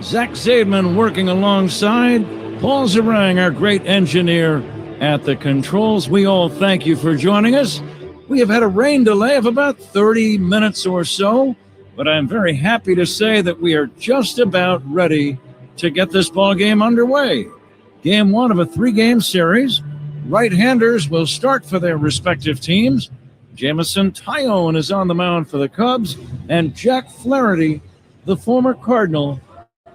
Zach Zaidman working alongside. Paul Zarang, our great engineer at the controls. We all thank you for joining us. We have had a rain delay of about 30 minutes or so, but I'm very happy to say that we are just about ready to get this ball game underway. Game one of a 3-game series. Right-handers will start for their respective teams. Jamison Tyone is on the mound for the Cubs, and Jack Flaherty, the former Cardinal,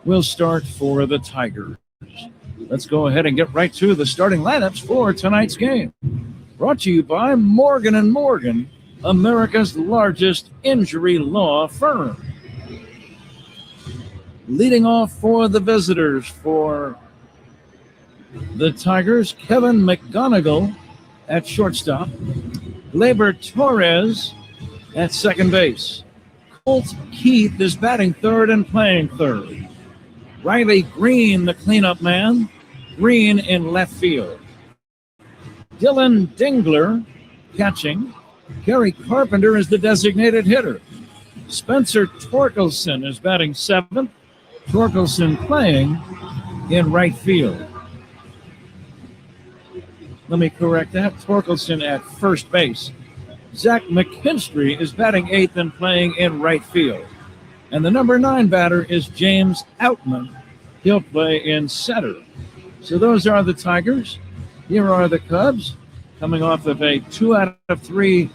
will start for the Tigers. Let's go ahead and get right to the starting lineups for tonight's game. Brought to you by Morgan & Morgan, America's largest injury law firm. Leading off for the visitors for the Tigers, Kevin McGonigal at shortstop. Gleyber Torres at second base. Colt Keith is batting third and playing third. Riley Green, the cleanup man. Green in left field. Dylan Dingler catching. Gary Carpenter is the designated hitter. Spencer Torkelson is batting seventh. Torkelson playing in right field. Let me correct that. Torkelson at first base. Zach McKinstry is batting eighth and playing in right field. And the number 9 batter is James Outman. He'll play in center. So those are the Tigers. Here are the Cubs, coming off of a 2 out of 3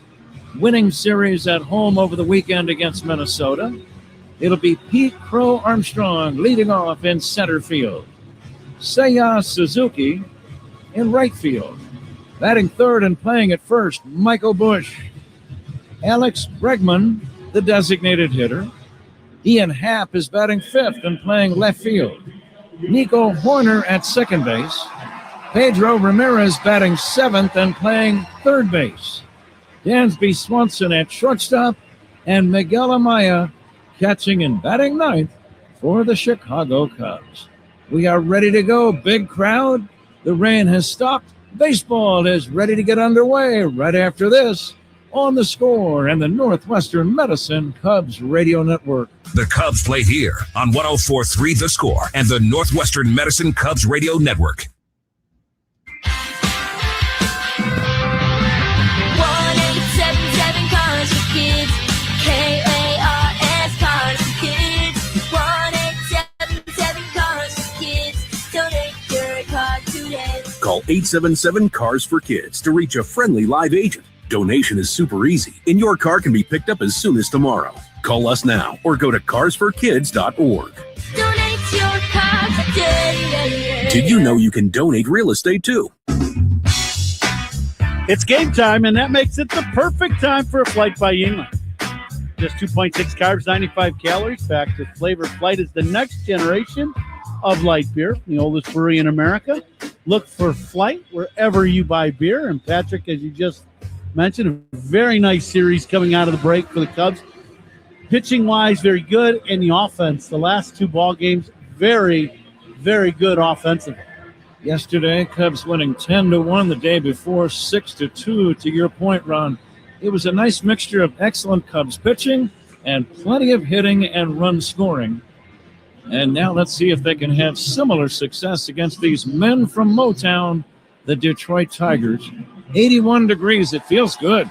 winning series at home over the weekend against Minnesota. It'll be Pete Crow Armstrong leading off in center field. Seiya Suzuki in right field. Batting third and playing at first, Michael Bush. Alex Bregman, the designated hitter. Ian Happ is batting fifth and playing left field. Nico Horner at second base. Pedro Ramirez batting seventh and playing third base. Dansby Swanson at shortstop, and Miguel Amaya catching and batting ninth for the Chicago Cubs. We are ready to go. Big crowd. The rain has stopped. Baseball is ready to get underway right after this on The Score and the Northwestern Medicine Cubs Radio Network. The Cubs play here on 104.3 The Score and the Northwestern Medicine Cubs Radio Network. 1877 Cars for Kids. KARS Cars for Kids. 1877 Cars for Kids. Donate your car today. Call 877 Cars for Kids to reach a friendly live agent. Donation is super easy, and your car can be picked up as soon as tomorrow. Call us now or go to carsforkids.org. Donate your car today. Did you know you can donate real estate too? It's game time, and that makes it the perfect time for a flight by Yingling. Just 2.6 carbs, 95 calories, packed with flavor. Flight is the next generation of light beer, the oldest brewery in America. Look for Flight wherever you buy beer. And Patrick, as you just mentioned, a very nice series coming out of the break for the Cubs. Pitching-wise, very good. And the offense, the last 2 ball games, very, very good offensively. Yesterday, Cubs winning 10-1. The day before, 6-2. To your point, Ron, it was a nice mixture of excellent Cubs pitching and plenty of hitting and run scoring. And now let's see if they can have similar success against these men from Motown, the Detroit Tigers. 81 degrees. It feels good.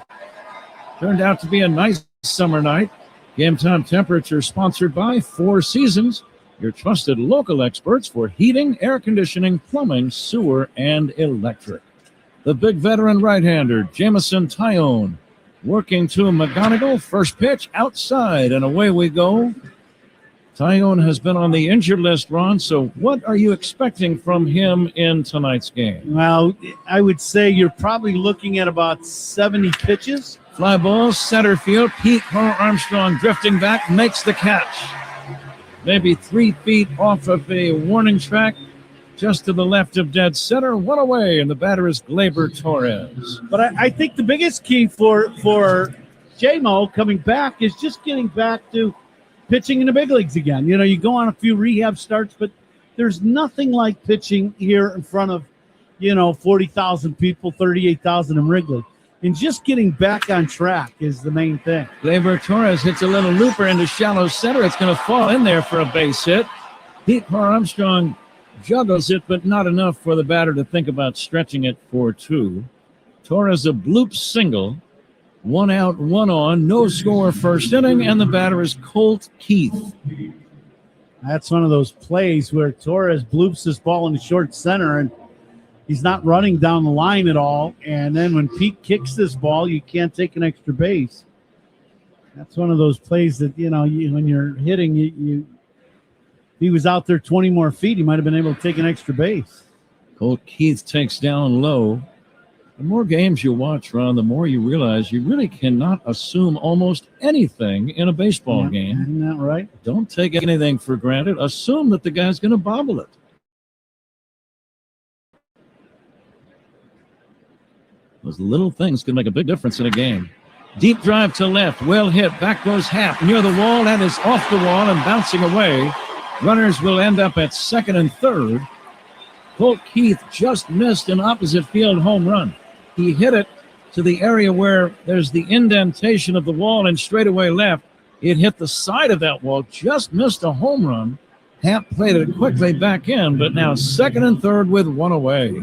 Turned out to be a nice summer night. Game time temperature sponsored by Four Seasons, your trusted local experts for heating, air conditioning, plumbing, sewer, and electric. The big veteran right-hander, Jamison Tyone, working to McGonigal. First pitch outside, and away we go. Tyone has been on the injured list, Ron, so what are you expecting from him in tonight's game? Well, I would say you're probably looking at about 70 pitches. Fly ball, center field. Pete Crow Armstrong drifting back, makes the catch. Maybe 3 feet off of a warning track, just to the left of dead center. One away, and the batter is Gleyber Torres. But I think the biggest key for J-Mo coming back is just getting back to pitching in the big leagues again. You know, you go on a few rehab starts, but there's nothing like pitching here in front of, 40,000 people, 38,000 in Wrigley. And just getting back on track is the main thing. Gleyber Torres hits a little looper into shallow center. It's going to fall in there for a base hit. Pete Armstrong juggles it, but not enough for the batter to think about stretching it for 2. Torres a bloop single. 1 out, 1 on. No score first inning, and the batter is Colt Keith. That's one of those plays where Torres bloops this ball in short center, and he's not running down the line at all. And then when Pete kicks this ball, you can't take an extra base. That's one of those plays that, when you're hitting, if he was out there 20 more feet, he might have been able to take an extra base. Colt Keith takes down low. The more games you watch, Ron, the more you realize you really cannot assume almost anything in a baseball game. Isn't that right? Don't take anything for granted. Assume that the guy's going to bobble it. Those little things can make a big difference in a game. Deep drive to left, well hit. Back goes Happ near the wall and is off the wall and bouncing away. Runners will end up at second and third. Colt Keith just missed an opposite field home run. He hit it to the area where there's the indentation of the wall and straightaway left. It hit the side of that wall, just missed a home run. Happ played it quickly back in, but now second and third with 1 away.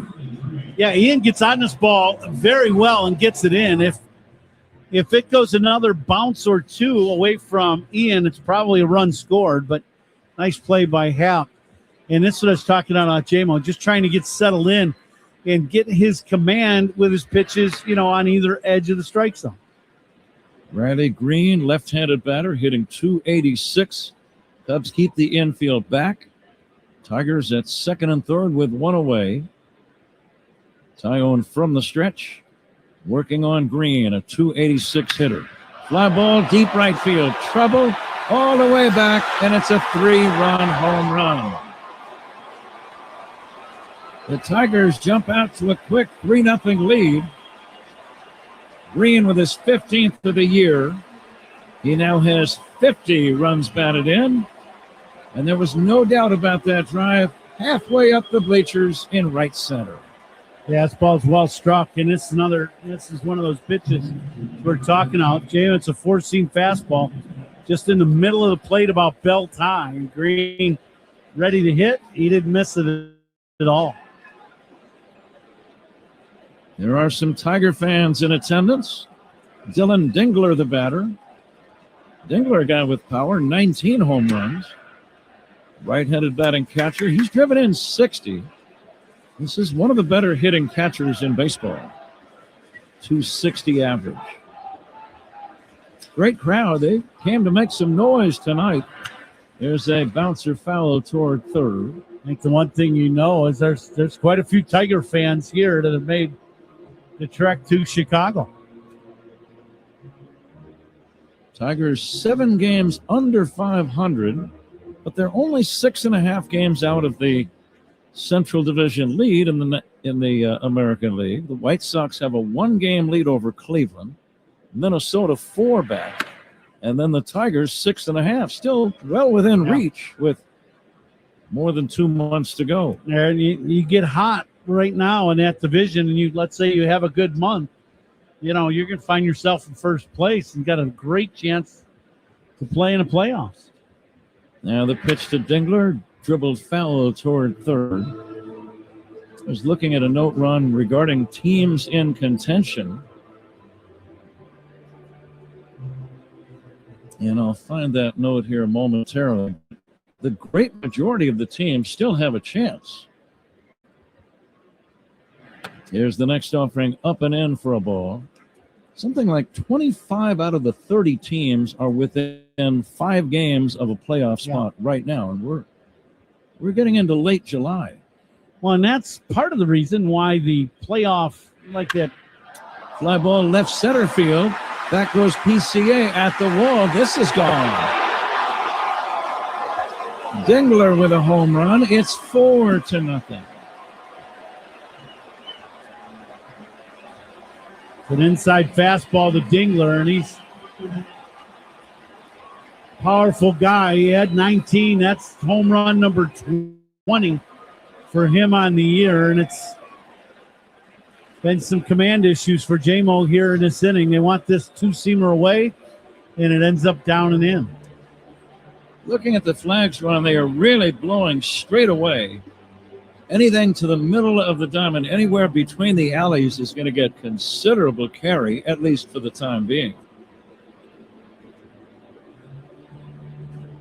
Yeah, Ian gets on this ball very well and gets it in. If it goes another bounce or 2 away from Ian, it's probably a run scored, but nice play by Happ. And this is what I was talking about J-Mo, just trying to get settled in and get his command with his pitches, on either edge of the strike zone. Riley Green, left-handed batter, hitting .286. Cubs keep the infield back. Tigers at second and third with 1 away. Tyone from the stretch, working on Green, a .286 hitter. Fly ball, deep right field. Trouble all the way back, and it's a 3-run home run. The Tigers jump out to a quick 3-0 lead. Green with his 15th of the year. He now has 50 runs batted in. And there was no doubt about that drive halfway up the bleachers in right center. Yeah, this ball's well struck, and this is one of those pitches we're talking about. Jay, it's a 4-seam fastball just in the middle of the plate about belt high. And Green ready to hit. He didn't miss it at all. There are some Tiger fans in attendance. Dylan Dingler, the batter. Dingler, a guy with power, 19 home runs. Right-handed batting catcher. He's driven in 60. This is one of the better hitting catchers in baseball. .260 average. Great crowd. They came to make some noise tonight. There's a bouncer foul toward third. I think the one thing is there's quite a few Tiger fans here that have made the trek to Chicago. Tigers 7 games under 500, but they're only 6.5 games out of the Central Division lead in the American League. The White Sox have a 1-game lead over Cleveland. Minnesota 4 back. And then the Tigers 6.5, still well within reach with more than 2 months to go. And you get hot right now in that division, and let's say you have a good month, you're going to find yourself in first place and got a great chance to play in the playoffs. Now the pitch to Dingler, dribbled foul toward third. I was looking at a note, Ron, regarding teams in contention. And I'll find that note here momentarily. The great majority of the teams still have a chance. Here's the next offering, up and in for a ball. Something like 25 out of the 30 teams are within 5 games of a playoff spot right now. And we're getting into late July. Well, and that's part of the reason why the playoff, like that. Fly ball left center field. Back goes PCA at the wall. This is gone. Dingler with a home run. It's 4-0. An inside fastball to Dingler, and he's a powerful guy. He had 19. That's home run number 20 for him on the year, and it's been some command issues for J-Mo here in this inning. They want this 2-seamer away, and it ends up down and in. Looking at the flags, Ron, they are really blowing straight away. Anything to the middle of the diamond, anywhere between the alleys, is going to get considerable carry, at least for the time being.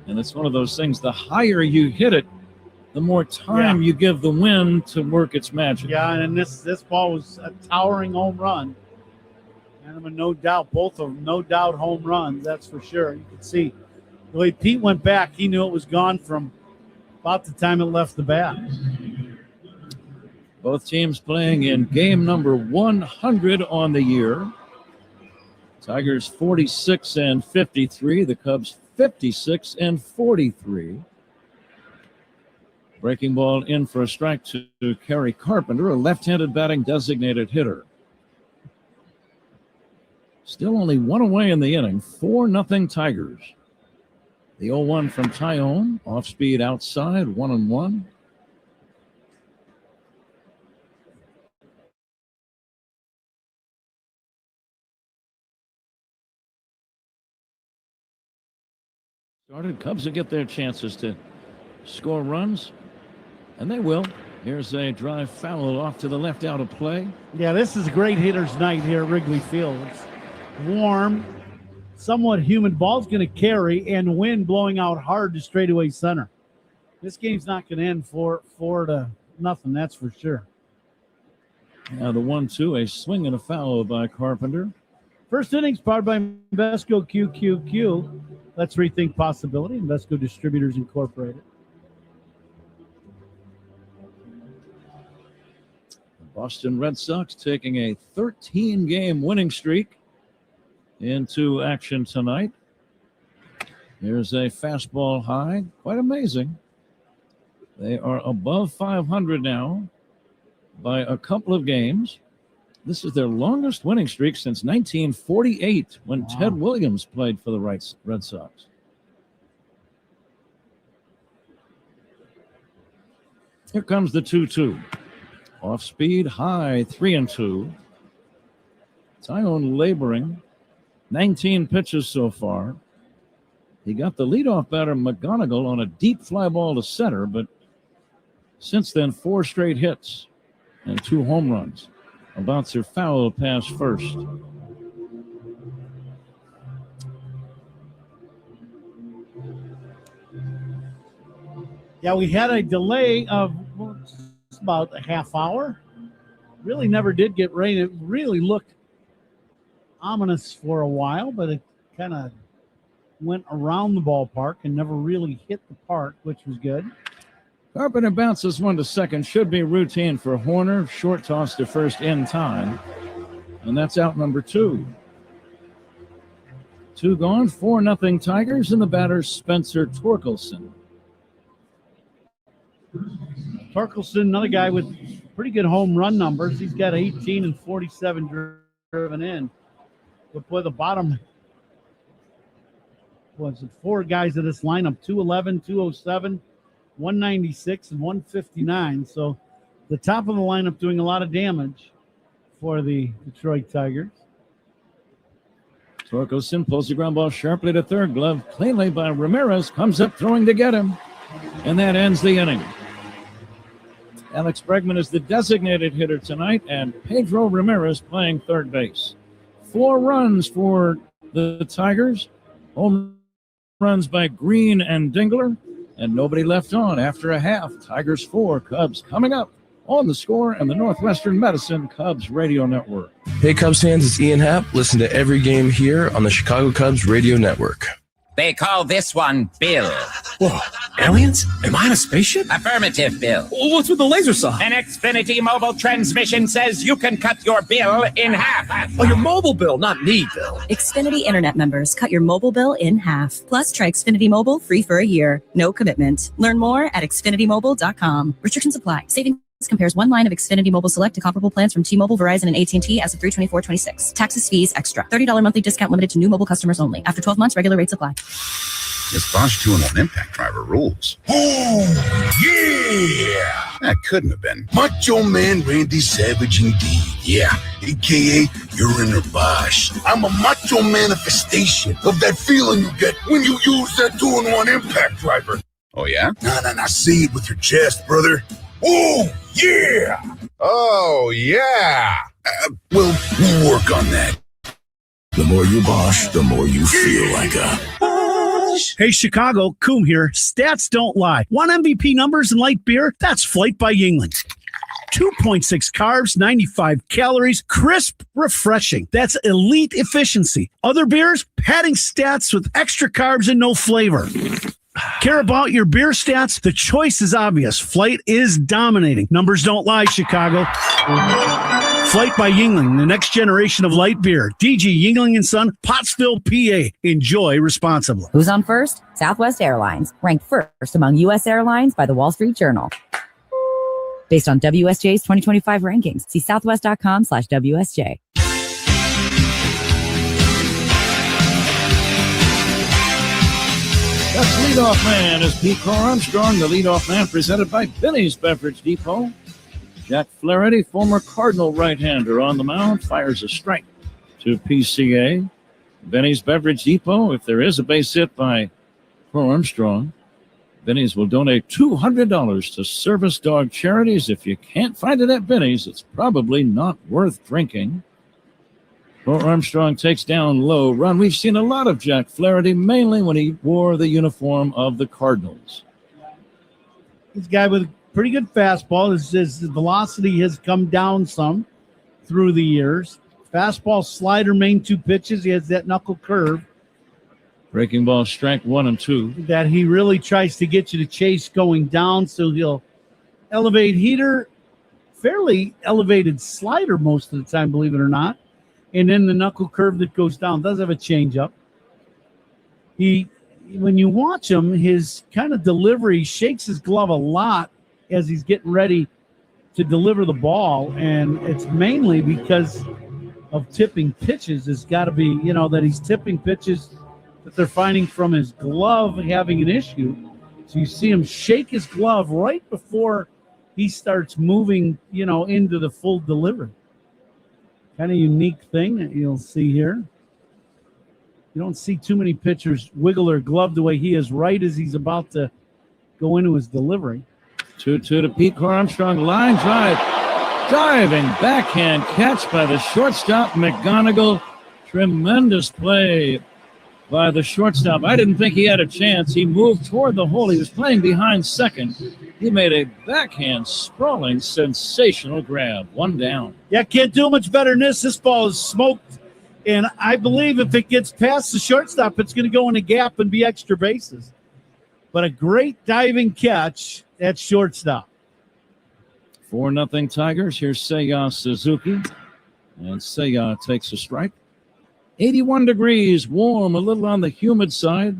And it's one of those things, the higher you hit it, the more time you give the wind to work its magic. Yeah, and this ball was a towering home run. And I'm no doubt, both of them, no doubt home runs, that's for sure. You can see the way Pete went back, he knew it was gone from about the time it left the bat. Both teams playing in game number 100 on the year. Tigers 46 and 53. The Cubs 56 and 43. Breaking ball in for a strike to Kerry Carpenter, a left-handed batting designated hitter. Still only one away in the inning. 4-0 Tigers. The 0-1 from Tyone. Off speed outside. 1-1. Cubs will get their chances to score runs, and they will. Here's a drive foul off to the left out of play. Yeah, this is a great hitter's night here at Wrigley Field. It's warm, somewhat humid. Ball's going to carry, and wind blowing out hard to straightaway center. This game's not going to end 4-0, that's for sure. Now the 1-2, a swing and a foul by Carpenter. First innings powered by Invesco QQQ. Let's rethink possibility. Invesco Distributors Incorporated. The Boston Red Sox taking a 13-game winning streak into action tonight. Here's a fastball high. Quite amazing. They are above 500 now by a couple of games. This is their longest winning streak since 1948 when Ted Williams played for the Red Sox. Here comes the 2-2. Off speed, high, 3-2. Tyone laboring. 19 pitches so far. He got the leadoff batter McGonigal on a deep fly ball to center, but since then, 4 straight hits and 2 home runs. A bouncer foul pass first. Yeah, we had a delay of about a half hour. Really never did get rain. It really looked ominous for a while, but it kind of went around the ballpark and never really hit the park, which was good. Carpenter bounces one to second. Should be routine for Horner. Short toss to first in time. And that's out number 2. 2 gone. 4-0 Tigers, and the batter Spencer Torkelson. Torkelson, another guy with pretty good home run numbers. He's got 18 and 47 driven in. But boy, the bottom was 4 guys in this lineup, 211, 207, 196, and 159. So the top of the lineup doing a lot of damage for the Detroit Tigers. Torkelson pulls the ground ball sharply to third. Glove cleanly by Ramirez. Comes up throwing to get him. And that ends the inning. Alex Bregman is the designated hitter tonight, and Pedro Ramirez playing third base. 4 runs for the Tigers. Home runs by Green and Dingler, and nobody left on after a half. Tigers 4, Cubs coming up on The Score and the Northwestern Medicine Cubs Radio Network. Hey Cubs fans, it's Ian Happ. Listen to every game here on the Chicago Cubs Radio Network. They call this one Bill. Whoa, aliens? Am I on a spaceship? Affirmative, Bill. What's with the laser saw? An Xfinity mobile transmission says you can cut your bill in half. Oh, your mobile bill, not me, Bill. Xfinity Internet members, cut your mobile bill in half. Plus, try Xfinity Mobile free for a year. No commitment. Learn more at xfinitymobile.com. Restrictions apply. Savings compares one line of Xfinity Mobile Select to comparable plans from T-Mobile, Verizon, and AT&T as of 3/24/26. Taxes, fees, extra. $30 monthly discount limited to new mobile customers only. After 12 months, regular rates apply. This Bosch 2-in-1 impact driver rules. Oh, yeah! That couldn't have been Macho Man Randy Savage indeed, yeah. A.K.a. You're in a Bosch. I'm a macho manifestation of that feeling you get when you use that 2-in-1 impact driver. Oh, yeah? Nah, say it with your chest, brother. Oh, yeah! Oh, yeah! Well, we'll work on that. The more you Bosch, the more you feel like a Bosch. Hey, Chicago, Coom here. Stats don't lie. Want MVP numbers in light beer? That's Flight by Yingling. 2.6 carbs, 95 calories, crisp, refreshing. That's elite efficiency. Other beers, padding stats with extra carbs and no flavor. Care about your beer stats? The choice is obvious. Flight is dominating. Numbers don't lie, Chicago. Flight by Yingling, the next generation of light beer. DG Yingling & Son, Pottsville, PA. Enjoy responsibly. Who's on first? Southwest Airlines, ranked first among U.S. airlines by the Wall Street Journal. Based on WSJ's 2025 rankings. See southwest.com/WSJ. That's Leadoff Man is Pete Armstrong, the Leadoff Man, presented by Benny's Beverage Depot. Jack Flaherty, former Cardinal right-hander on the mound, fires a strike to PCA. Benny's Beverage Depot, if there is a base hit by Armstrong, Benny's will donate $200 to service dog charities. If you can't find it at Benny's, it's probably not worth drinking. Armstrong takes down low run. We've seen a lot of Jack Flaherty, mainly when he wore the uniform of the Cardinals. He's a guy with a pretty good fastball. His velocity has come down some through the years. Fastball, slider, main two pitches. He has that knuckle curve. Breaking ball, strike 1 and 2. That he really tries to get you to chase going down, so he'll elevate heater, fairly elevated slider most of the time, believe it or not. And then the knuckle curve that goes down. Does have a changeup. When you watch him, his kind of delivery shakes his glove a lot as he's getting ready to deliver the ball, and it's mainly because of tipping pitches. It's got to be, that he's tipping pitches that they're finding from his glove having an issue. So you see him shake his glove right before he starts moving, into the full delivery. Kind of unique thing that you'll see here. You don't see too many pitchers wiggle their glove the way he is right as he's about to go into his delivery. 2-2 to Pete Armstrong. Line drive. Diving backhand catch by the shortstop, McGonigal. Tremendous play by the shortstop. I didn't think he had a chance. He moved toward the hole. He was playing behind second. He made a backhand sprawling, sensational grab. 1 down. Yeah, can't do much better than this. This ball is smoked. And I believe if it gets past the shortstop, it's going to go in a gap and be extra bases. But a great diving catch at shortstop. 4-0 Tigers. Here's Seiya Suzuki. And Seiya takes a strike. 81 degrees, warm, a little on the humid side.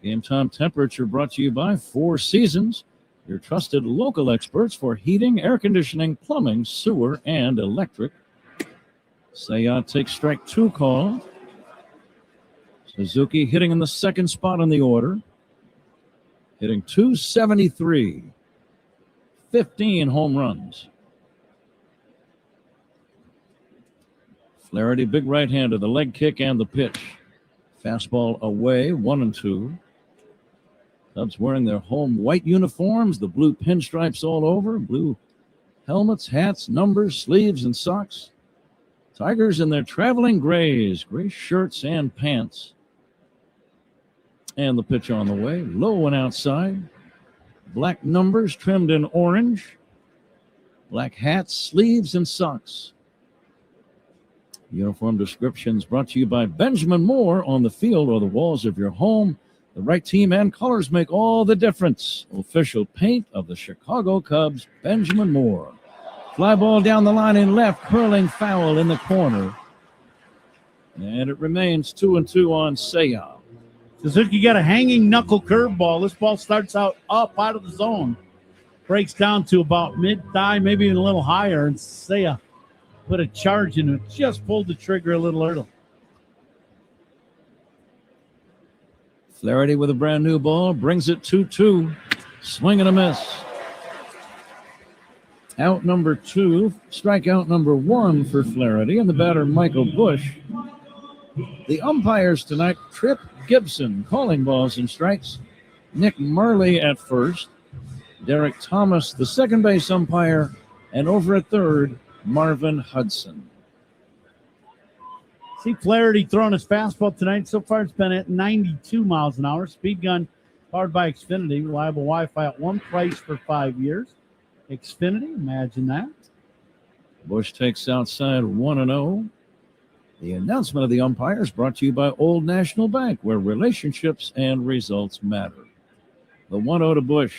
Game time temperature brought to you by Four Seasons, your trusted local experts for heating, air conditioning, plumbing, sewer, and electric. Seiya takes strike 2 call. Suzuki hitting in the second spot on the order. Hitting .273. 15 home runs. Flaherty, big right-hander, the leg kick and the pitch. Fastball away, 1-2. Cubs wearing their home white uniforms, the blue pinstripes all over, blue helmets, hats, numbers, sleeves, and socks. Tigers in their traveling grays, gray shirts and pants. And the pitch on the way, low and outside. Black numbers trimmed in orange. Black hats, sleeves, and socks. Uniform descriptions brought to you by Benjamin Moore. On the field or the walls of your home, the right team and colors make all the difference. Official paint of the Chicago Cubs, Benjamin Moore. Fly ball down the line in left, curling foul in the corner. And it remains 2-2 on Seiya. Suzuki got a hanging knuckle curveball. This ball starts out of the zone. Breaks down to about mid-thigh, maybe even a little higher, and Seiya put a charge in it. Just pulled the trigger a little early. Flaherty with a brand new ball, brings it 2-2. Swing and a miss. Out number 2, strikeout number 1 for Flaherty, and the batter Michael Bush. The umpires tonight, Trip Gibson calling balls and strikes, Nick Marley at first, Derek Thomas, the second base umpire, and over at third, Marvin Hudson. See Flaherty throwing his fastball tonight. So far, it's been at 92 miles an hour. Speed gun powered by Xfinity. Reliable Wi-Fi at one price for 5 years. Xfinity, imagine that. Bush takes outside 1-0. The announcement of the umpires brought to you by Old National Bank, where relationships and results matter. The 1-0 to Bush.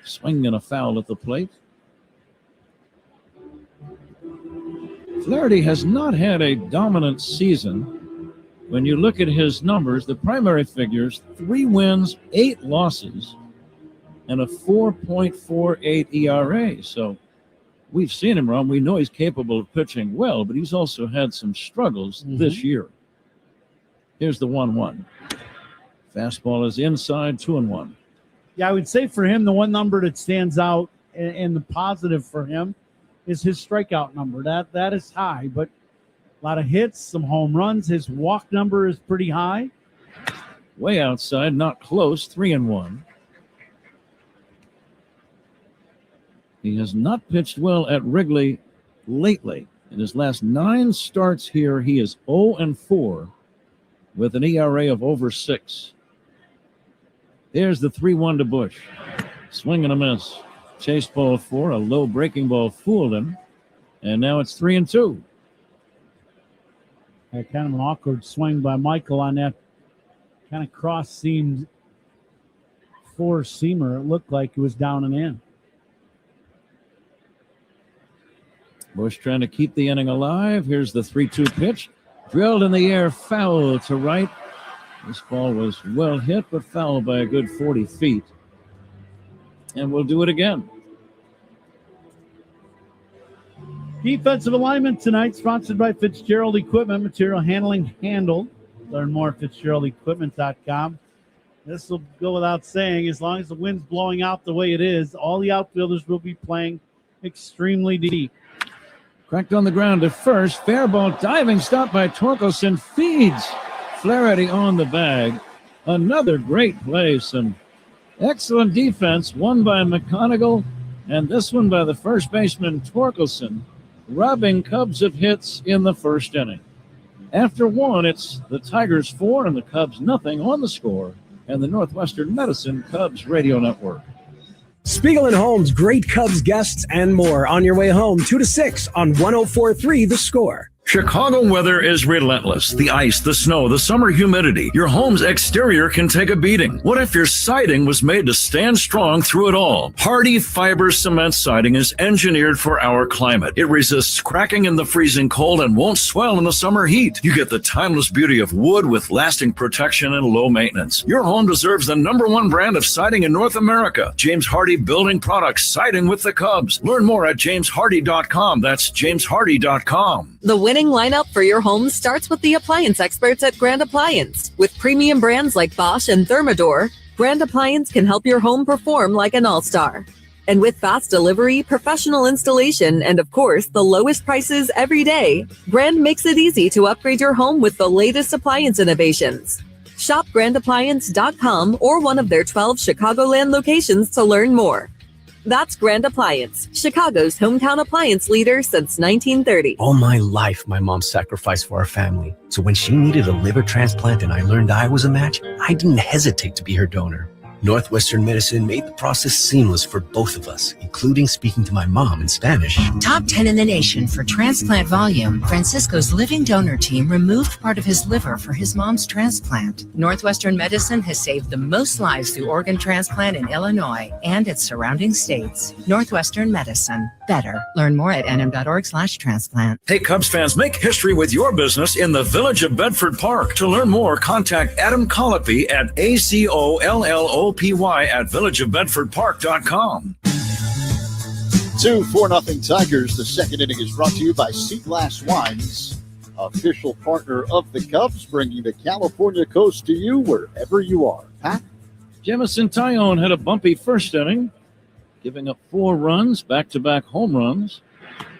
Swing and a foul at the plate. Flaherty has not had a dominant season. When you look at his numbers, the primary figures, 3 wins, 8 losses, and a 4.48 ERA. So we've seen him run. We know he's capable of pitching well, but he's also had some struggles this year. Here's the 1-1. Fastball is inside, 2-1. Yeah, I would say for him, the one number that stands out and the positive for him is his strikeout number. That is high, but a lot of hits, some home runs. His walk number is pretty high. Way outside, not close, 3-1. He has not pitched well at Wrigley lately. In his last 9 starts here, he is 0-4 with an ERA of over 6. There's the 3-1 to Bush. Swing and a miss. Chase ball 4, a low breaking ball fooled him, and now it's 3-2. Kind of an awkward swing by Michael on that kind of cross-seamed 4-seamer. It looked like it was down and in. Bush trying to keep the inning alive. Here's the 3-2 pitch. Drilled in the air, foul to right. This ball was well hit, but foul by a good 40 feet. And we'll do it again. Defensive alignment tonight, sponsored by Fitzgerald Equipment, material handling handled. Learn more at FitzgeraldEquipment.com. This will go without saying, as long as the wind's blowing out the way it is, all the outfielders will be playing extremely deep. Cracked on the ground to first. Fair ball, diving stop by Torkelson. Feeds Flaherty on the bag. Another great play. Some excellent defense. One by McConaughey, and this one by the first baseman Torkelson, robbing Cubs of hits in the first inning. After 1, it's the Tigers 4 and the Cubs nothing on the score, and the Northwestern Medicine Cubs Radio Network. Spiegel and Holmes, great Cubs guests and more on your way home 2 to 6 on 104.3 The Score. Chicago weather is relentless. The ice, the snow, the summer humidity. Your home's exterior can take a beating. What if your siding was made to stand strong through it all? Hardy Fiber Cement Siding is engineered for our climate. It resists cracking in the freezing cold and won't swell in the summer heat. You get the timeless beauty of wood with lasting protection and low maintenance. Your home deserves the #1 brand of siding in North America. James Hardy Building Products, siding with the Cubs. Learn more at jameshardy.com. That's jameshardy.com. The winning lineup for your home starts with the appliance experts at Grand Appliance. With premium brands like Bosch and Thermador, Grand Appliance can help your home perform like an all-star. And with fast delivery, professional installation, and of course, the lowest prices every day, Grand makes it easy to upgrade your home with the latest appliance innovations. Shop grandappliance.com or one of their 12 Chicagoland locations to learn more. That's Grand Appliance, Chicago's hometown appliance leader since 1930. All my life, my mom sacrificed for our family. So when she needed a liver transplant and I learned I was a match, I didn't hesitate to be her donor. Northwestern Medicine made the process seamless for both of us, including speaking to my mom in Spanish. Top 10 in the nation for transplant volume, Francisco's living donor team removed part of his liver for his mom's transplant. Northwestern Medicine has saved the most lives through organ transplant in Illinois and its surrounding states. Northwestern Medicine. Better. Learn more at nm.org/transplant. Hey, Cubs fans, make history with your business in the Village of Bedford Park. To learn more, contact Adam Colopy at ACOLLOPY@villageofbedfordpark.com. 2-4 Tigers. The second inning is brought to you by Sea Glass Wines, official partner of the Cubs, bringing the California coast to you wherever you are. Pat? Jamison Tyone had a bumpy first inning. giving up 4 runs, back-to-back home runs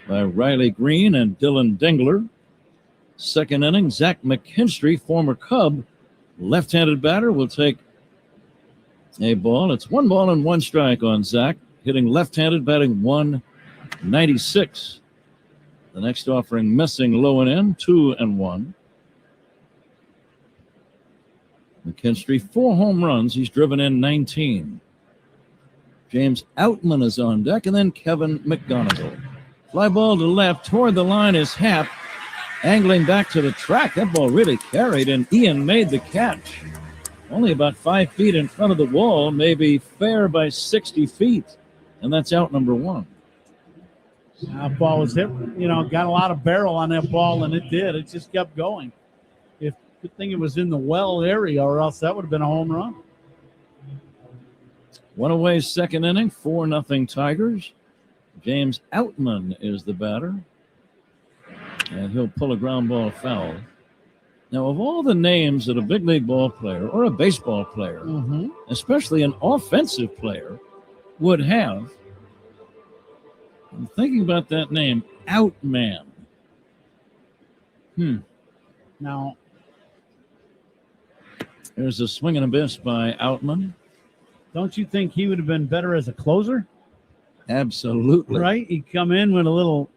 by Riley Green and Dylan Dingler. Second inning, Zach McKinstry, former Cub, left-handed batter, will take a ball. It's 1 ball and 1 strike on Zach, hitting left-handed, batting 196. The next offering missing low and in, 2-1. McKinstry, 4 home runs. He's driven in 19. James Outman is on deck, and then Kevin McGonigal. Fly ball to left, toward the line is Happ, angling back to the track. That ball really carried, and Ian made the catch. Only about 5 feet in front of the wall, maybe fair by 60 feet, and that's out number 1. That ball was hit, got a lot of barrel on that ball, and it did. It just kept going. Good thing it was in the well area, or else that would have been a home run. 1 away, second inning, 4-0 Tigers. James Outman is the batter, and he'll pull a ground ball foul. Now, of all the names that a big league ball player or a baseball player, especially an offensive player, would have, I'm thinking about that name, Outman. Now, there's a swing and a miss by Outman. don't you think he would have been better as a closer? Absolutely. Right? He'd come in with a little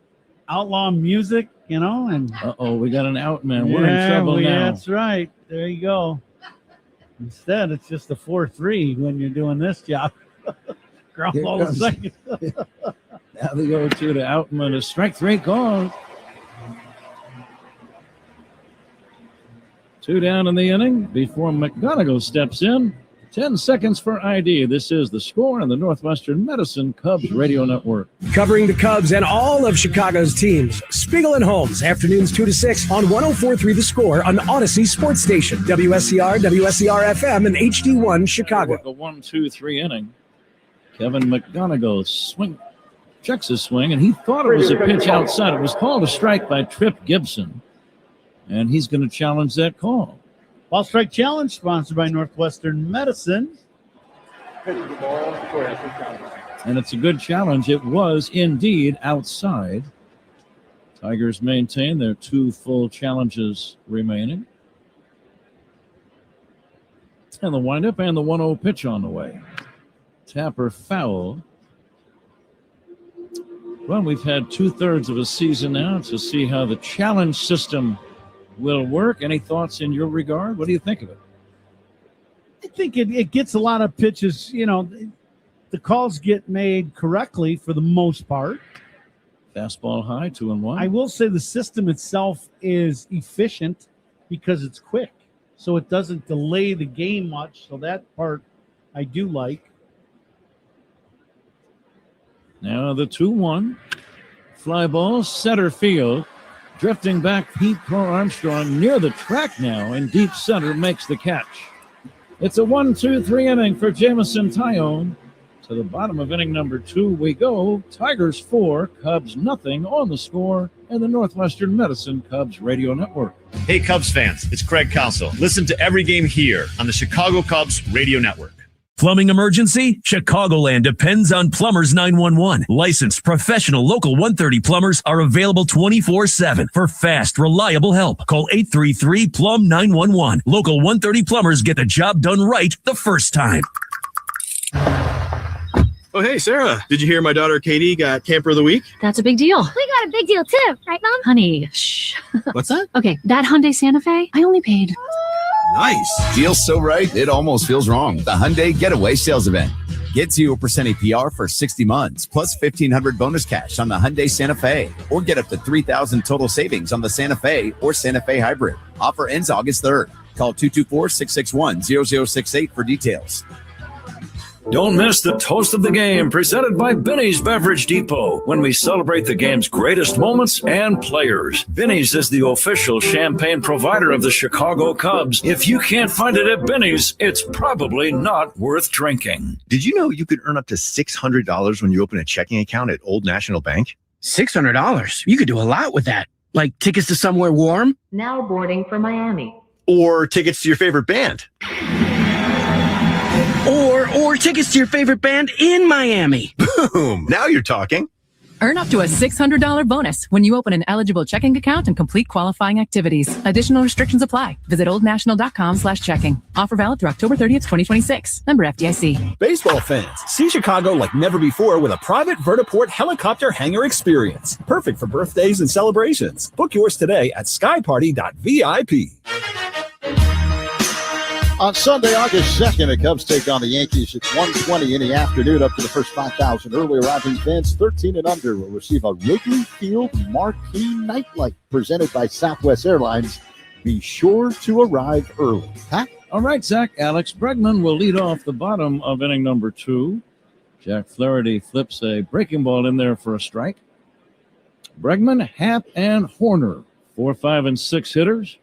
outlaw music, and... Uh-oh, we got an Outman. We're in trouble now. That's right. There you go. Instead, it's just a 4-3 when you're doing this job. Ground ball to second. Now the 0-2 to Outman. A strike 3 call. 2 down in the inning before McGonigal steps in. 10 seconds for ID. This is The Score on the Northwestern Medicine Cubs Radio Network. Covering the Cubs and all of Chicago's teams, Spiegel and Holmes, afternoons 2 to 6 on 104.3 The Score on Odyssey Sports Station, WSCR, WSCR-FM, and HD1 Chicago. A 1-2-3 inning. Kevin McGonigal checks his swing, and he thought it was a pitch outside. It was called a strike by Tripp Gibson, and he's going to challenge that call. Ball strike challenge sponsored by Northwestern Medicine. And it's a good challenge. It was indeed outside. Tigers maintain their 2 full challenges remaining. And the windup and the 1-0 pitch on the way. Tapper foul. Well, we've had 2/3 of a season now to see how the challenge system will work. Any thoughts in your regard? What do you think of it? I think it gets a lot of pitches. The calls get made correctly for the most part. Fastball high, 2-1. I will say the system itself is efficient because it's quick. So it doesn't delay the game much. So that part I do like. Now the 2-1. Fly ball, center field. Drifting back, Pete Armstrong near the track now in deep center makes the catch. It's a 1-2-3 inning for Jamison Tyone. To the bottom of inning number 2 we go. Tigers 4, Cubs nothing on The Score and the Northwestern Medicine Cubs Radio Network. Hey, Cubs fans, it's Craig Counsell. Listen to every game here on the Chicago Cubs Radio Network. Plumbing emergency? Chicagoland depends on Plumbers 911. Licensed professional local 130 plumbers are available 24/7 for fast, reliable help. Call 833-PLUM-911. Local 130 plumbers get the job done right the first time. Oh, hey, Sarah. Did you hear my daughter Katie got Camper of the Week? That's a big deal. We got a big deal too, right, Mom? Honey, shh. What's that? Okay, that Hyundai Santa Fe, I only paid. Nice. Feels so right, it almost feels wrong. The Hyundai Getaway Sales Event. Get 0% APR for 60 months, plus $1,500 bonus cash on the Hyundai Santa Fe. Or get up to $3,000 total savings on the Santa Fe or Santa Fe Hybrid. Offer ends August 3rd. Call 224-661-0068 for details. Don't miss the Toast of the Game, presented by Benny's Beverage Depot, when we celebrate the game's greatest moments and players. Benny's is the official champagne provider of the Chicago Cubs. If you can't find it at Benny's, it's probably not worth drinking. Did you know you could earn up to $600 when you open a checking account at Old National Bank? $600? You could do a lot with that. Like tickets to somewhere warm? Now boarding for Miami. Or tickets to your favorite band? Or tickets to your favorite band in Miami. Boom! Now you're talking. Earn up to a $600 bonus when you open an eligible checking account and complete qualifying activities. Additional restrictions apply. Visit oldnational.com/checking. Offer valid through October 30th, 2026. Member FDIC. Baseball fans, see Chicago like never before with a private vertiport helicopter hangar experience. Perfect for birthdays and celebrations. Book yours today at skyparty.vip. On Sunday, August 2nd, the Cubs take on the Yankees at 1:20 in the afternoon. Up to the first 5,000 early arriving fans 13 and under will receive a Wrigley Field marquee nightlight presented by Southwest Airlines. Be sure to arrive early. Huh? All right, Zach. Alex Bregman will lead off the bottom of inning number 2. Jack Flaherty flips a breaking ball in there for a strike. Bregman, Happ, and Horner, 4, 5, and 6 hitters.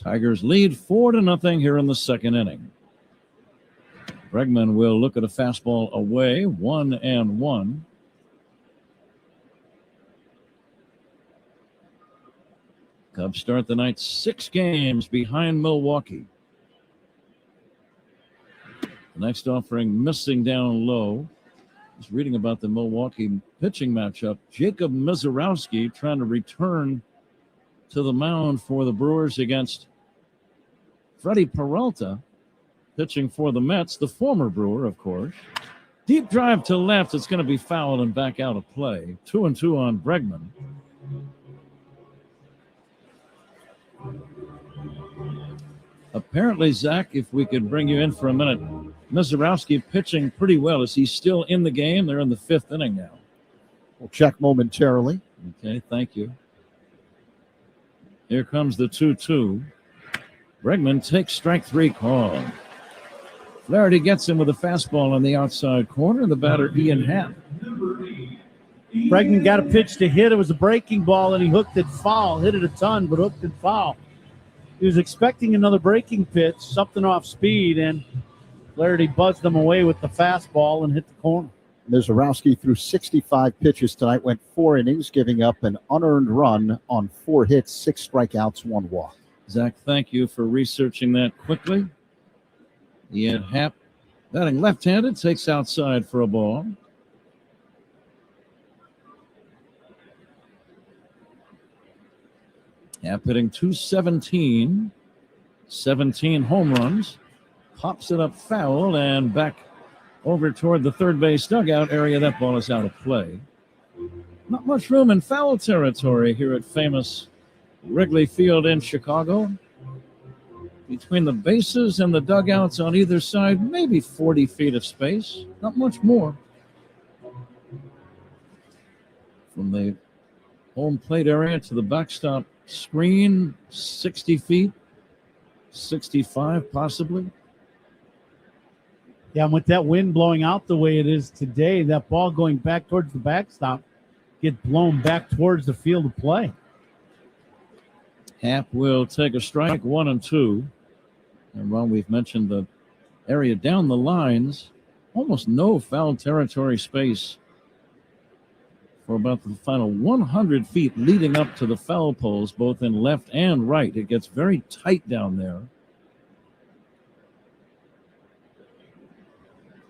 Tigers lead 4-0 here in the second inning. Bregman will look at a fastball away, 1-1. Cubs start the night 6 games behind Milwaukee. The next offering missing down low. I was reading about the Milwaukee pitching matchup. Jacob Mizorowski trying to return to the mound for the Brewers against Freddie Peralta, pitching for the Mets, the former Brewer, of course. Deep drive to left. It's going to be fouled and back out of play. 2-2 on Bregman. Apparently, Zach, if we could bring you in for a minute, Mizorowski pitching pretty well. Is he still in the game? They're in the 5th inning now. We'll check momentarily. Okay, thank you. Here comes the 2-2. Bregman takes strike 3 call. Flaherty gets him with a fastball on the outside corner. The batter, Ian Happ. Bregman got a pitch to hit. It was a breaking ball, and he hooked it foul. Hit it a ton, but hooked it foul. He was expecting another breaking pitch, something off speed, and Flaherty buzzed him away with the fastball and hit the corner. Mizorowski threw 65 pitches tonight, went 4 innings, giving up an unearned run on 4 hits, 6 strikeouts, 1 walk. Zach, thank you for researching that quickly. Ian Happ, batting left-handed, takes outside for a ball. Happ hitting .217, 17 home runs. Pops it up foul and back over toward the third base dugout area. That ball is out of play. Not much room in foul territory here at famous Wrigley Field in Chicago. Between the bases and the dugouts on either side, maybe 40 feet of space. Not much more. From the home plate area to the backstop screen, 60 feet, 65 possibly. Yeah, and with that wind blowing out the way it is today, that ball going back towards the backstop get blown back towards the field of play. Happ will take a strike, 1-2. And Ron, we've mentioned the area down the lines, almost no foul territory space for about the final 100 feet leading up to the foul poles, both in left and right. It gets very tight down there.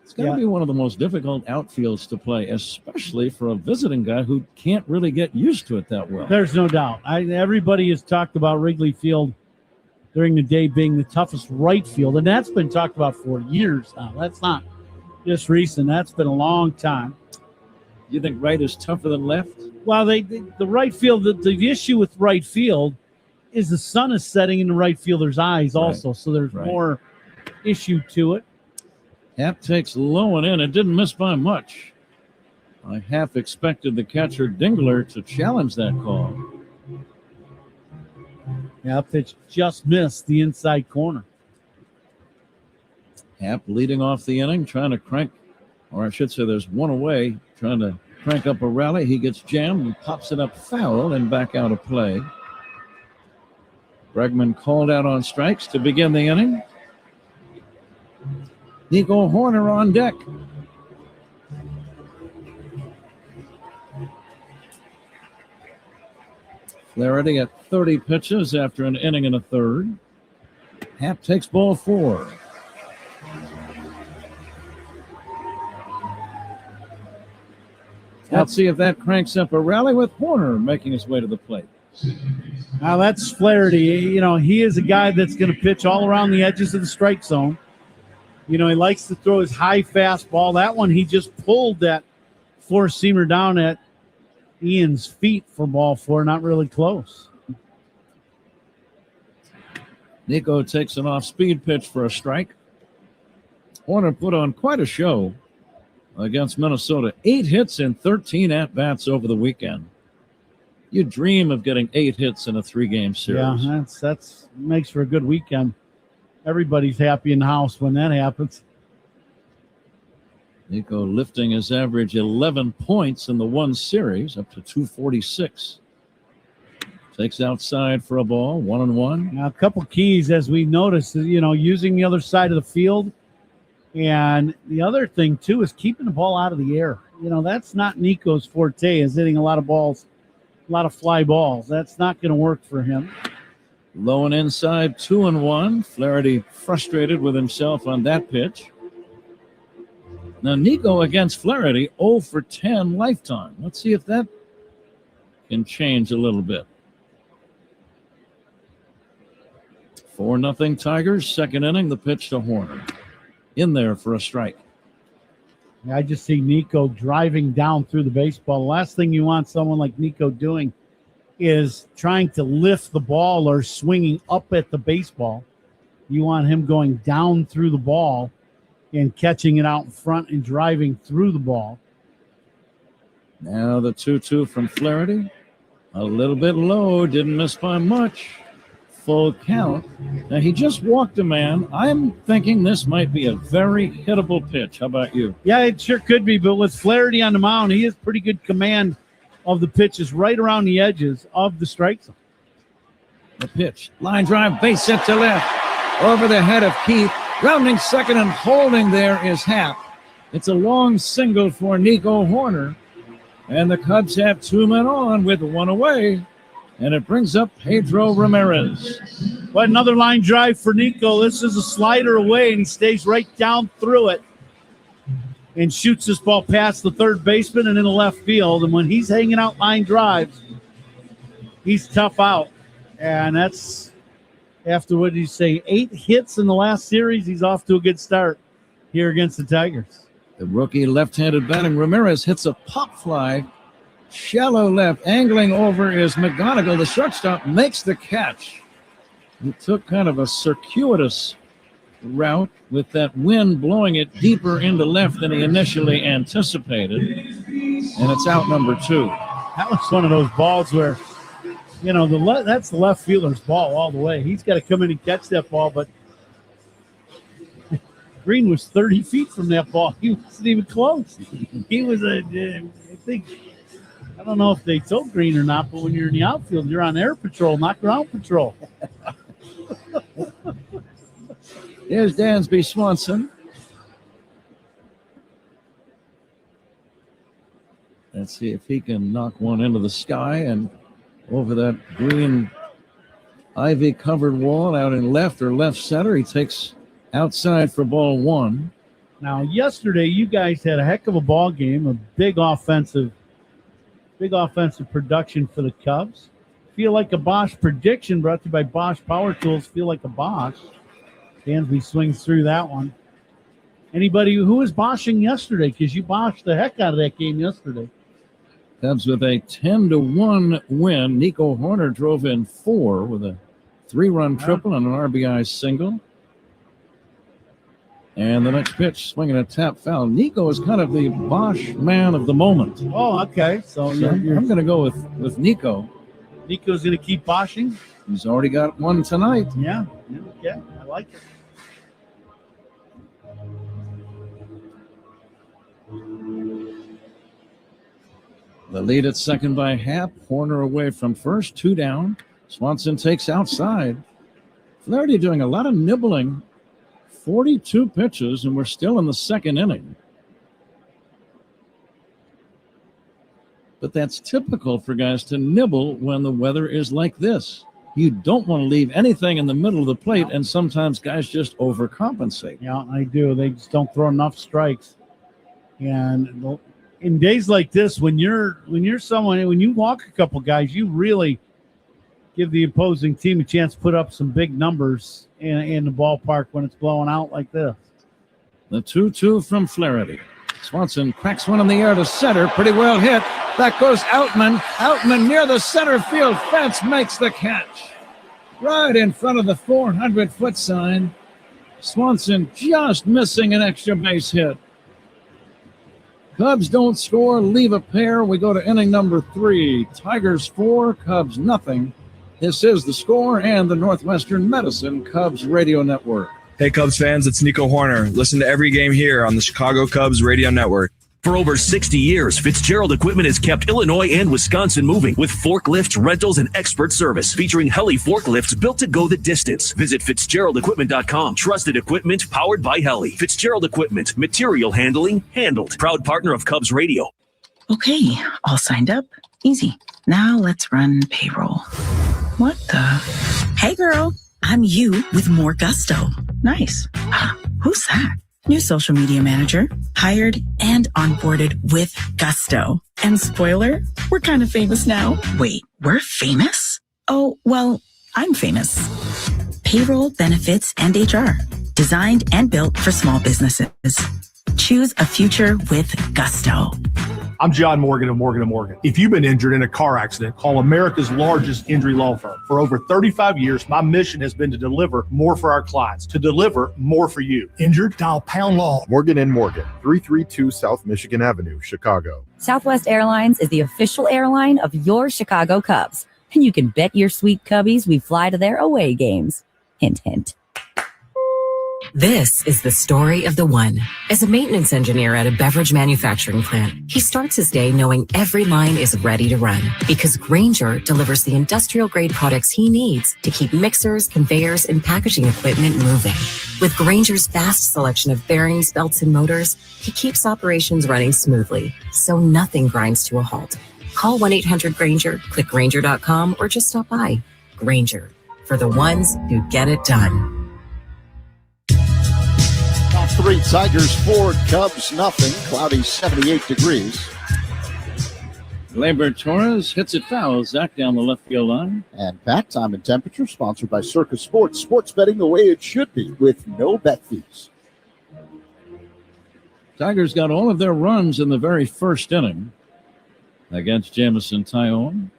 It's got to be one of the most difficult outfields to play, especially for a visiting guy who can't really get used to it that well. There's no doubt. Everybody has talked about Wrigley Field during the day being the toughest right field, and that's been talked about for years now. That's not just recent. That's been a long time. You think right is tougher than left? Well, the right field, the issue with right field is the sun is setting in the right fielder's eyes also, so there's more issue to it. Happ takes low and in. It didn't miss by much. I half expected the catcher Dingler to challenge that call. Yeah, pitch just missed the inside corner. Happ leading off the inning, trying to crank, or I should say there's one away, trying to crank up a rally. He gets jammed and pops it up foul and back out of play. Bregman called out on strikes to begin the inning. Nico Horner on deck. Flaherty at 30 pitches after an inning and a third. Happ takes ball 4. Let's see if that cranks up a rally with Horner making his way to the plate. Now that's Flaherty. You know, he is a guy that's going to pitch all around the edges of the strike zone. You know, he likes to throw his high fastball. That one, he just pulled that four-seamer down at Ian's feet for ball four, not really close. Nico takes an off-speed pitch for a strike. Horner put on quite a show against Minnesota. 8 hits and 13 at-bats over the weekend. You dream of getting 8 hits in a 3-game series. Yeah, that's makes for a good weekend. Everybody's happy in the house when that happens. Nico lifting his average 11 points in the one series up to 246. Takes outside for a ball, 1-1. Now, a couple keys as we noticed, you know, using the other side of the field. And the other thing, too, is keeping the ball out of the air. You know, that's not Nico's forte, is hitting a lot of balls, a lot of fly balls. That's not going to work for him. Low and inside, 2-1. Flaherty frustrated with himself on that pitch. Now, Nico against Flaherty, 0 for 10 lifetime. Let's see if that can change a little bit. 4-0 Tigers, second inning, the pitch to Horner. In there for a strike. I just see Nico driving down through the baseball. The last thing you want someone like Nico doing is trying to lift the ball or swinging up at the baseball. You want him going down through the ball and catching it out in front and driving through the ball. Now the 2-2 from Flaherty. A little bit low, didn't miss by much. Full count. Now he just walked a man. I'm thinking this might be a very hittable pitch. How about you? Yeah, it sure could be, but with Flaherty on the mound, he has pretty good command of the pitches right around the edges of the strike zone. The pitch. Line drive, base hit to left. Over the head of Keith. Rounding second and holding there is Happ. It's a long single for Nico Horner. And the Cubs have 2 men on with 1 away. And it brings up Pedro Ramirez. But another line drive for Nico. This is a slider away, and he stays right down through it and shoots this ball past the third baseman and in the left field. And when he's hanging out line drives, he's tough out. And that's after, what did you say, 8 hits in the last series. He's off to a good start here against the Tigers. The rookie left-handed batting Ramirez hits a pop fly. Shallow left, angling over is McGonigal. The shortstop makes the catch. He took kind of a circuitous route with that wind blowing it deeper into left than he initially anticipated. And it's out number 2. That was one of those balls where, you know, that's the left fielder's ball all the way. He's got to come in and catch that ball, but Green was 30 feet from that ball. He wasn't even close. He was I don't know if they told Green or not, but when you're in the outfield, you're on air patrol, not ground patrol. Here's Dansby Swanson. Let's see if he can knock one into the sky and over that green ivy-covered wall out in left or left center. He takes outside for ball 1. Now, yesterday, you guys had a heck of a ball game, a big offensive production for the Cubs. Feel like a Bosch prediction brought to you by Bosch Power Tools. Feel like a Bosch. Dansby swings through that one. Anybody who was Bosching yesterday? Because you Bosched the heck out of that game yesterday. Cubs with a 10-1 win. Nico Horner drove in 4 with a 3-run triple and an RBI single. And the next pitch, swinging a tap foul. Nico is kind of the Bosch man of the moment. Oh, okay. So I'm going to go with Nico. Nico's going to keep Bosching? He's already got one tonight. Yeah, I like it. The lead at second by Happ. Horner away from first, 2 down. Swanson takes outside. Flaherty doing a lot of nibbling. 42 pitches, and we're still in the second inning. But that's typical for guys to nibble when the weather is like this. You don't want to leave anything in the middle of the plate, and sometimes guys just overcompensate. Yeah, I do. They just don't throw enough strikes. And in days like this, when you walk a couple guys, you really give the opposing team a chance to put up some big numbers in the ballpark when it's blowing out like this. The 2-2 from Flaherty. Swanson cracks one in the air to center. Pretty well hit. That goes Outman. Outman near the center field fence makes the catch. Right in front of the 400-foot sign. Swanson just missing an extra base hit. Cubs don't score, leave a pair. We go to inning number 3. Tigers 4, Cubs nothing. This is The Score and the Northwestern Medicine Cubs Radio Network. Hey, Cubs fans, it's Nico Horner. Listen to every game here on the Chicago Cubs Radio Network. For over 60 years, Fitzgerald Equipment has kept Illinois and Wisconsin moving with forklifts, rentals, and expert service featuring heli forklifts built to go the distance. Visit FitzgeraldEquipment.com. Trusted equipment powered by heli. Fitzgerald Equipment, material handling handled. Proud partner of Cubs Radio. Okay, all signed up. Easy. Now let's run payroll. What the? Hey girl, I'm you with more gusto. Nice. Who's that? New social media manager, hired and onboarded with gusto. And spoiler, we're kind of famous now. Wait, we're famous? Oh, well, I'm famous. Payroll, benefits, and HR. Designed and built for small businesses. Choose a future with gusto. I'm John Morgan of Morgan & Morgan. If you've been injured in a car accident, call America's largest injury law firm. For over 35 years, my mission has been to deliver more for our clients, to deliver more for you. Injured? Dial pound law. Morgan & Morgan, 332 South Michigan Avenue, Chicago. Southwest Airlines is the official airline of your Chicago Cubs. And you can bet your sweet Cubbies we fly to their away games. Hint, hint. This is the story of the one. As a maintenance engineer at a beverage manufacturing plant, he starts his day knowing every line is ready to run because Grainger delivers the industrial-grade products he needs to keep mixers, conveyors, and packaging equipment moving. With Grainger's vast selection of bearings, belts, and motors, he keeps operations running smoothly, so nothing grinds to a halt. Call 1-800-GRAINGER, click Grainger.com, or just stop by. Grainger, for the ones who get it done. Top 3, Tigers 4, Cubs nothing. Cloudy 78 degrees. Gleyber Torres hits it foul. Zach down the left field line. And Pat, time and temperature, sponsored by Circus Sports. Sports betting the way it should be with no bet fees. Tigers got all of their runs in the very first inning against Jamison Tyone.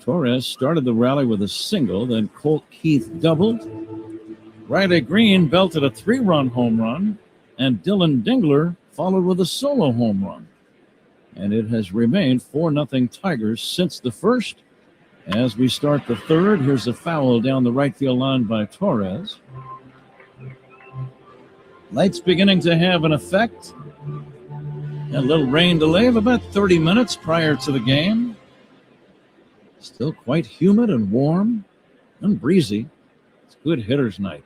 Torres started the rally with a single, then Colt Keith doubled. Riley Green belted a 3-run home run, and Dylan Dingler followed with a solo home run. And it has remained 4-0 Tigers since the first. As we start the third, here's a foul down the right field line by Torres. Lights beginning to have an effect. A little rain delay of about 30 minutes prior to the game. Still quite humid and warm and breezy. It's a good hitter's night.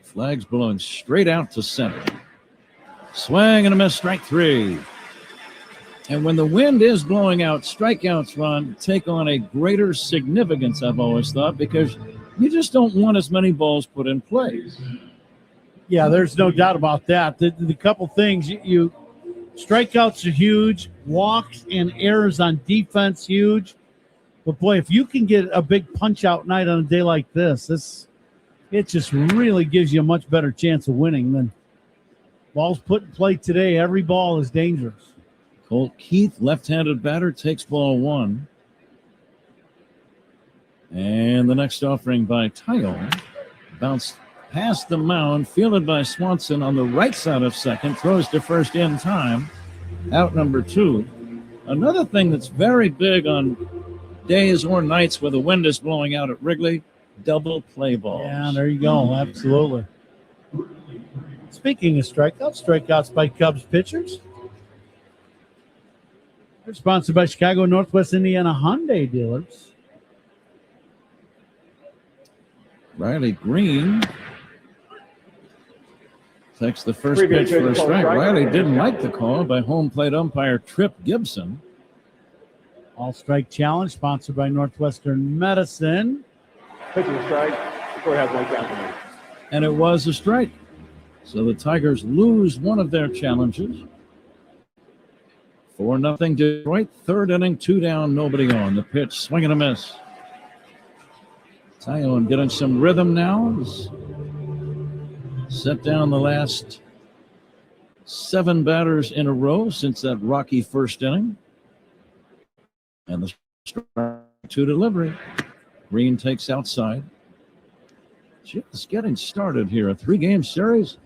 Flag's blowing straight out to center. Swing and a miss, strike 3. And when the wind is blowing out, strikeouts take on a greater significance, I've always thought, because you just don't want as many balls put in play. Yeah, there's no doubt about that. The couple things, you strikeouts are huge, walks and errors on defense huge. But boy, if you can get a big punch-out night on a day like this, it just really gives you a much better chance of winning than balls put in play today. Every ball is dangerous. Colt Keith, left-handed batter, takes ball 1. And the next offering by Tyone bounced past the mound, fielded by Swanson on the right side of second, throws to first in time. Out number 2. Another thing that's very big on days or nights where the wind is blowing out at Wrigley, double play balls. Yeah, there you go. Absolutely. Speaking of strikeouts by Cubs pitchers. They're sponsored by Chicago Northwest Indiana Hyundai dealers. Riley Green takes the first pitch for a strike. Riley didn't like the call by home plate umpire Trip Gibson. All-strike challenge sponsored by Northwestern Medicine. Pitching strike. Go ahead, one count. And it was a strike. So the Tigers lose one of their challenges. 4-0 Detroit. Third inning, 2 down, nobody on. The pitch, swing and a miss. Tyone getting some rhythm now. He's set down the last 7 batters in a row since that rocky first inning. And the strike to delivery. Green takes outside. Just getting started here. A 3-game series.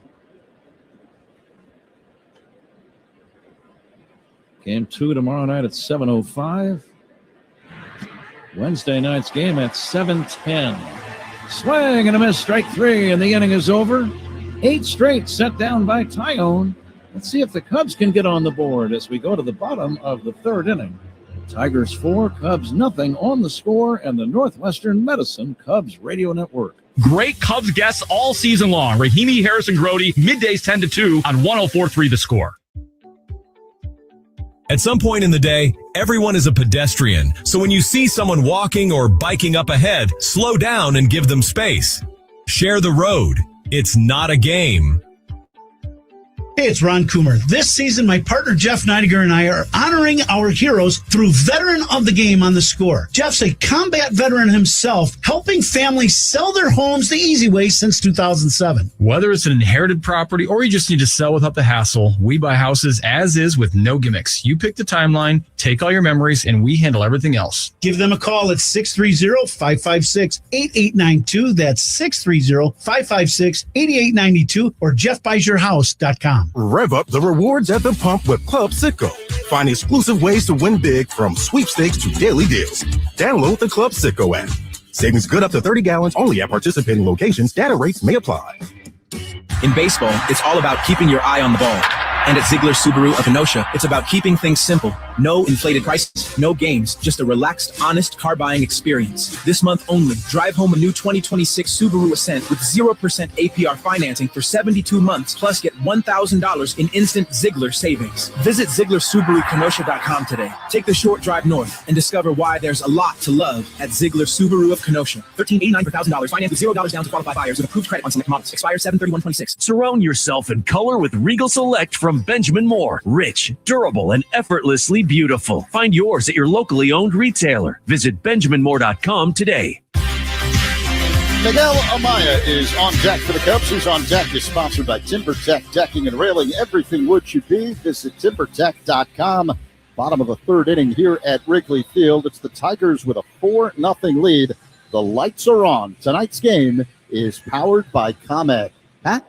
Game 2 tomorrow night at 7:05. Wednesday night's game at 7:10. Swing and a miss, strike 3, and the inning is over. 8 straight set down by Tyone. Let's see if the Cubs can get on the board as we go to the bottom of the 3rd inning. Tigers 4, Cubs nothing on the score, and the Northwestern Medicine Cubs Radio Network. Great Cubs guests all season long. Rahimi, Harrison, Grody, middays 10 to 2 on 104.3 The Score. At some point in the day, everyone is a pedestrian. So when you see someone walking or biking up ahead, slow down and give them space. Share the road. It's not a game. Hey, it's Ron Coomer. This season, my partner Jeff Neidiger and I are honoring our heroes through Veteran of the Game on The Score. Jeff's a combat veteran himself, helping families sell their homes the easy way since 2007. Whether it's an inherited property or you just need to sell without the hassle, we buy houses as is with no gimmicks. You pick the timeline, take all your memories, and we handle everything else. Give them a call at 630-556-8892. That's 630-556-8892 or jeffbuysyourhouse.com. Rev up the rewards at the pump with Club Sicko. Find exclusive ways to win big from sweepstakes to daily deals. Download the Club Sicko app. Savings good up to 30 gallons only at participating locations. Data rates may apply. In baseball, it's all about keeping your eye on the ball. And at Ziegler Subaru of Kenosha, it's about keeping things simple. No inflated prices, no games, just a relaxed, honest car buying experience. This month only, drive home a new 2026 Subaru Ascent with 0% APR financing for 72 months, plus get $1,000 in instant Ziegler savings. Visit ZieglerSubaruKenosha.com today. Take the short drive north and discover why there's a lot to love at Ziegler Subaru of Kenosha. $1,389 per $1,000, financed with $0 down to qualified buyers with approved credit on select models. Expires 7/31/26. Surround yourself in color with Regal Select from Benjamin Moore. Rich, durable, and effortlessly beautiful. Find yours at your locally owned retailer. Visit BenjaminMoore.com today. Miguel Amaya is on deck for the Cubs. Who's on deck is sponsored by TimberTech Decking and Railing. Everything wood should be. Visit TimberTech.com. Bottom of the 3rd inning here at Wrigley Field. It's the Tigers with a 4-0 lead. The lights are on. Tonight's game is powered by ComEd. Pat?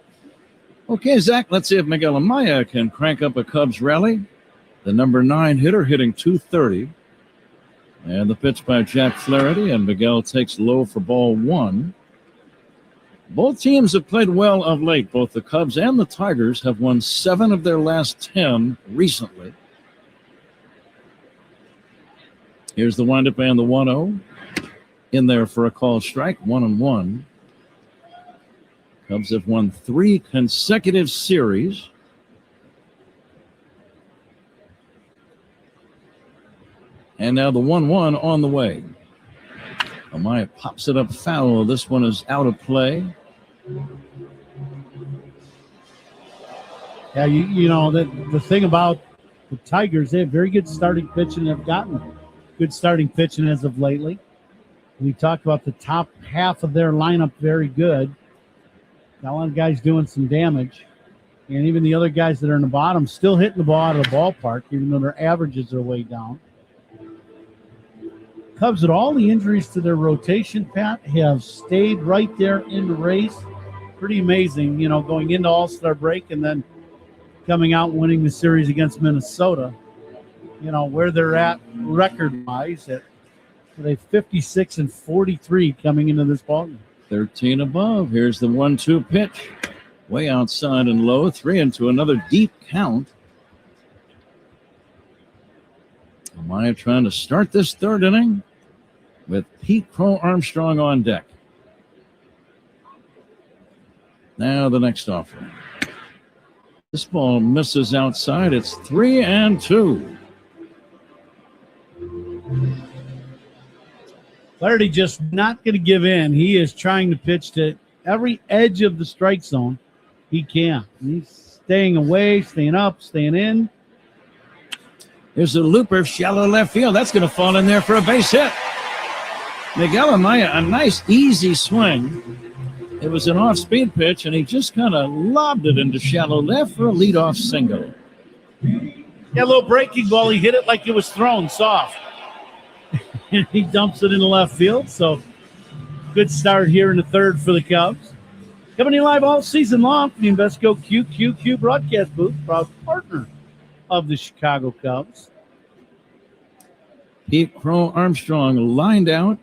Okay, Zach, let's see if Miguel Amaya can crank up a Cubs rally. The number 9 hitter hitting .230. And the pitch by Jack Flaherty, and Miguel takes low for ball 1. Both teams have played well of late. Both the Cubs and the Tigers have won 7 of their last 10 recently. Here's the windup and the 1-0. In there for a called strike, 1-1. Cubs have won 3 consecutive series. And now the 1-1 on the way. Amaya pops it up foul. This one is out of play. Yeah, you know, the thing about the Tigers, they have very good starting pitching. They've gotten good starting pitching as of lately. We talked about the top half of their lineup very good. Got a lot of guys doing some damage. And even the other guys that are in the bottom still hitting the ball out of the ballpark, even though their averages are way down. Cubs, with all the injuries to their rotation, Pat, have stayed right there in the race. Pretty amazing, you know, going into All-Star break and then coming out and winning the series against Minnesota. You know, where they're at record-wise, they're 56-43 coming into this ballgame. 13 above. Here's the 1-2 pitch. Way outside and low. 3-2, another deep count. Amaya trying to start this 3rd inning with Pete Crow Armstrong on deck. Now the next offering. This ball misses outside. It's 3-2. Flaherty just not going to give in. He is trying to pitch to every edge of the strike zone. he can. He's staying away, staying up, staying in. There's a looper, shallow left field. That's going to fall in there for a base hit. Miguel Amaya, a nice, easy swing. It was an off-speed pitch, and he just kind of lobbed it into shallow left for a leadoff single. Yeah, a little breaking ball. He hit it like it was thrown soft. And he dumps it into left field. So good start here in the third for the Cubs. Coming to you live all season long from the Invesco QQQ broadcast booth, proud partner of the Chicago Cubs. Pete Crow Armstrong lined out.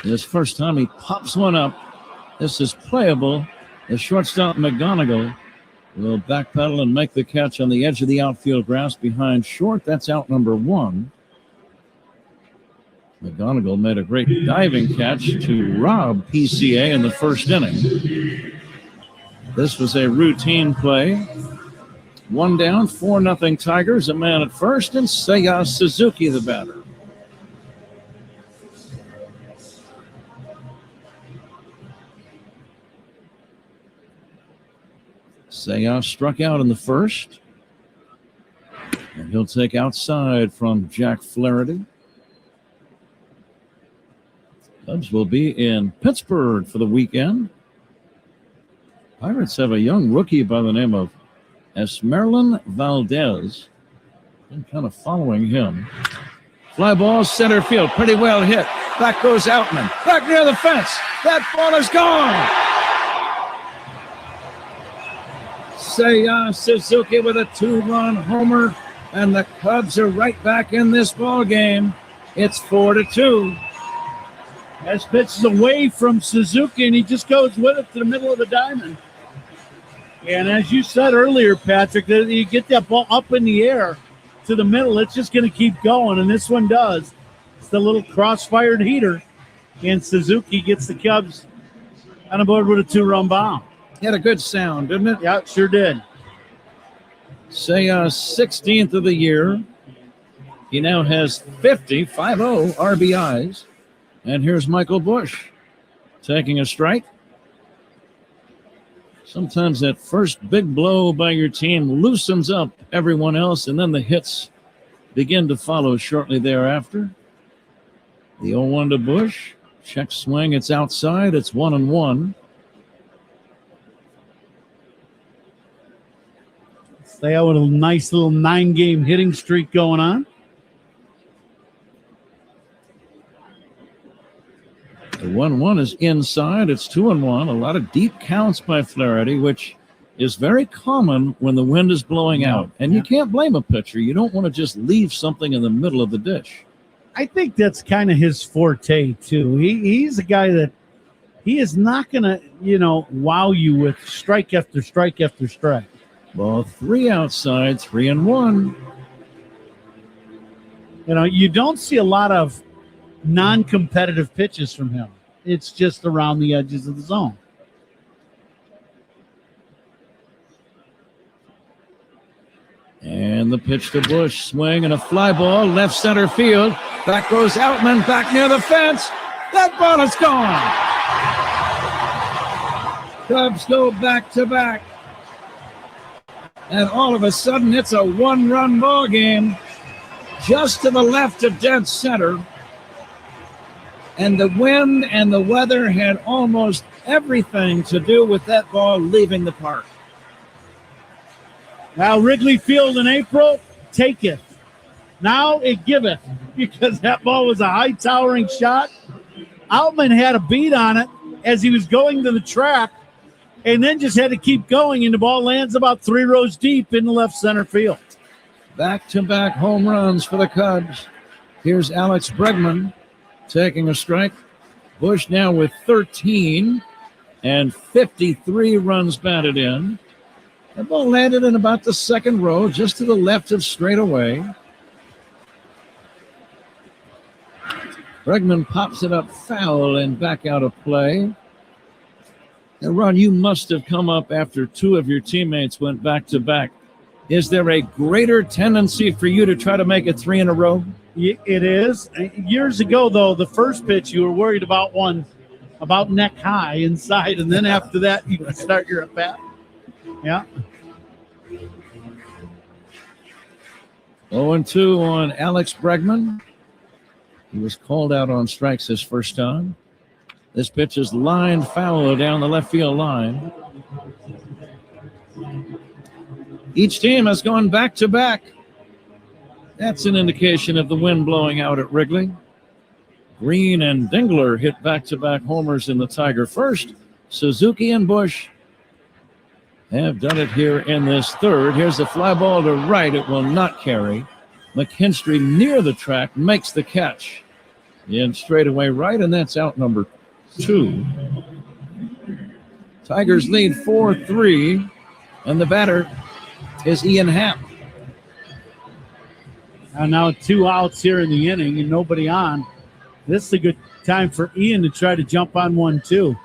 This first time he pops one up. This is playable. The shortstop McGonigal will backpedal and make the catch on the edge of the outfield grass behind short. That's out number one. McGonigal made a great diving catch to rob PCA in the first inning. This was a routine play. One down, 4-0 Tigers. A man at first, and Seiya Suzuki the batter. Seiya struck out in the first. And he'll take outside from Jack Flaherty. Cubs will be in Pittsburgh for the weekend. Pirates have a young rookie by the name of Esmerlin Valdez. Been kind of following him. Fly ball, center field, pretty well hit. Back goes Outman. Back near the fence. That ball is gone. Seiya Suzuki with a 2-run homer, and the Cubs are right back in this ball game. It's 4-2. As pitches away from Suzuki, and he just goes with it to the middle of the diamond. And as you said earlier, Patrick, that you get that ball up in the air to the middle, it's just going to keep going, and this one does. It's the little cross-fired heater, and Suzuki gets the Cubs on board with a 2-run bomb. Had a good sound, didn't it? Yeah, it sure did. Seiya, 16th of the year. He now has 50 RBIs. And here's Michael Busch taking a strike. Sometimes that first big blow by your team loosens up everyone else, and then the hits begin to follow shortly thereafter. The 0-1 to Busch. Check swing. It's outside. It's 1-1. Stay out with a nice little 9-game hitting streak going on. The 1-1 is inside. It's 2-1. A lot of deep counts by Flaherty, which is very common when the wind is blowing out. And you can't blame a pitcher. You don't want to just leave something in the middle of the dish. I think that's kind of his forte, too. He's a guy that he is not going to, wow you with strike after strike after strike. Ball 3 outside, 3-1. You don't see a lot of non-competitive pitches from him. It's just around the edges of the zone. And the pitch to Busch, swing and a fly ball, left center field. Back goes Outman, back near the fence. That ball is gone. Cubs go back to back. And all of a sudden, it's a 1-run ball game just to the left of dead center. And the wind and the weather had almost everything to do with that ball leaving the park. Now Wrigley Field in April, taketh. Now it giveth, because that ball was a high towering shot. Outman had a beat on it as he was going to the track, and then just had to keep going, and the ball lands about 3 rows deep in the left center field. Back-to-back home runs for the Cubs. Here's Alex Bregman taking a strike. Busch now with 13 and 53 runs batted in. The ball landed in about the second row, just to the left of straightaway. Bregman pops it up foul and back out of play. Now, Ron, you must have come up after 2 of your teammates went back-to-back. Is there a greater tendency for you to try to make it 3 in a row? It is. Years ago, though, the first pitch you were worried about one about neck high inside, and then after that, you can start your at-bat. Yeah. 0-2 on Alex Bregman. He was called out on strikes his first time. This pitch is lined foul down the left field line. Each team has gone back-to-back. That's an indication of the wind blowing out at Wrigley. Green and Dingler hit back-to-back homers in the Tiger first. Suzuki and Bush have done it here in this third. Here's the fly ball to right. It will not carry. McKinstry near the track makes the catch. In straightaway right, and that's out number 2. Tigers lead 4-3, and the batter is Ian Happ. And now 2 outs here in the inning and nobody on. This is a good time for Ian to try to jump on 1-2.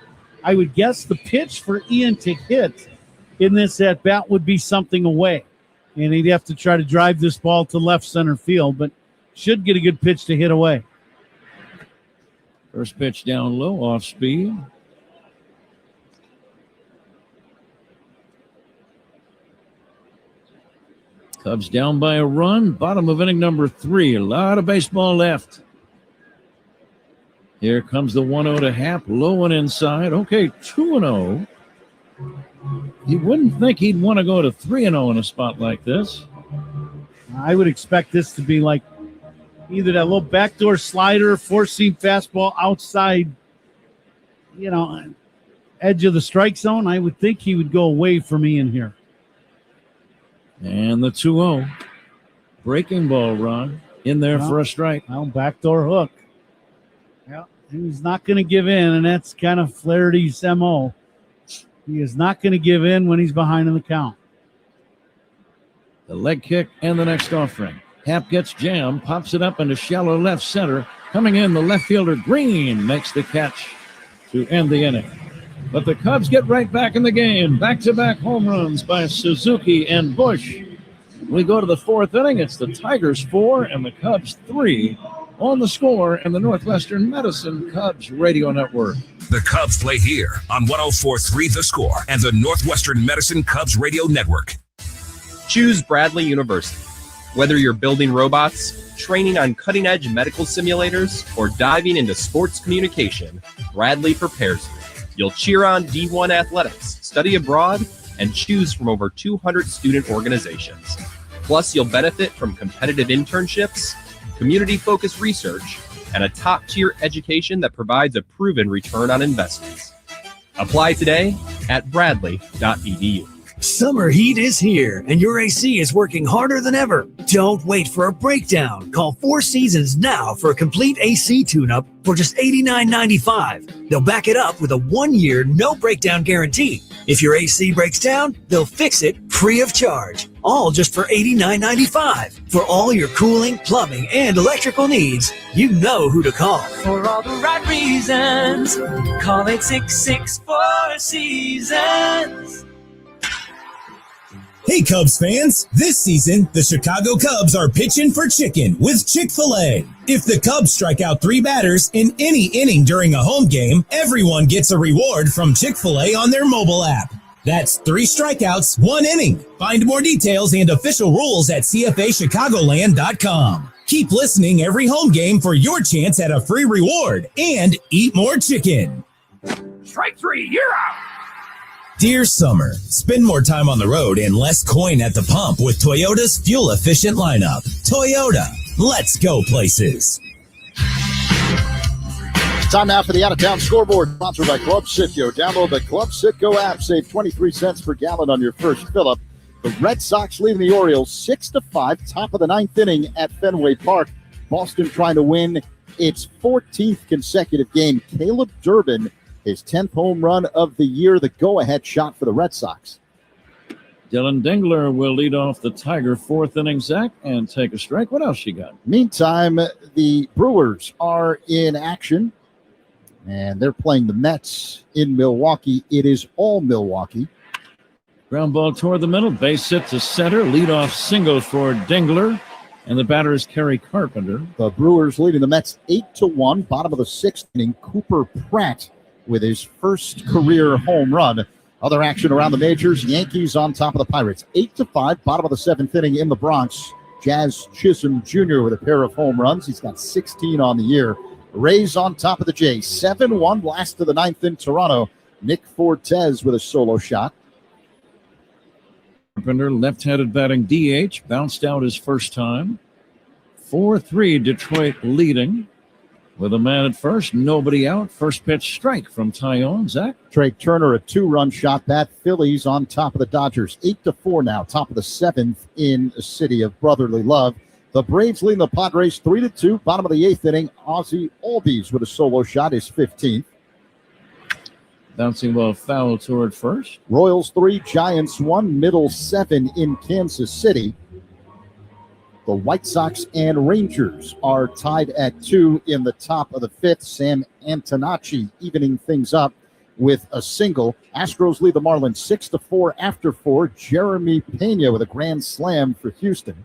I would guess the pitch for Ian to hit in this at-bat would be something away. And he'd have to try to drive this ball to left center field, but should get a good pitch to hit away. First pitch down low, off speed. Cubs down by a run, bottom of inning number 3. A lot of baseball left. Here comes the 1-0 to Happ, low and inside. Okay, 2-0. You wouldn't think he'd want to go to 3-0 in a spot like this. I would expect this to be like either that little backdoor slider, four-seam fastball outside, edge of the strike zone. I would think he would go away from Ian here. And the 2-0. Breaking ball, Ron, in there for a strike. Well, backdoor hook. Yeah, he's not going to give in, and that's kind of Flaherty's MO. He is not going to give in when he's behind in the count. The leg kick and the next offering. Happ gets jammed, pops it up into shallow left center. Coming in, the left fielder Green makes the catch to end the inning. But the Cubs get right back in the game. Back-to-back home runs by Suzuki and Bush. We go to the 4th inning. It's the Tigers 4 and the Cubs 3 on The Score and the Northwestern Medicine Cubs Radio Network. The Cubs play here on 104.3 The Score and the Northwestern Medicine Cubs Radio Network. Choose Bradley University. Whether you're building robots, training on cutting-edge medical simulators, or diving into sports communication, Bradley prepares you. You'll cheer on D1 athletics, study abroad, and choose from over 200 student organizations. Plus, you'll benefit from competitive internships, community-focused research, and a top-tier education that provides a proven return on investments. Apply today at bradley.edu. Summer heat is here, and your AC is working harder than ever. Don't wait for a breakdown. Call Four Seasons now for a complete AC tune-up for just $89.95. They'll back it up with a 1-year no-breakdown guarantee. If your AC breaks down, they'll fix it free of charge. All just for $89.95. For all your cooling, plumbing, and electrical needs, you know who to call. For all the right reasons, call 866-4 Seasons. Hey Cubs fans, this season, the Chicago Cubs are pitching for chicken with Chick-fil-A. If the Cubs strike out 3 batters in any inning during a home game, everyone gets a reward from Chick-fil-A on their mobile app. That's 3 strikeouts, 1 inning. Find more details and official rules at CFAChicagoland.com. Keep listening every home game for your chance at a free reward and eat more chicken. Strike 3, you're out. Dear Summer, spend more time on the road and less coin at the pump with Toyota's fuel-efficient lineup. Toyota, let's go places. Time now for the out-of-town scoreboard, sponsored by Club Citgo. Download the Club Citgo app. Save 23 cents per gallon on your first fill-up. The Red Sox leading the Orioles 6-5, top of the 9th inning at Fenway Park. Boston trying to win its 14th consecutive game. Caleb Durbin, his 10th home run of the year, the go-ahead shot for the Red Sox. Dylan Dingler will lead off the Tiger 4th inning, Zach, and take a strike. What else you got? Meantime, the Brewers are in action, and they're playing the Mets in Milwaukee. It is all Milwaukee. Ground ball toward the middle, base hit to center, leadoff single for Dingler, and the batter is Kerry Carpenter. The Brewers leading the Mets 8-1, bottom of the 6th inning. Cooper Pratt with his first career home run. Other action around the majors, Yankees on top of the Pirates. 8-5, bottom of the seventh inning in the Bronx. Jazz Chisholm Jr. with a pair of home runs. He's got 16 on the year. Rays on top of the Jays. 7-1, last of the ninth in Toronto. Nick Fortes with a solo shot. Carpenter, left-handed batting DH, bounced out his first time. 4-3, Detroit leading. With a man at first, nobody out. First pitch strike from Tyone. Zach? Trey Turner, a 2-run shot bat. Phillies on top of the Dodgers. 8-4 now, top of the seventh in the city of brotherly love. The Braves leading the Padres 3-2. Bottom of the eighth inning, Ozzie Albies with a solo shot, his 15th. Bouncing ball foul toward first. Royals 3, Giants 1, middle 7 in Kansas City. The White Sox and Rangers are tied at 2 in the top of the fifth. Sam Antonacci evening things up with a single. Astros lead the Marlins 6-4 after 4. Jeremy Pena with a grand slam for Houston.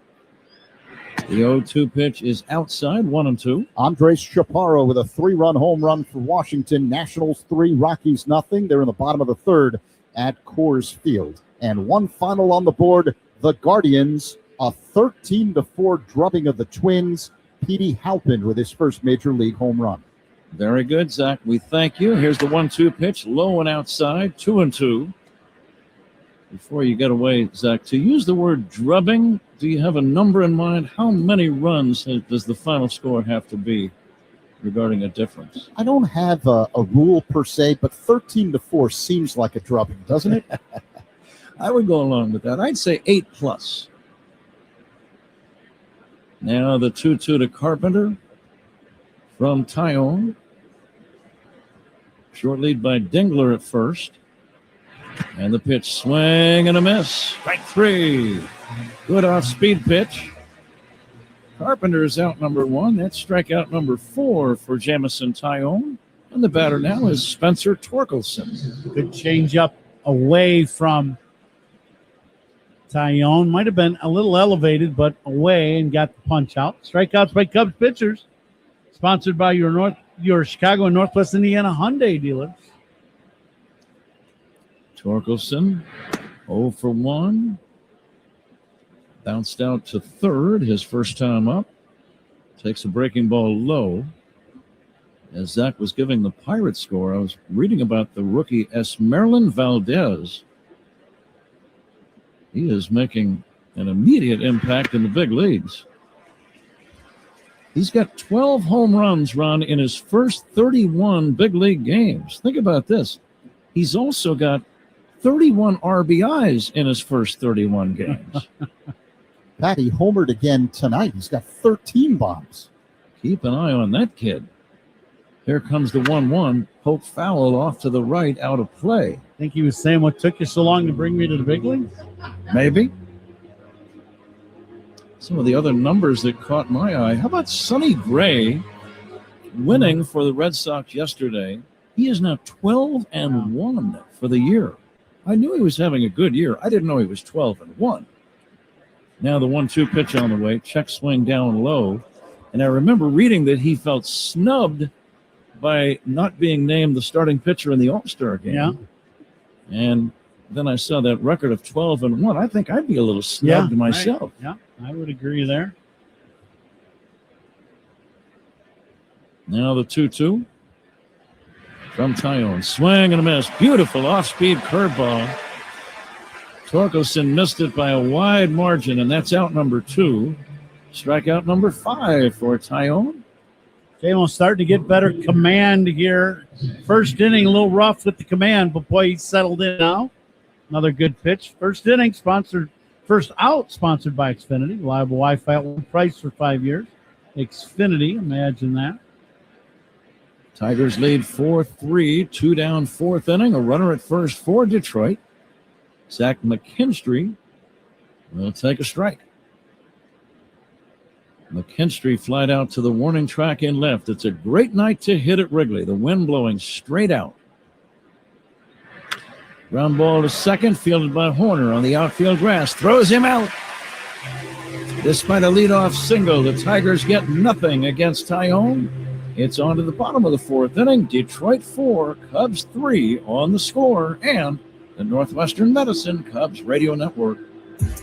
The 0-2 pitch is outside, 1-2. Andres Chaparro with a 3-run home run for Washington. Nationals 3, Rockies nothing. They're in the bottom of the third at Coors Field. And one final on the board, the Guardians, a 13-4 drubbing of the Twins. Petey Halpin with his first major league home run. Very good, Zach. We thank you. Here's the 1-2 pitch, low and outside, 2-2. Before you get away, Zach, to use the word drubbing, do you have a number in mind? How many runs does the final score have to be regarding a difference? I don't have a rule per se, but 13-4 seems like a drubbing, doesn't it? I would go along with that. I'd say 8+. Now the 2-2 to Carpenter from Tyone. Short lead by Dingler at first. And the pitch, swing and a miss. Strike 3. Good off-speed pitch. Carpenter is out number 1. That's strikeout number 4 for Jamison Tyone. And the batter now is Spencer Torkelson. Good change-up away from Tyone. Might have been a little elevated, but away and got the punch out. Strikeouts by Cubs pitchers. Sponsored by your Chicago and Northwest Indiana Hyundai dealers. Torkelson, 0 for 1. Bounced out to third, his first time up. Takes a breaking ball low. As Zach was giving the Pirates score, I was reading about the rookie Esmerlin Valdez. He is making an immediate impact in the big leagues. He's got 12 home runs, Ron, in his first 31 big league games. Think about this. He's also got 31 RBIs in his first 31 games. Patty homered again tonight. He's got 13 bombs. Keep an eye on that kid. Here comes the 1-1. Hope foul off to the right, out of play. I think he was saying, what took you so long to bring me to the big leagues? Maybe. Some of the other numbers that caught my eye. How about Sonny Gray winning for the Red Sox yesterday? He is now 12-1 for the year. I knew he was having a good year. I didn't know he was 12-1. Now the 1-2 pitch on the way, check swing down low. And I remember reading that he felt snubbed by not being named the starting pitcher in the All-Star game. Yeah. And then I saw that record of 12-1. I think I'd be a little snubbed myself. Right. Yeah, I would agree there. Now the 2-2 from Tyone. Swing and a miss. Beautiful off-speed curveball. Torkelson missed it by a wide margin, and that's out number 2. Strikeout number 5 for Tyone. Jalen's starting to get better command here. First inning, a little rough with the command, but boy, he's settled in now. Another good pitch. First inning, first out, sponsored by Xfinity. Reliable Wi-Fi at one price for 5 years. Xfinity, imagine that. Tigers lead 4-3, 2 down, fourth inning. A runner at first for Detroit. Zach McKinstry will take a strike. McKinstry flied out to the warning track in left. It's a great night to hit at Wrigley. The wind blowing straight out. Ground ball to second, fielded by Horner on the outfield grass. Throws him out. Despite a leadoff single, the Tigers get nothing against Tyone. It's on to the bottom of the fourth inning. Detroit 4, Cubs 3 on the score, and the Northwestern Medicine Cubs Radio Network.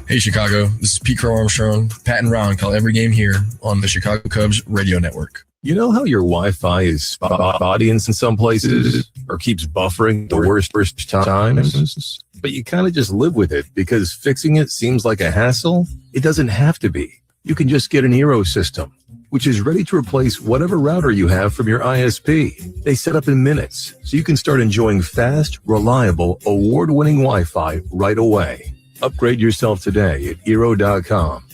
Hey, Chicago. This is Pete Crow Armstrong. Pat and Ron call every game here on the Chicago Cubs Radio Network. You know how your Wi-Fi is spotty in some places or keeps buffering the worst times? But you kind of just live with it because fixing it seems like a hassle. It doesn't have to be. You can just get an Eero system, which is ready to replace whatever router you have from your ISP. They set up in minutes, so you can start enjoying fast, reliable, award-winning Wi-Fi right away. Upgrade yourself today at Eero.com.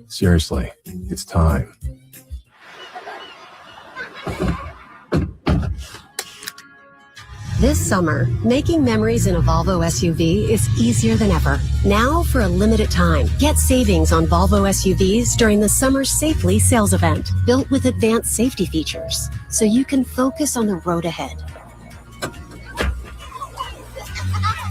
Seriously, it's time. This summer, making memories in a Volvo SUV is easier than ever. Now, for a limited time, get savings on Volvo SUVs during the Summer Safely sales event, built with advanced safety features, so you can focus on the road ahead.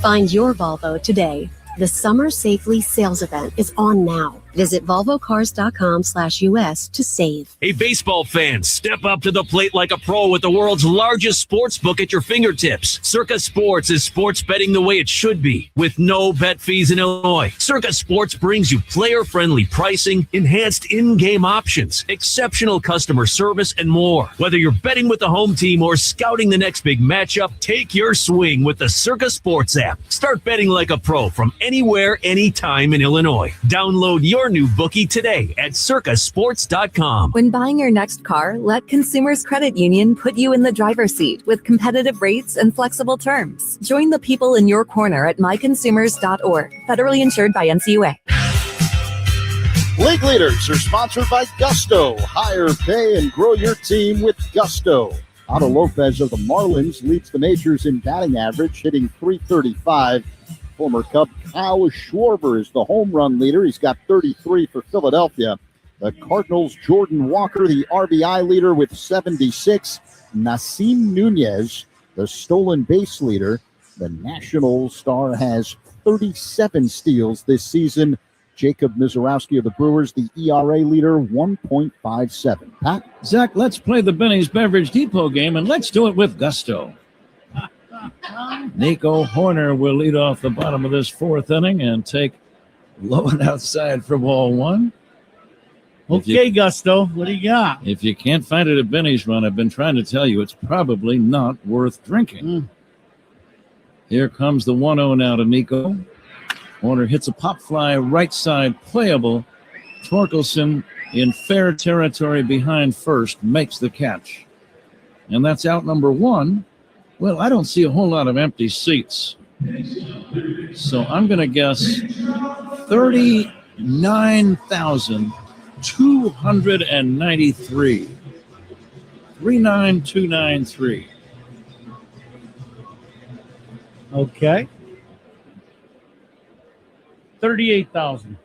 Find your Volvo today. The Summer Safely sales event is on now. Visit volvocars.com/US to save. Hey, baseball fans, step up to the plate like a pro with the world's largest sports book at your fingertips. Circa Sports is sports betting the way it should be, with no bet fees in Illinois. Circa Sports brings you player-friendly pricing, enhanced in-game options, exceptional customer service, and more. Whether you're betting with the home team or scouting the next big matchup, take your swing with the Circa Sports app. Start betting like a pro from anywhere, anytime in Illinois. Download your new bookie today at circasports.com. When buying your next car, let Consumers Credit Union put you in the driver's seat with competitive rates and flexible terms. Join the people in your corner at myconsumers.org. Federally insured by NCUA. League leaders are sponsored by Gusto. Higher pay and grow your team with Gusto. Otto Lopez of the Marlins leads the majors in batting average, hitting .335. Former Cub Kyle Schwarber is the home run leader. He's got 33 for Philadelphia. The Cardinals' Jordan Walker, the RBI leader with 76. Nasim Nunez, the stolen base leader. The Nationals star has 37 steals this season. Jacob Mizorowski of the Brewers, the ERA leader, 1.57. Pat? Zach, let's play the Benny's Beverage Depot game, and let's do it with Gusto. Nico Horner will lead off the bottom of this fourth inning and take low and outside for ball one. Okay, Gusto, what do you got? If you can't find it at Benny's Run, I've been trying to tell you it's probably not worth drinking. Here comes the 1-0 now to Nico. Horner hits a pop fly right side, playable. Torkelson in fair territory behind first makes the catch. And that's out number one. Well, I don't see a whole lot of empty seats. So I'm going to guess 39,293. 39293. Okay. 38,000.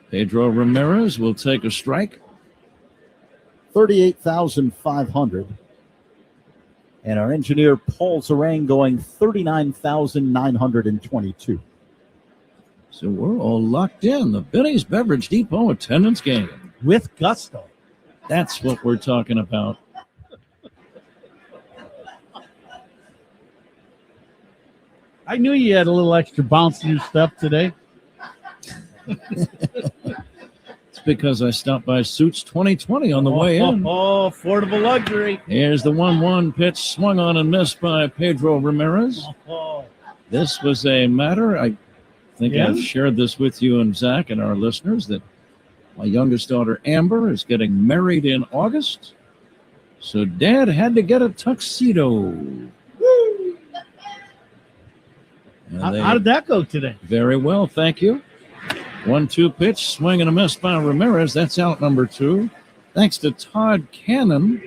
Pedro Ramirez will take a strike. 38,500. And our engineer, Paul Zarang, going 39,922. So we're all locked in. The Benny's Beverage Depot attendance game. With Gusto. That's what we're talking about. I knew you had a little extra bounce in your step today. It's because I stopped by Suits 2020 on the way in. Oh, affordable luxury. Here's the 1-1 pitch swung on and missed by Pedro Ramirez. This was a matter, I think I've shared this with you and Zach and our listeners, that my youngest daughter Amber is getting married in August. So Dad had to get a tuxedo. How did that go today? Very well, thank you. 1-2 pitch, swing and a miss by Ramirez. That's out number two. Thanks to Todd Cannon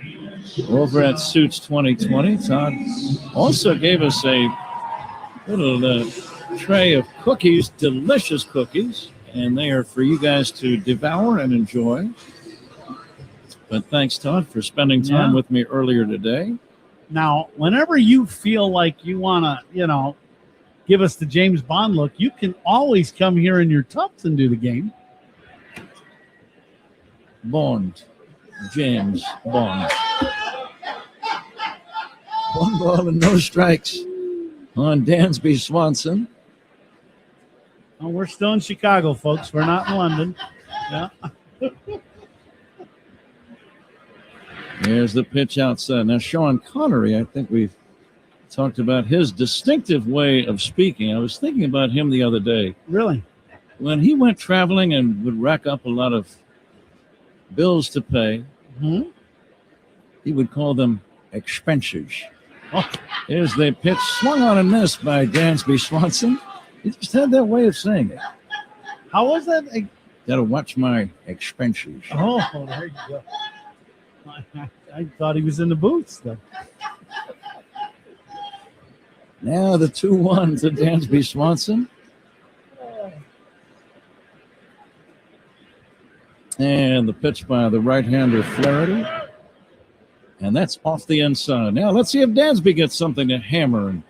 over at Suits 2020. Todd also gave us a little tray of cookies, delicious cookies, and they are for you guys to devour and enjoy. But thanks, Todd, for spending time with me earlier today. Now, whenever you feel like you want to, give us the James Bond look, you can always come here in your tux and do the game. Bond. James Bond. 1 ball and no strikes on Dansby Swanson. Oh, we're still in Chicago, folks. We're not in London. Yeah. There's the pitch outside. Now, Sean Connery, I think we've talked about his distinctive way of speaking. I was thinking about him the other day. Really? When he went traveling and would rack up a lot of bills to pay, he would call them expenses. Here's the pitch, swung on and missed by Dansby Swanson. He just had that way of saying it. How was that? Got to watch my expenses. Oh, there you go. I thought he was in the booth still. Now the 2-1 to Dansby Swanson. And the pitch by the right-hander Flaherty. And that's off the inside. Now let's see if Dansby gets something to hammer and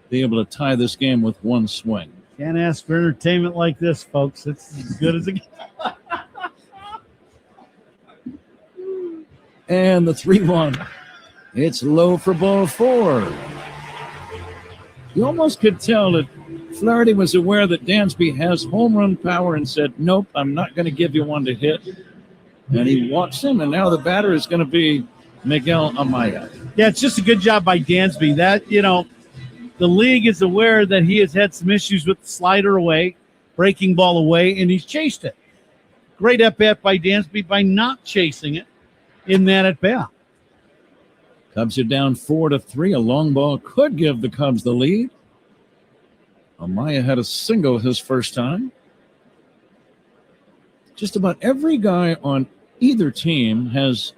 be able to tie this game with one swing. Can't ask for entertainment like this, folks. It's as good as it gets. And the 3-1. It's low for ball 4. You almost could tell that Flaherty was aware that Dansby has home run power and said, nope, I'm not going to give you one to hit. And he walks him, and now the batter is going to be Miguel Amaya. Yeah, it's just a good job by Dansby. That, the league is aware that he has had some issues with the slider away, breaking ball away, and he's chased it. Great at-bat by Dansby by not chasing it in that at-bat. Cubs are down 4-3. A long ball could give the Cubs the lead. Amaya had a single his first time. Just about every guy on either team has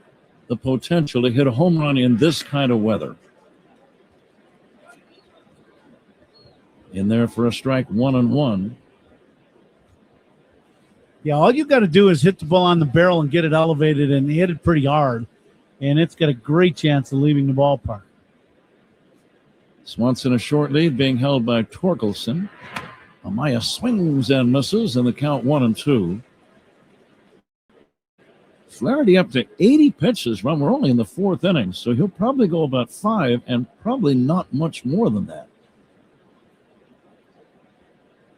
the potential to hit a home run in this kind of weather. In there for a strike, 1-1. Yeah, all you got to do is hit the ball on the barrel and get it elevated and hit it pretty hard, and it's got a great chance of leaving the ballpark. Swanson a short lead being held by Torkelson. Amaya swings and misses, and the count 1-2. Flaherty up to 80 pitches. Well, we're only in the 4th inning, so he'll probably go about 5 and probably not much more than that.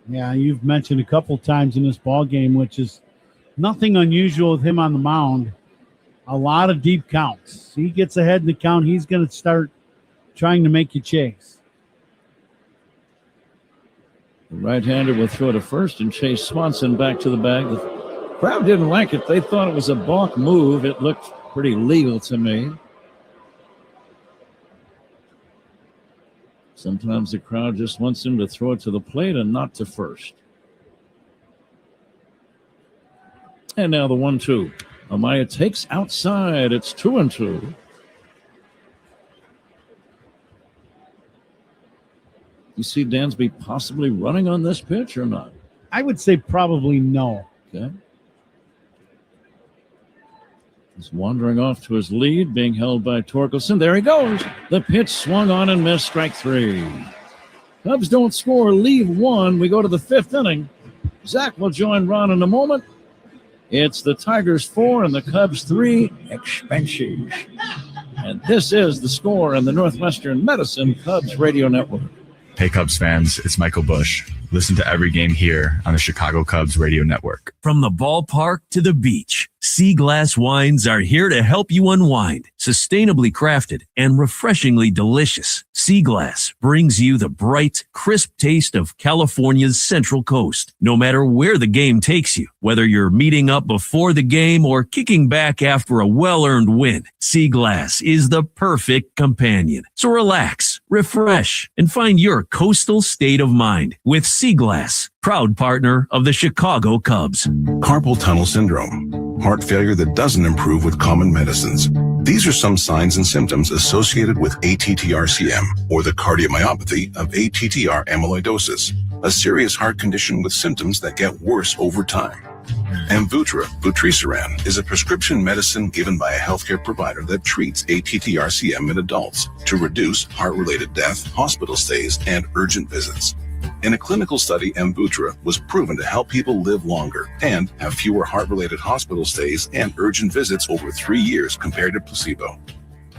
Yeah, you've mentioned a couple times in this ball game, which is nothing unusual with him on the mound. A lot of deep counts. He gets ahead in the count, he's going to start trying to make you chase. The right-hander will throw to first and chase Swanson back to the bag. The crowd didn't like it. They thought it was a balk move. It looked pretty legal to me. Sometimes the crowd just wants him to throw it to the plate and not to first. And now the 1-2. Amaya takes outside. It's 2-2. You see Dansby possibly running on this pitch or not? I would say probably no. Okay. He's wandering off to his lead, being held by Torkelson. There he goes. The pitch swung on and missed, strike 3. Cubs don't score, leave 1. We go to the 5th inning. Zach will join Ron in a moment. It's the Tigers 4 and the Cubs 3. Expenses. And this is the score in the Northwestern Medicine Cubs Radio Network. Hey, Cubs fans, it's Michael Bush. Listen to every game here on the Chicago Cubs Radio Network. From the ballpark to the beach, Sea Glass wines are here to help you unwind. Sustainably crafted and refreshingly delicious, Sea Glass brings you the bright, crisp taste of California's Central Coast. No matter where the game takes you, whether you're meeting up before the game or kicking back after a well-earned win, Sea Glass is the perfect companion. So relax, refresh, and find your coastal state of mind with Sea Glass, proud partner of the Chicago Cubs. Carpal tunnel syndrome, heart failure that doesn't improve with common medicines. These are some signs and symptoms associated with ATTR-CM, or the cardiomyopathy of ATTR amyloidosis, a serious heart condition with symptoms that get worse over time. Amvuttra, vutrisiran, is a prescription medicine given by a healthcare provider that treats ATTR-CM in adults to reduce heart-related death, hospital stays, and urgent visits. In a clinical study, Amvuttra was proven to help people live longer and have fewer heart-related hospital stays and urgent visits over 3 years compared to placebo.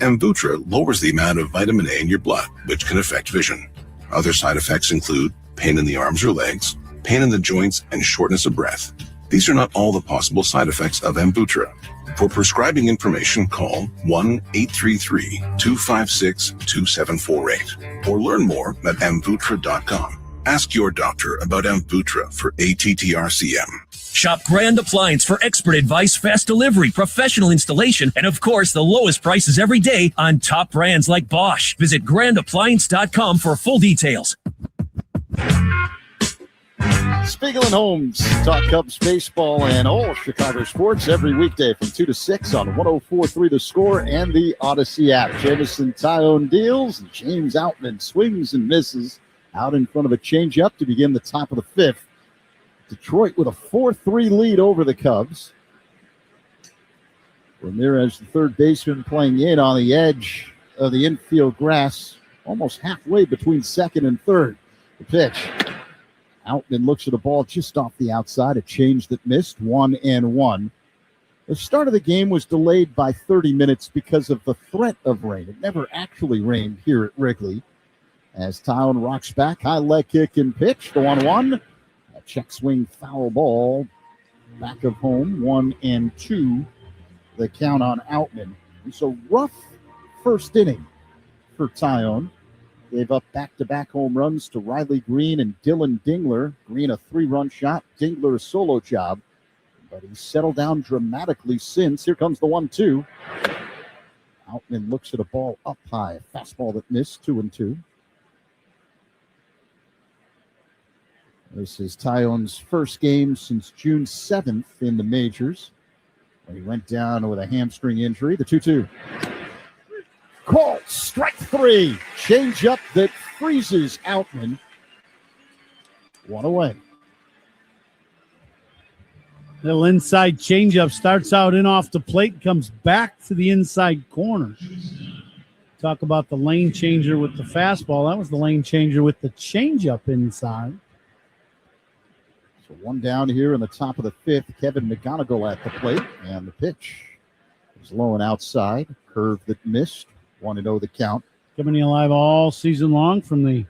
Amvuttra lowers the amount of vitamin A in your blood, which can affect vision. Other side effects include pain in the arms or legs, pain in the joints, and shortness of breath. These are not all the possible side effects of Amvuttra. For prescribing information, call 1-833-256-2748 or learn more at amvuttra.com. Ask your doctor about Amvuttra for ATTRCM. Shop Grand Appliance for expert advice, fast delivery, professional installation, and of course, the lowest prices every day on top brands like Bosch. Visit grandappliance.com for full details. Spiegel and Holmes talk Cubs baseball and all Chicago sports every weekday from 2 to 6 on 104.3 The Score and the Odyssey app. Jamison Tyone deals, and James Outman swings and misses out in front of a changeup to begin the top of the fifth. Detroit with a 4-3 lead over the Cubs. Ramirez, the third baseman, playing in on the edge of the infield grass, almost halfway between second and third. The pitch. Outman looks at a ball just off the outside, a change that missed, 1-1. The start of the game was delayed by 30 minutes because of the threat of rain. It never actually rained here at Wrigley. As Tyone rocks back, high leg kick and pitch, the 1-1. A check swing foul ball, back of home, 1-2. The count on Outman. And so rough first inning for Tyone. Gave up back-to-back home runs to Riley Green and Dylan Dingler. Green a 3-run shot, Dingler a solo job. But he's settled down dramatically since. Here comes the 1-2. Outman looks at a ball up high. A fastball that missed, 2-2. This is Tyone's first game since June 7th in the majors. He went down with a hamstring injury. The 2-2. Called strike 3. Change up that freezes Outman. 1 away. Little inside changeup starts out in off the plate, comes back to the inside corner. Talk about the lane changer with the fastball. That was the lane changer with the changeup inside. So one down here in the top of the fifth. Kevin McGonigal at the plate, and the pitch is low and outside. Curve that missed. 1-0 the count. Coming in live all season long from the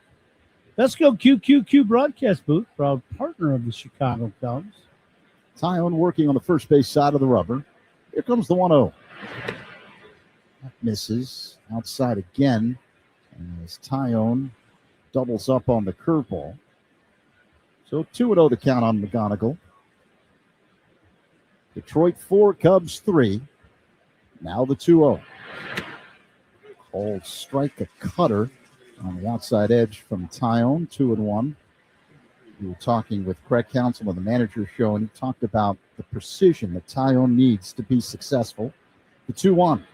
Let's Go QQQ broadcast booth, proud partner of the Chicago Cubs. Tyone working on the first base side of the rubber. Here comes the 1-0. That misses. Outside again. As Tyone doubles up on the curveball. So 2-0 the count on McGonigal. Detroit 4, Cubs 3. Now the 2-0. Called strike, a cutter on the outside edge from Tyone, 2-1. We were talking with Craig Counsell on the manager show, and he talked about the precision that Tyone needs to be successful. The 2-1.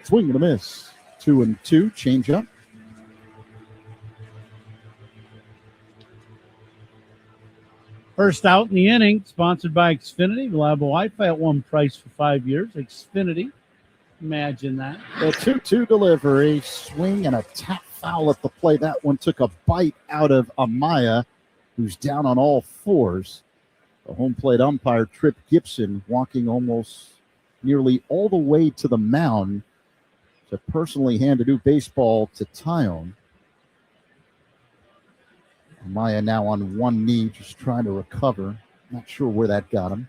Swing and a miss. 2-2, changeup. First out in the inning, sponsored by Xfinity. Reliable Wi-Fi at one price for 5 years. Xfinity. Imagine that. The 2-2 delivery, swing and a tap foul at the plate. That one took a bite out of Amaya, who's down on all fours. The home plate umpire, Tripp Gibson, walking almost nearly all the way to the mound to personally hand a new baseball to Tyone. Amaya now on one knee, just trying to recover. Not sure where that got him.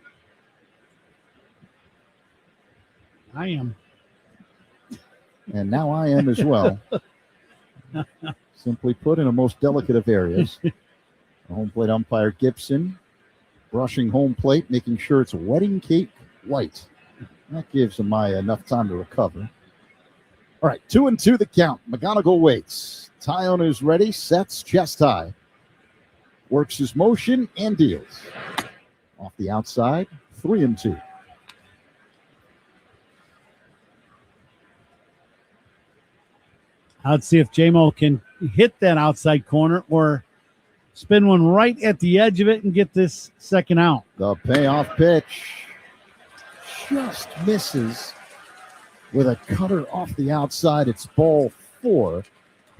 I am. And now I am as well. Simply put, in the most delicate of areas. The home plate umpire Gibson brushing home plate, making sure it's wedding cake white. That gives Amaya enough time to recover. All right, 2-2 the count. McGonigal waits. Tyone is ready, sets chest high. Works his motion and deals. Off the outside, 3-2. Let's see if J-Mo can hit that outside corner or spin one right at the edge of it and get this second out. The payoff pitch just misses with a cutter off the outside. It's ball 4.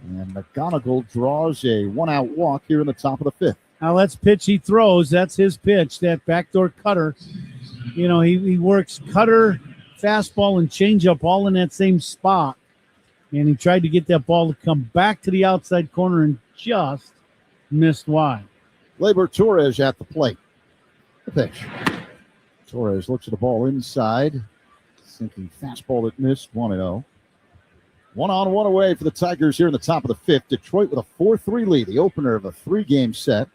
And McGonigal draws a one-out walk here in the top of the fifth. Now let's pitch he throws. That's his pitch, that backdoor cutter. You know, he works cutter, fastball, and changeup all in that same spot. And he tried to get that ball to come back to the outside corner and just missed wide. Gleyber Torres at the plate. The pitch. Torres looks at the ball inside. Sinking fastball that missed, 1-0. 1-on-1 away for the Tigers here in the top of the fifth. Detroit with a 4-3 lead, the opener of a 3-game set.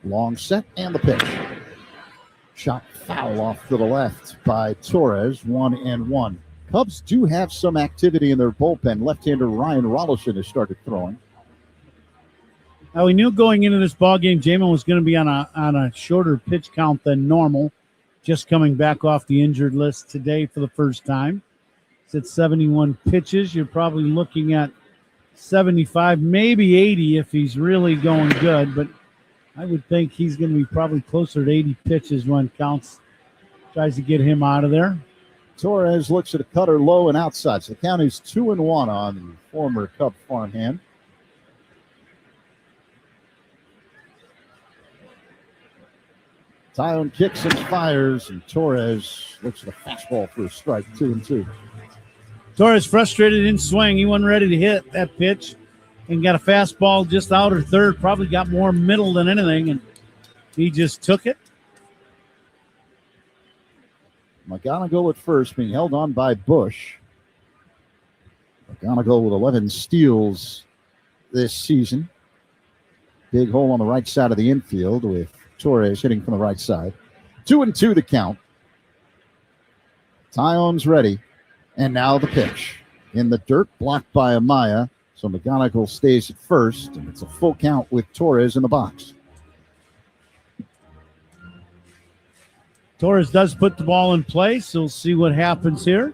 Long set and the pitch. Shot foul off to the left by Torres, 1-1. Cubs do have some activity in their bullpen. Left-hander Ryan Rollison has started throwing. Now we knew going into this ball game, Jamin was going to be on a shorter pitch count than normal. Just coming back off the injured list today for the first time. It's at 71 pitches. You're probably looking at 75, maybe 80 if he's really going good. But I would think he's going to be probably closer to 80 pitches when Counts tries to get him out of there. Torres looks at a cutter low and outside. So the count is 2-1 on the former Cub farmhand. Tyone kicks and fires, and Torres looks at a fastball for a strike, 2-2. Torres frustrated in swing. He wasn't ready to hit that pitch and got a fastball just out or third. Probably got more middle than anything, and he just took it. McGonigal at first, being held on by Bush. McGonigal with 11 steals this season. Big hole on the right side of the infield with Torres hitting from the right side. 2-2 the count. Tyone's ready. And now the pitch. In the dirt, blocked by Amaya. So McGonigal stays at first. And it's a full count with Torres in the box. Torres does put the ball in place. So we'll see what happens here.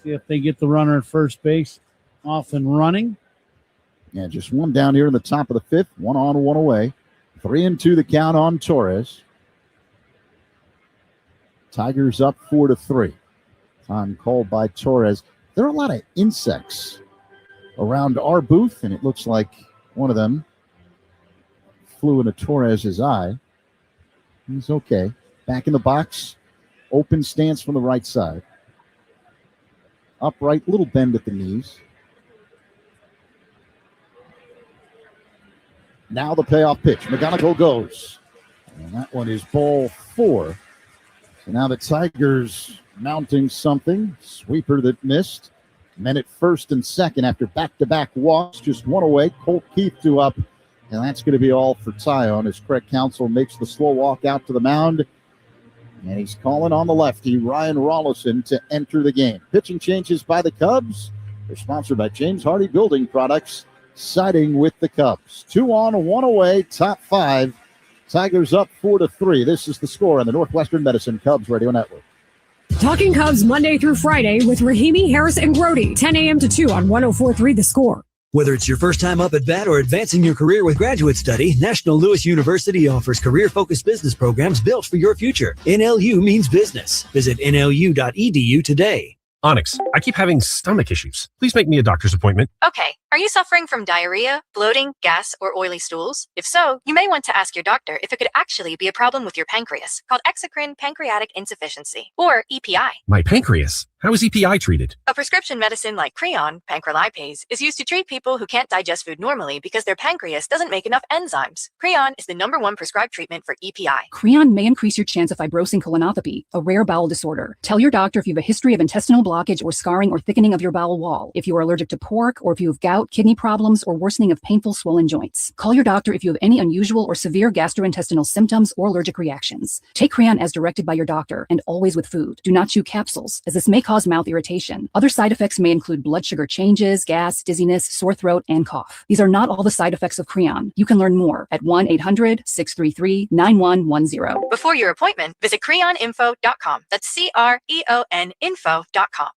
See if they get the runner at first base off and running. Yeah, just one down here in the top of the fifth. 1-on-1 away. 3-2 the count on Torres. Tigers up 4-3. Time called by Torres. There are a lot of insects around our booth, and it looks like one of them flew into Torres' eye. He's okay. Back in the box. Open stance from the right side. Upright, little bend at the knees. Now the payoff pitch. McGonigal goes. And that one is ball 4. So now the Tigers mounting something. Sweeper that missed. Men at first and second after back-to-back walks. Just one away. Colt Keith 2 up. And that's going to be all for Tyone as Craig Counsell makes the slow walk out to the mound. And he's calling on the lefty, Ryan Rollison, to enter the game. Pitching changes by the Cubs. They're sponsored by James Hardy Building Products. Siding with the Cubs. 2-on-1 away, top 5. Tigers up 4-3. This is the score on the Northwestern Medicine Cubs Radio Network. Talking Cubs Monday through Friday with Rahimi, Harris, and Grody. 10 a.m. to 2 on 104.3 The Score. Whether it's your first time up at bat or advancing your career with graduate study, National Louis University offers career-focused business programs built for your future. NLU means business. Visit nlu.edu today. Onyx, I keep having stomach issues. Please make me a doctor's appointment. Okay. Are you suffering from diarrhea, bloating, gas, or oily stools? If so, you may want to ask your doctor if it could actually be a problem with your pancreas, called exocrine pancreatic insufficiency, or EPI. My pancreas? How is EPI treated? A prescription medicine like Creon, pancrelipase, is used to treat people who can't digest food normally because their pancreas doesn't make enough enzymes. Creon is the #1 prescribed treatment for EPI. Creon may increase your chance of fibrosing colonopathy, a rare bowel disorder. Tell your doctor if you have a history of intestinal blockage or scarring or thickening of your bowel wall, if you are allergic to pork, or if you have gout, kidney problems, or worsening of painful swollen joints. Call your doctor if you have any unusual or severe gastrointestinal symptoms or allergic reactions. Take Creon as directed by your doctor and always with food. Do not chew capsules, as this may cause mouth irritation. Other side effects may include blood sugar changes, gas, dizziness, sore throat, and cough. These are not all the side effects of Creon. You can learn more at 1-800-633-9110. Before your appointment, visit creoninfo.com. That's CREON info.com.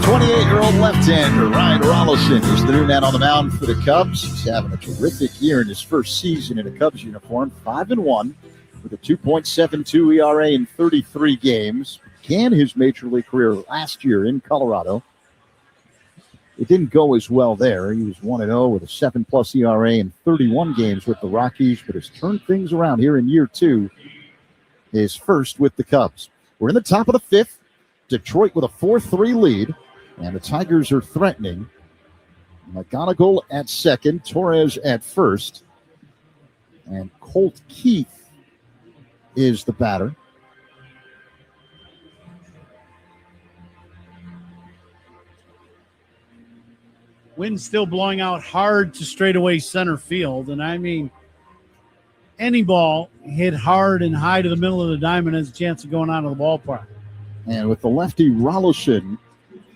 28-year-old left-hander Ryan Rollison is the new man on the mound for the Cubs. He's having a terrific year in his first season in a Cubs uniform, 5-1 with a 2.72 ERA in 33 games. Began his major league career last year in Colorado. It didn't go as well there. He was 1-0 with a 7+ ERA in 31 games with the Rockies, but has turned things around here in year 2, his first with the Cubs. We're in the top of the 5th. Detroit with a 4-3 lead, and the Tigers are threatening. McGonigal at second, Torres at first, and Colt Keith is the batter. Wind still blowing out hard to straightaway center field, and I mean, any ball hit hard and high to the middle of the diamond has a chance of going out of the ballpark. And with the lefty Rollison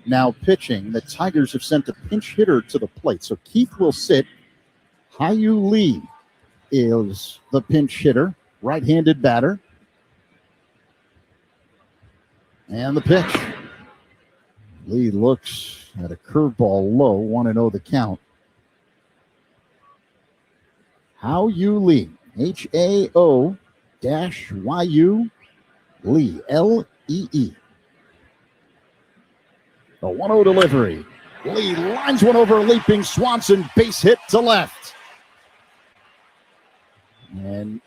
now pitching, the Tigers have sent a pinch hitter to the plate. So Keith will sit. Hyu Lee is the pinch hitter, right-handed batter. And the pitch. Lee looks at a curveball low, 1-0 the count. Hyu Lee, H-A-O-Y-U Lee, L-E-E. The 1-0 delivery. Lee lines one over leaping Swanson, base hit to left. And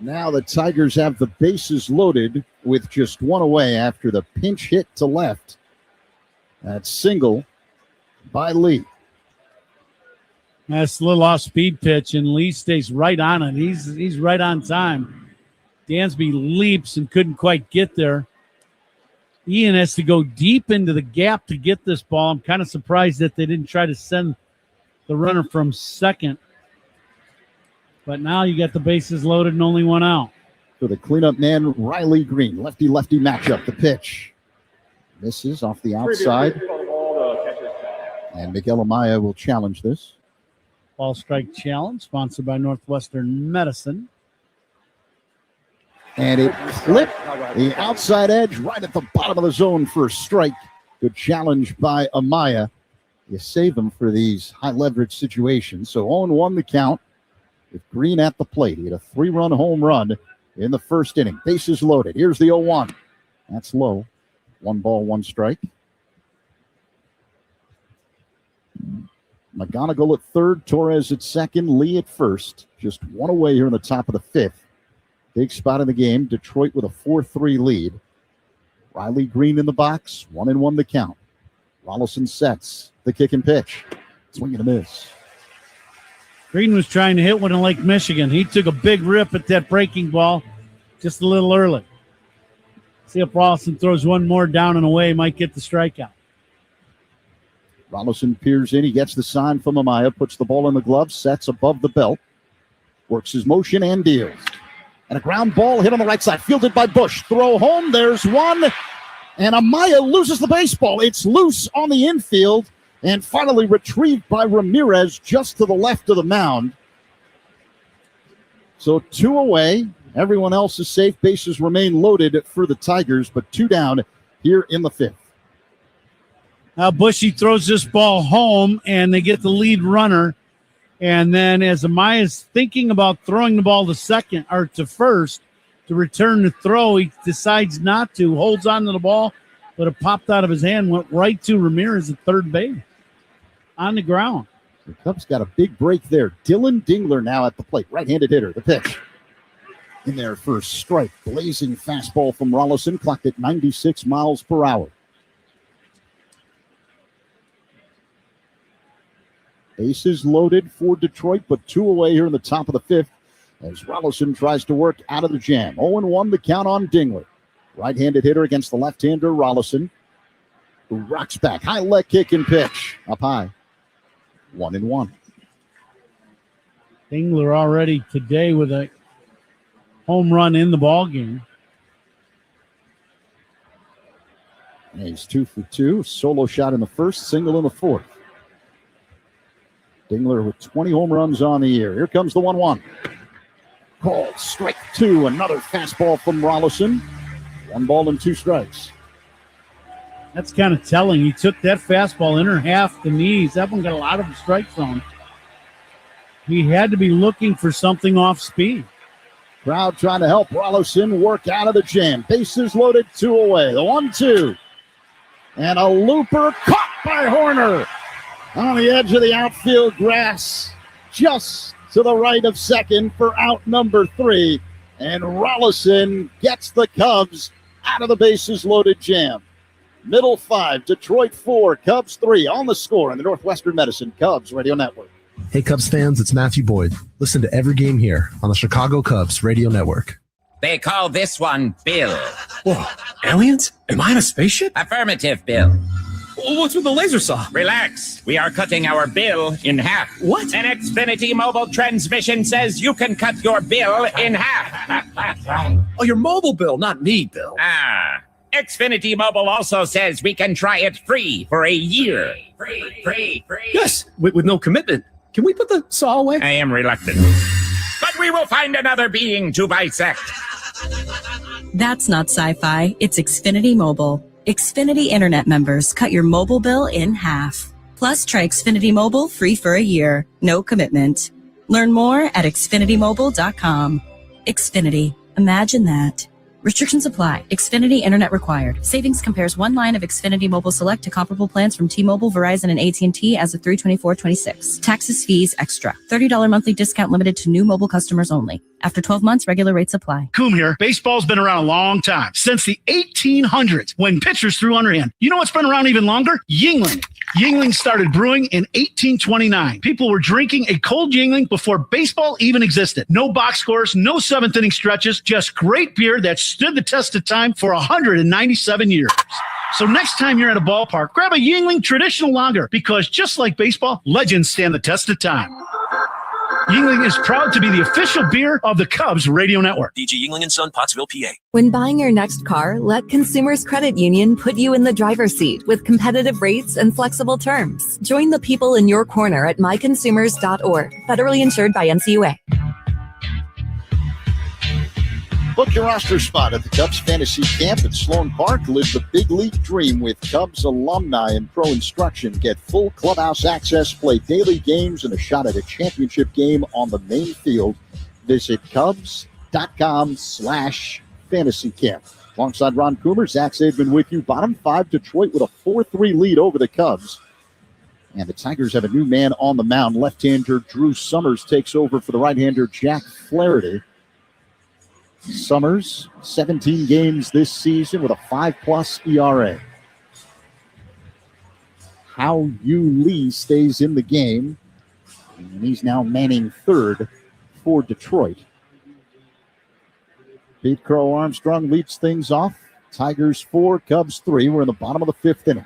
now the Tigers have the bases loaded with just one away after the pinch hit to left. That's single by Lee. That's a little off-speed pitch, and Lee stays right on it. He's right on time. Dansby leaps and couldn't quite get there. Ian has to go deep into the gap to get this ball. I'm kind of surprised that they didn't try to send the runner from second. But now you got the bases loaded and only one out. For the cleanup man, Riley Green. Lefty-lefty matchup. The pitch misses off the outside. And Miguel Amaya will challenge this. Ball strike challenge, sponsored by Northwestern Medicine. And it flipped the outside edge right at the bottom of the zone for a strike. Good challenge by Amaya. You save him for these high leverage situations. So 0-1 the count with Green at the plate. He had a 3-run home run in the first inning. Bases loaded. Here's the 0-1. That's low. 1 ball, 1 strike. McGonigal at third, Torres at second, Lee at first. Just one away here in the top of the 5th. Big spot in the game. Detroit with a 4-3 lead. Riley Green in the box. 1-1 the count. Rollison sets the kick and pitch. Swing and a miss. Green was trying to hit one in Lake Michigan. He took a big rip at that breaking ball just a little early. See if Rollison throws one more down and away. Might get the strikeout. Rollison peers in. He gets the sign from Amaya. Puts the ball in the glove. Sets above the belt. Works his motion and deals. And a ground ball hit on the right side. Fielded by Bush. Throw home. There's one. And Amaya loses the baseball. It's loose on the infield. And finally retrieved by Ramirez just to the left of the mound. So 2 away. Everyone else is safe. Bases remain loaded for the Tigers, but 2 down here in the 5th. Now Bushy throws this ball home, and they get the lead runner. And then as Amaya's thinking about throwing the ball to second or to first to return the throw, he decides not to, holds on to the ball, but it popped out of his hand, went right to Ramirez at third base on the ground. The Cubs got a big break there. Dylan Dingler now at the plate. Right-handed hitter. The pitch. In there for a strike. Blazing fastball from Rollison. Clocked at 96 miles per hour. Bases loaded for Detroit, but 2 away here in the top of the 5th as Rollison tries to work out of the jam. 0-1 the count on Dingler. Right-handed hitter against the left-hander Rollison, who rocks back. High leg kick and pitch. Up high. 1-1. Dingler already today with a home run in the ball game. And he's 2 for 2. Solo shot in the first, single in the 4th. Dingler with 20 home runs on the year. Here comes the 1-1. Called strike 2. Another fastball from Rollison. 1 ball and 2 strikes. That's kind of telling. He took that fastball inner half the knees. That one got a lot of the strike zone. He had to be looking for something off speed. Crowd trying to help Rollison work out of the jam. Bases loaded, 2 away. The 1-2. And a looper caught by Horner on the edge of the outfield grass, just to the right of second for out number 3. And Rollison gets the Cubs out of the bases loaded jam. Middle 5, Detroit 4, Cubs 3 on the score in the Northwestern Medicine Cubs Radio Network. Hey, Cubs fans, it's Matthew Boyd. Listen to every game here on the Chicago Cubs Radio Network. They call this one Bill. Whoa, aliens? Am I in a spaceship? Affirmative, Bill. What's with the laser saw? Relax. We are cutting our bill in half. What? An Xfinity mobile transmission says you can cut your bill in half. Oh, your mobile bill, not me, Bill. Ah. Xfinity Mobile also says we can try it free for a year. Free. Yes, with no commitment. Can we put the saw away? I am reluctant. But we will find another being to bisect. That's not sci-fi. It's Xfinity Mobile. Xfinity Internet members cut your mobile bill in half. Plus, try Xfinity Mobile free for a year. No commitment. Learn more at xfinitymobile.com. Xfinity. Imagine that. Restrictions apply. Xfinity Internet required. Savings compares one line of Xfinity Mobile Select to comparable plans from T-Mobile, Verizon, and AT&T as of 3/24/26. Taxes, fees, extra. $30 monthly discount limited to new mobile customers only. After 12 months, regular rates apply. Coom here. Baseball's been around a long time, since the 1800s, when pitchers threw underhand. You know what's been around even longer? Yuengling. Yuengling started brewing in 1829. People were drinking a cold Yuengling before baseball even existed. No box scores, no seventh inning stretches, just great beer that stood the test of time for 197 years. So next time you're at a ballpark, grab a Yuengling traditional lager, because just like baseball, legends stand the test of time. Yuengling is proud to be the official beer of the Cubs Radio Network. DG Yuengling & Son, Pottsville, PA. When buying your next car, let Consumers Credit Union put you in the driver's seat with competitive rates and flexible terms. Join the people in your corner at myconsumers.org. Federally insured by NCUA. Book your roster spot at the Cubs Fantasy Camp at Sloan Park. Live the big league dream with Cubs alumni and pro instruction. Get full clubhouse access, play daily games, and a shot at a championship game on the main field. Visit Cubs.com/fantasy camp. Alongside Ron Coomer, Zach Zaidman with you. Bottom 5, Detroit with a 4-3 lead over the Cubs. And the Tigers have a new man on the mound. Left-hander Drew Summers takes over for the right-hander Jack Flaherty. Summers, 17 games this season with a 5+ ERA. Hao Yu Lee stays in the game, and he's now manning third for Detroit. Pete Crow Armstrong leads things off. Tigers 4, Cubs 3. We're in the bottom of the 5th inning.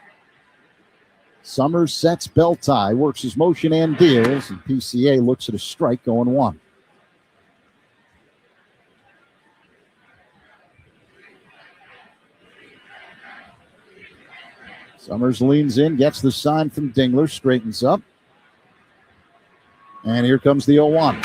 Summers sets bell tie, works his motion and deals, and PCA looks at a strike going 1. Summers leans in, gets the sign from Dingler, straightens up. And here comes the 0-1.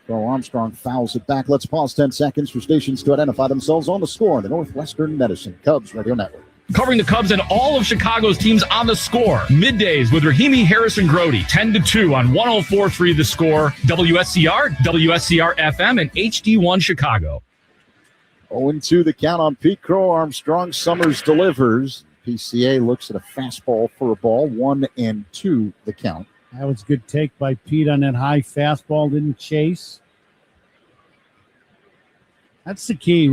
Crow Armstrong fouls it back. Let's pause 10 seconds for stations to identify themselves on the score on the Northwestern Medicine Cubs Radio Network. Covering the Cubs and all of Chicago's teams on the score. Middays with Rahimi Harrison Grody, 10-2 on 104.3 The Score, WSCR, WSCR FM, and HD1 Chicago. 0-2 the count on Pete Crow Armstrong. Summers delivers. PCA looks at a fastball for a ball. 1-2 the count. That was a good take by Pete on that high fastball. Didn't chase. That's the key.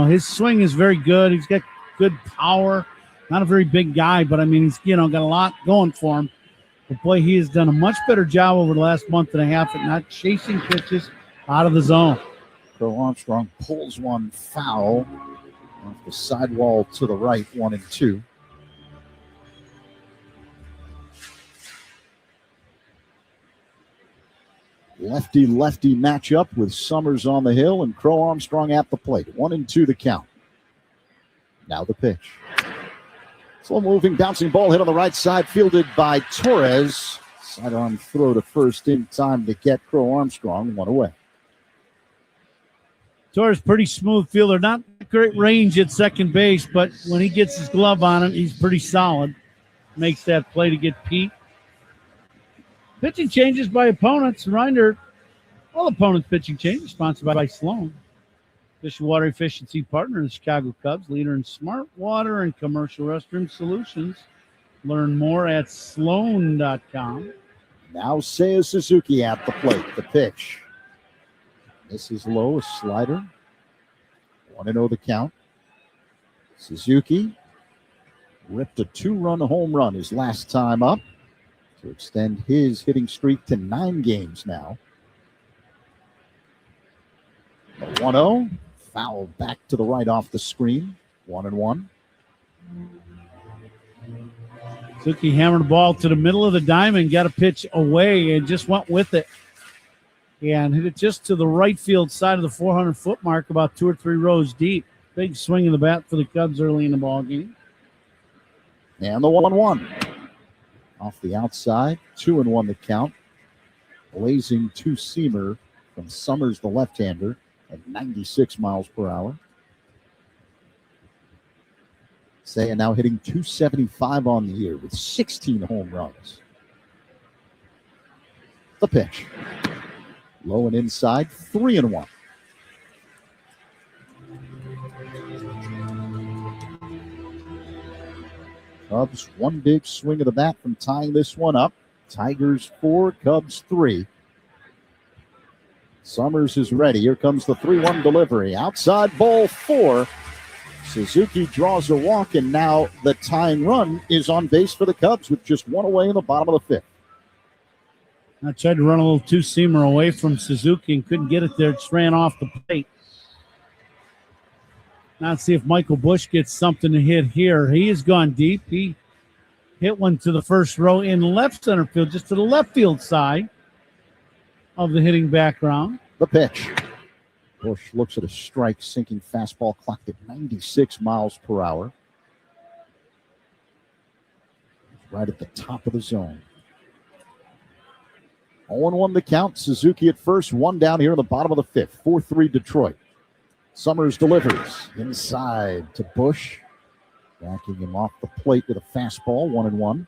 His swing is very good. He's got good power. Not a very big guy, but he's got a lot going for him. But boy, he has done a much better job over the last month and a half at not chasing pitches out of the zone. Crow Armstrong pulls one foul off the sidewall to the right. 1-2. Lefty-lefty matchup with Summers on the hill and Crow Armstrong at the plate. 1-2 the count. Now the pitch. Slow-moving, bouncing ball hit on the right side, fielded by Torres. Sidearm throw to first in time to get Crow Armstrong. 1 away. Torres, pretty smooth fielder. Not great range at second base, but when he gets his glove on it, he's pretty solid. Makes that play to get Pete. Pitching changes by opponents. Reminder, all opponents' pitching changes sponsored by Sloan. Fish and water efficiency partner of the Chicago Cubs, leader in smart water and commercial restroom solutions. Learn more at sloan.com. Now Seiya Suzuki at the plate. The pitch. This is low, a slider. 1-0 the count. Suzuki ripped a 2-run home run his last time up to extend his hitting streak to 9 games now. The 1-0, foul back to the right off the screen. 1-1. Suzuki hammered the ball to the middle of the diamond, got a pitch away, and just went with it. And hit it just to the right field side of the 400-foot mark, about 2 or 3 rows deep. Big swing of the bat for the Cubs early in the ball game. And the 1-1. Off the outside, 2-1 the count. Blazing two-seamer from Summers, the left-hander, at 96 miles per hour. Seiya now hitting 275 on the year with 16 home runs. The pitch. Low and inside, 3-1. Cubs, one big swing of the bat from tying this one up. Tigers 4, Cubs 3. Summers is ready. Here comes the 3-1 delivery. Outside ball 4. Suzuki draws a walk, and now the tying run is on base for the Cubs with just 1 away in the bottom of the 5th. I tried to run a little two-seamer away from Suzuki and couldn't get it there. Just ran off the plate. Now let's see if Michael Busch gets something to hit here. He has gone deep. He hit one to the first row in left center field, just to the left field side of the hitting background. The pitch. Busch looks at a strike, sinking fastball clocked at 96 miles per hour. Right at the top of the zone. 0-1 the count. Suzuki at first, 1 down here in the bottom of the 5th. 4-3 Detroit. Summers delivers inside to Busch. Backing him off the plate with a fastball, 1-1.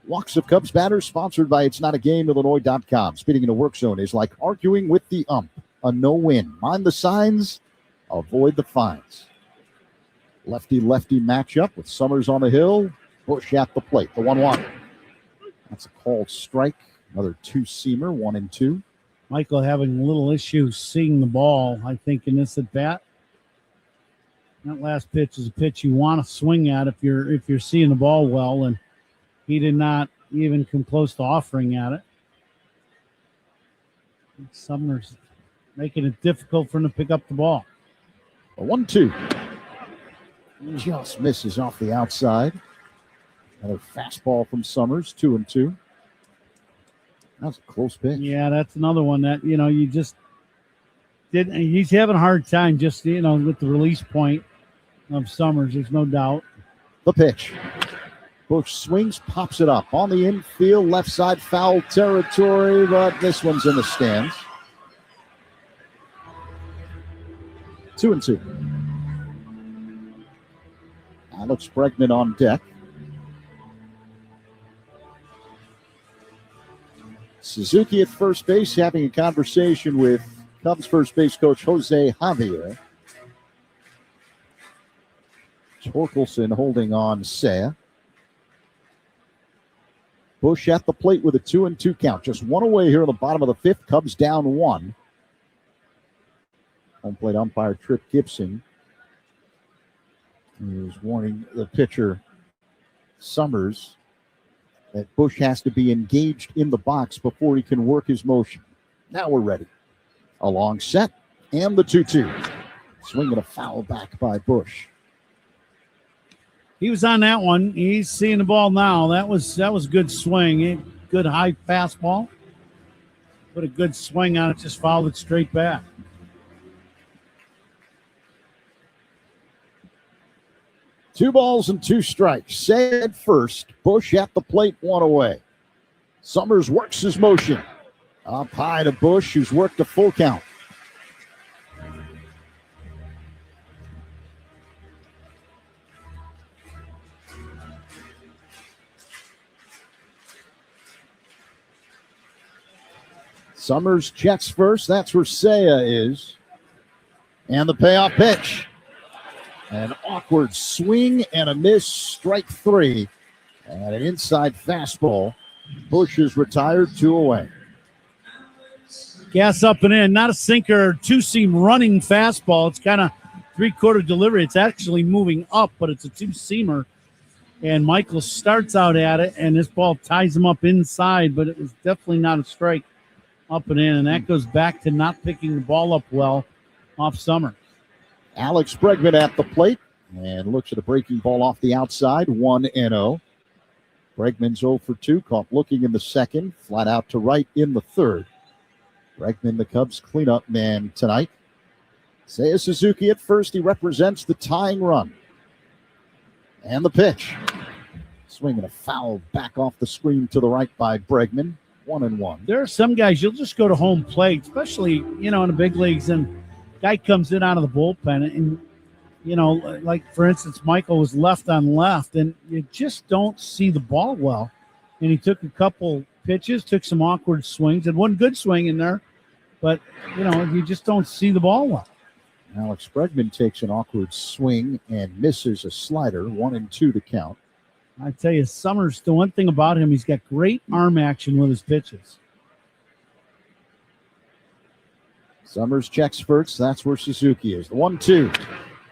Walks of Cubs batters sponsored by It's Not a Game, Illinois.com. Speeding in the work zone is like arguing with the ump. A no-win. Mind the signs, avoid the fines. Lefty-lefty matchup with Summers on the hill. Busch at the plate, the 1-1. That's a called strike. Another two-seamer, 1-2. Michael having a little issue seeing the ball, I think, in this at-bat. That last pitch is a pitch you want to swing at if you're seeing the ball well, and he did not even come close to offering at it. Summers making it difficult for him to pick up the ball. A 1-2. Just misses off the outside. Another fastball from Summers, 2-2. That's a close pitch. Yeah, that's another one that, you just did. He's having a hard time just, with the release point of Summers. There's no doubt. The pitch. Busch swings, pops it up on the infield, left side foul territory, but this one's in the stands. 2-2. Alex Bregman on deck. Suzuki at first base, having a conversation with Cubs first base coach Jose Javier. Torkelson holding on Seiya. Busch at the plate with a 2-2 count. Just 1 away here in the bottom of the 5th. Cubs down 1. Home plate umpire Trip Gibson is warning the pitcher Summers that Busch has to be engaged in the box before he can work his motion. Now we're ready. A long set and the 2-2. Swinging a foul back by Busch. He was on that one. He's seeing the ball now. That was a good swing. Good high fastball. Put a good swing on it. Just fouled it straight back. Two balls and 2 strikes. Seiya at first. Busch at the plate, 1 away. Summers works his motion. Up high to Busch, who's worked a full count. Summers checks first. That's where Saya is. And the payoff pitch. An awkward swing and a miss, strike 3. And an inside fastball. Bush is retired, 2 away. Gas up and in. Not a sinker, two-seam running fastball. It's kind of three-quarter delivery. It's actually moving up, but it's a two-seamer. And Michael starts out at it, and this ball ties him up inside, but it was definitely not a strike up and in. And that goes back to not picking the ball up well off Summers. Alex Bregman at the plate and looks at a breaking ball off the outside, 1-0. Bregman's 0 for 2, caught looking in the second, flat out to right in the third. Bregman, the Cubs cleanup man tonight. Seiya Suzuki at first. He represents the tying run. And the pitch. Swinging a foul back off the screen to the right by Bregman. 1-1. There are some guys, you'll just go to home plate, especially, in the big leagues, and guy comes in out of the bullpen, and, like, for instance, Michael was left on left, and you just don't see the ball well. And he took a couple pitches, took some awkward swings, and one good swing in there, but, you just don't see the ball well. Alex Bregman takes an awkward swing and misses a slider, 1-2 to count. I tell you, Summers, the one thing about him, he's got great arm action with his pitches. Summers checks first. That's where Suzuki is. The 1-2.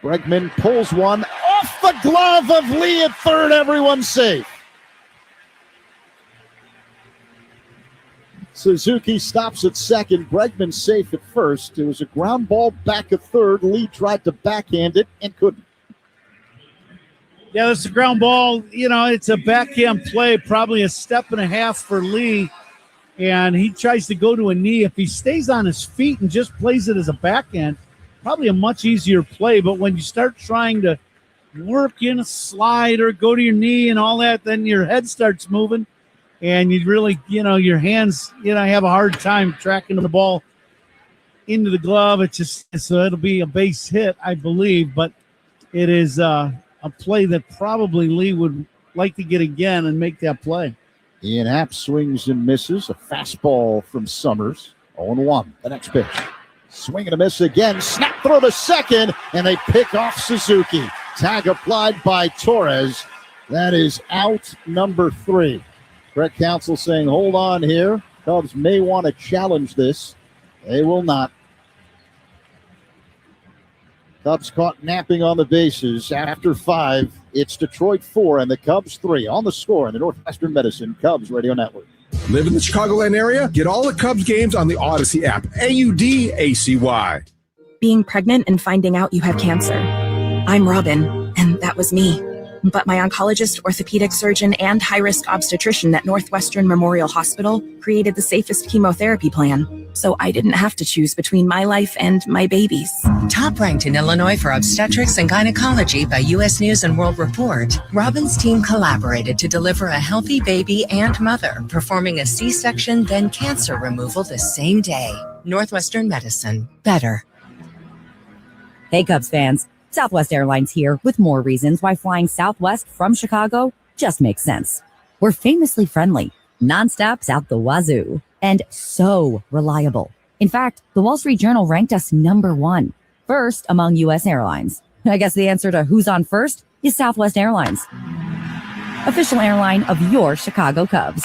Bregman pulls one off the glove of Lee at third. Everyone's safe. Suzuki stops at second. Bregman safe at first. It was a ground ball back at third. Lee tried to backhand it and couldn't. Yeah, that's a ground ball. It's a backhand play, probably a step and a half for Lee. And he tries to go to a knee. If he stays on his feet and just plays it as a backhand, probably a much easier play. But when you start trying to work in a slide or go to your knee and all that, then your head starts moving. And you really, your hands, have a hard time tracking the ball into the glove. So it'll be a base hit, I believe. But it is a play that probably Lee would like to get again and make that play. Ian Happ swings and misses. A fastball from Summers. 0-1. The next pitch. Swing and a miss again. Snap throw to second, and they pick off Suzuki. Tag applied by Torres. That is out number 3. Brett Counsell saying, hold on here. Cubs may want to challenge this. They will not. Cubs caught napping on the bases. After 5, it's Detroit 4 and the Cubs 3 on the score in the Northwestern Medicine Cubs Radio Network. Live in the Chicagoland area? Get all the Cubs games on the Odyssey app. AUDACY. Being pregnant and finding out you have cancer. I'm Robin, and that was me. But my oncologist, orthopedic surgeon, and high-risk obstetrician at Northwestern Memorial Hospital created the safest chemotherapy plan, so I didn't have to choose between my life and my baby's. Top ranked in Illinois for obstetrics and gynecology by U.S. News and World Report, Robin's team collaborated to deliver a healthy baby and mother, performing a C-section, then cancer removal the same day. Northwestern Medicine. Better. Hey, Cubs fans. Southwest Airlines here with more reasons why flying Southwest from Chicago just makes sense. We're famously friendly, nonstops out the wazoo, and so reliable. In fact, the Wall Street Journal ranked us number 1, first among U.S. airlines. I guess the answer to who's on first is Southwest Airlines, official airline of your Chicago Cubs.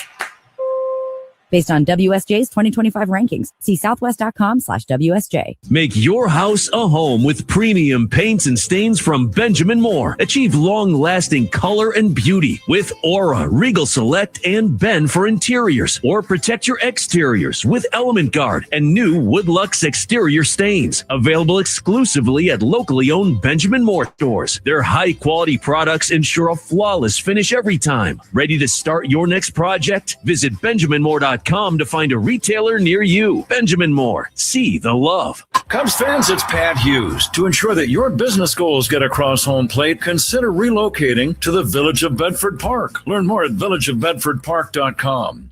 Based on WSJ's 2025 rankings, see southwest.com/WSJ. Make your house a home with premium paints and stains from Benjamin Moore. Achieve long-lasting color and beauty with Aura, Regal Select, and Ben for interiors. Or protect your exteriors with Element Guard and new Woodlux exterior stains. Available exclusively at locally owned Benjamin Moore stores. Their high-quality products ensure a flawless finish every time. Ready to start your next project? Visit BenjaminMoore.com to find a retailer near you. Benjamin Moore. See the love. Cubs fans, it's Pat Hughes. To ensure that your business goals get across home plate, consider relocating to the Village of Bedford Park. Learn more at villageofbedfordpark.com.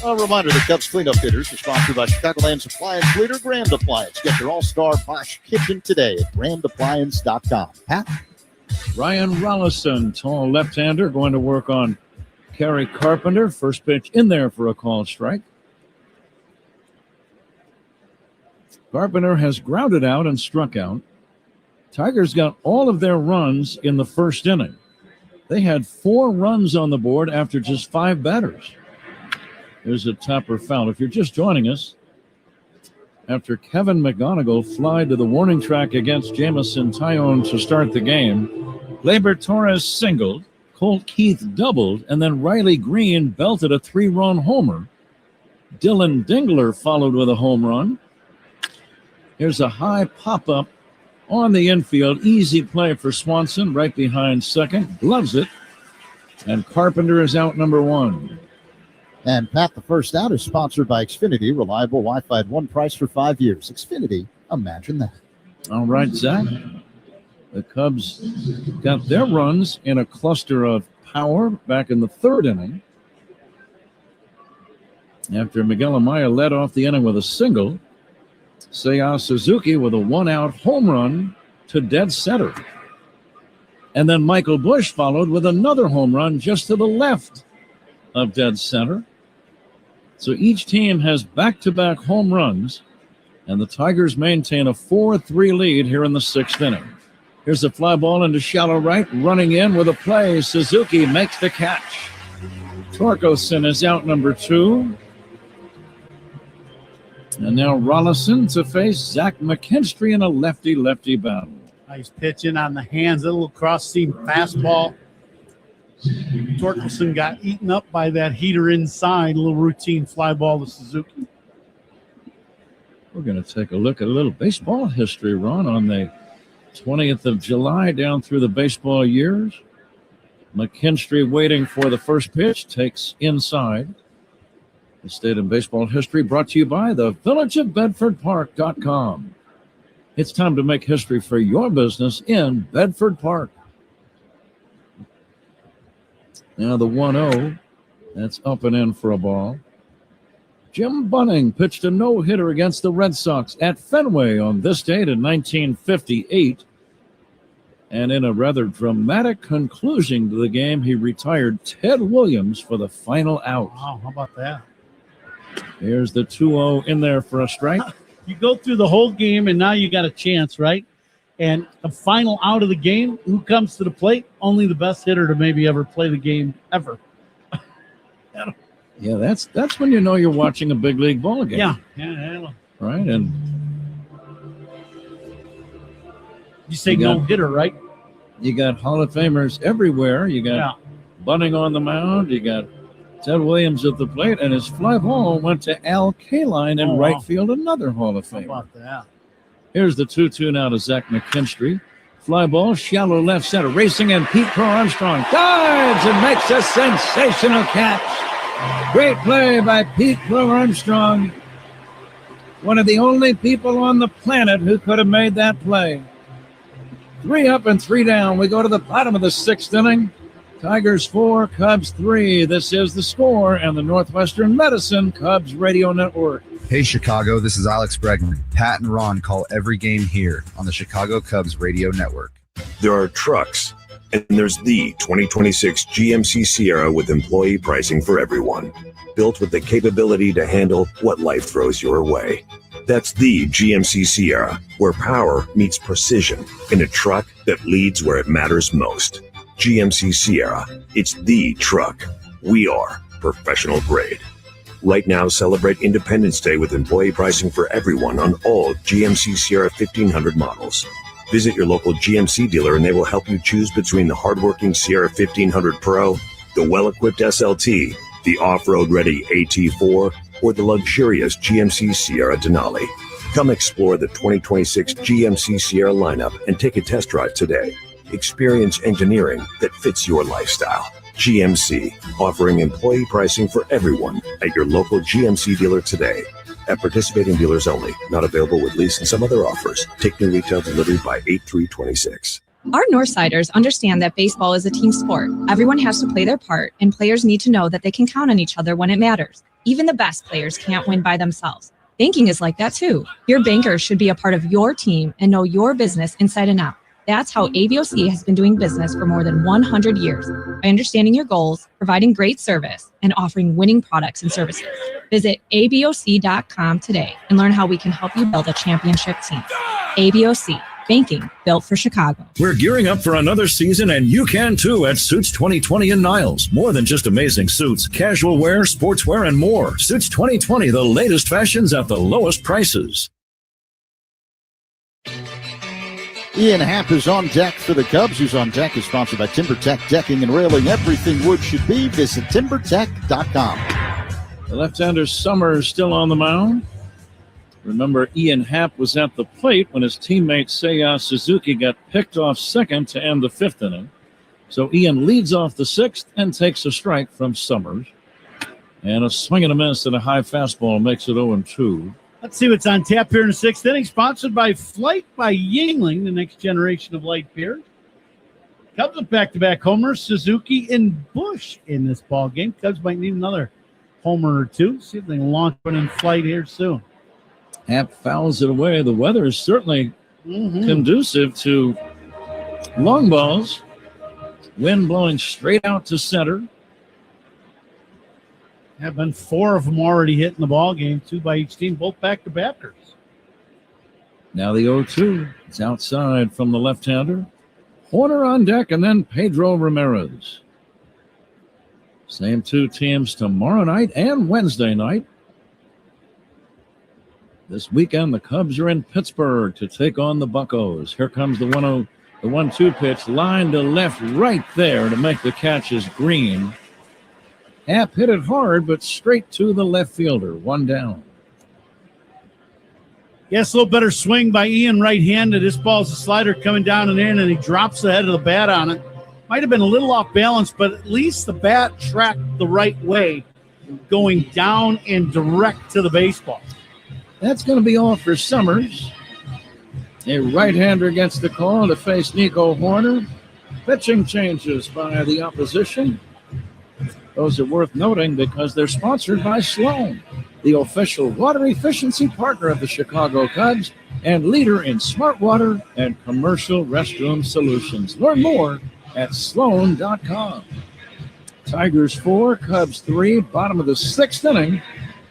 A reminder, the Cubs cleanup hitters are sponsored by Chicagoland's appliance leader, Grand Appliance. Get your all-star Bosch kitchen today at grandappliance.com. Pat? Ryan Rollison, tall left-hander, going to work on Kerry Carpenter. First pitch in there for a called strike. Carpenter has grounded out and struck out. Tigers got all of their runs in the first inning. They had 4 runs on the board after just 5 batters. There's a topper foul. If you're just joining us, after Kevin McGonigal flied to the warning track against Jamison Tyone to start the game, Gleyber Torres singled, Colt Keith doubled, and then Riley Green belted a 3-run homer. Dylan Dingler followed with a home run. Here's a high pop-up on the infield. Easy play for Swanson right behind second. Gloves it. And Carpenter is out number 1. And Pat, the first out is sponsored by Xfinity. Reliable Wi-Fi at one price for 5 years. Xfinity, imagine that. All right, Zach. The Cubs got their runs in a cluster of power back in the 3rd inning. After Miguel Amaya led off the inning with a single, Seiya Suzuki with a 1-out home run to dead center. And then Michael Busch followed with another home run just to the left of dead center. So each team has back-to-back home runs, and the Tigers maintain a 4-3 lead here in the 6th inning. Here's a fly ball into shallow right, running in with a play. Suzuki makes the catch. Torkelson is out number 2. And now Rollison to face Zach McKinstry in a lefty-lefty battle. Nice pitching on the hands, a little cross-seam fastball. Torkelson got eaten up by that heater inside, a little routine fly ball to Suzuki. We're going to take a look at a little baseball history, Ron, on the 20th of July down through the baseball years. McKinstry waiting for the first pitch, takes inside. This State in Baseball History brought to you by the villageofbedfordpark.com. It's time to make history for your business in Bedford Park. Now the 1-0, that's up and in for a ball. Jim Bunning pitched a no-hitter against the Red Sox at Fenway on this date in 1958. And in a rather dramatic conclusion to the game, he retired Ted Williams for the final out. Wow, how about that? Here's the 2-0 in there for a strike. You go through the whole game, and now you got a chance, right? And the final out of the game, who comes to the plate? Only the best hitter to maybe ever play the game ever. Yeah, that's when you know you're watching a big league ball game. Yeah. Right, and you say no hitter, right? You got Hall of Famers everywhere. You got Bunning on the mound. You got Ted Williams at the plate, and his fly ball went to Al Kaline in right field, another Hall of Famer. How about that? Here's the 2-2 now to Zach McKinstry. Fly ball, shallow left center, racing, and Pete Crow Armstrong dives and makes a sensational catch. Great play by Pete Crow Armstrong. One of the only people on the planet who could have made that play. 3 up and 3 down. We go to the bottom of the 6th inning. Tigers 4, Cubs 3. This is the score and the Northwestern Medicine Cubs Radio Network. Hey, Chicago, this is Alex Bregman. Pat and Ron call every game here on the Chicago Cubs Radio Network. There are trucks, and there's the 2026 GMC Sierra with employee pricing for everyone. Built with the capability to handle what life throws your way. That's the GMC Sierra, where power meets precision in a truck that leads where it matters most. GMC Sierra, it's the truck. We are professional grade. Right now, celebrate Independence Day with employee pricing for everyone on all GMC Sierra 1500 models. Visit your local GMC dealer and they will help you choose between the hardworking Sierra 1500 Pro, the well-equipped SLT, the off-road ready AT4, or the luxurious GMC Sierra Denali. Come explore the 2026 GMC Sierra lineup and take a test drive today. Experience engineering that fits your lifestyle. GMC, offering employee pricing for everyone at your local GMC dealer today. At participating dealers only. Not available with lease and some other offers. Take new retail delivery by 8/3/26. Our Northsiders understand that baseball is a team sport. Everyone has to play their part, and players need to know that they can count on each other when it matters. Even the best players can't win by themselves. Banking is like that too. Your bankers should be a part of your team and know your business inside and out. That's how ABOC has been doing business for more than 100 years, by understanding your goals, providing great service, and offering winning products and services. Visit ABOC.com today and learn how we can help you build a championship team. ABOC, banking built for Chicago. We're gearing up for another season, and you can too at Suits 2020 in Niles. More than just amazing suits, casual wear, sportswear, and more. Suits 2020, the latest fashions at the lowest prices. Ian Happ is on deck for the Cubs. Who's on deck is sponsored by TimberTech Decking and Railing. Everything wood should be. Visit TimberTech.com. The left-hander Summers still on the mound. Remember, Ian Happ was at the plate when his teammate Seiya Suzuki got picked off second to end the fifth inning. So Ian leads off the sixth and takes a strike from Summers. And a swing and a miss and a high fastball makes it 0-2. Let's see what's on tap here in the sixth inning. Sponsored by Flight by Yingling, the next generation of light beer. Cubs with back-to-back homers, Suzuki and Bush in this ball game. Cubs might need another homer or two. See if they can launch one in Flight here soon. Happ fouls it away. The weather is certainly conducive to long balls. Wind blowing straight out to center. Have been 4 of them already hit in the ball game, 2 by each team, both back-to-backers. Now the 0-2. It's outside from the left-hander. Horner on deck, and then Pedro Ramirez. Same two teams tomorrow night and Wednesday night. This weekend, the Cubs are in Pittsburgh to take on the Buccos. Here comes the 1-2 pitch, line to left right there to make the catch is Green. Happ hit it hard, but straight to the left fielder. One down. Yes, a little better swing by Ian right-handed. This ball's a slider coming down and in, and he drops the head of the bat on it. Might have been a little off balance, but at least the bat tracked the right way, going down and direct to the baseball. That's going to be all for Summers. A right-hander gets the call to face Nico Horner. Pitching changes by the opposition. Those are worth noting because they're sponsored by Sloan, the official water efficiency partner of the Chicago Cubs and leader in smart water and commercial restroom solutions. Learn more at Sloan.com. Tigers 4, Cubs 3, bottom of the sixth inning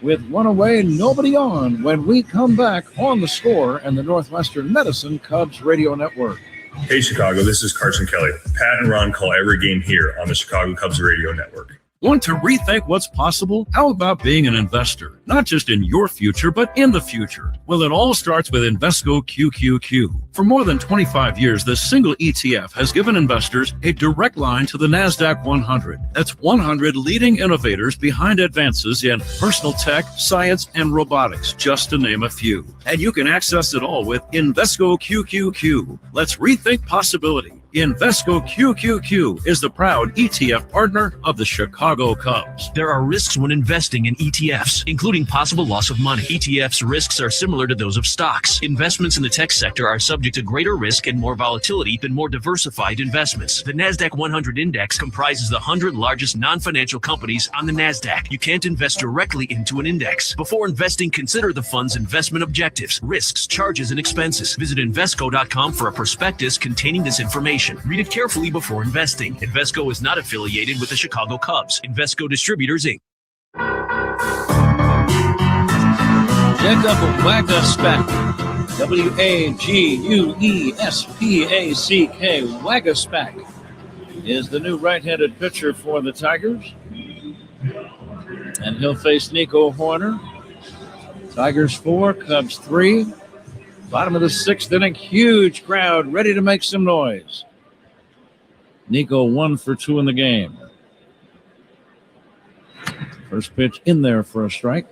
with one away, nobody on when we come back on The Score and the Northwestern Medicine Cubs Radio Network. Hey, Chicago, this is Carson Kelly. Pat and Ron call every game here on the Chicago Cubs Radio Network. Want to rethink what's possible? How about being an investor? Not just in your future, but in the future. Well, it all starts with Invesco QQQ. For more than 25 years, this single ETF has given investors a direct line to the NASDAQ 100. That's 100 leading innovators behind advances in personal tech, science, and robotics, just to name a few. And you can access it all with Invesco QQQ. Let's rethink possibility. Invesco QQQ is the proud ETF partner of the Chicago Cubs. There are risks when investing in ETFs, including possible loss of money. ETFs risks are similar to those of stocks. Investments in the tech sector are subject to greater risk and more volatility than more diversified investments. The NASDAQ 100 index comprises the 100 largest non-financial companies on the NASDAQ. You can't invest directly into an index. Before investing, consider the fund's investment objectives, risks, charges, and expenses. Visit Invesco.com for a prospectus containing this information. Read it carefully before investing. Invesco is not affiliated with the Chicago Cubs. Invesco Distributors, Inc. Jacob Waguespack. Waguespack. Waguespack is the new right-handed pitcher for the Tigers. And he'll face Nico Horner. Tigers 4, Cubs 3. Bottom of the sixth inning, huge crowd ready to make some noise. Nico 1 for 2 in the game. First pitch in there for a strike.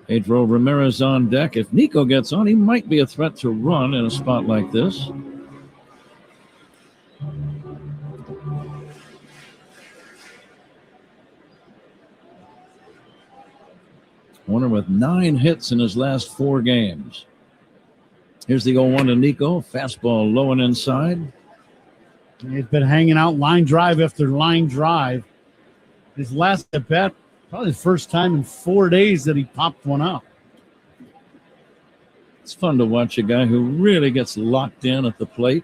Pedro Ramirez on deck. If Nico gets on, he might be a threat to run in a spot like this. Horner with 9 hits in his last 4 games. Here's the 0-1 to Nico. Fastball low and inside. He's been hanging out line drive after line drive. His last at bat, probably the first time in 4 days that he popped one up. It's fun to watch a guy who really gets locked in at the plate.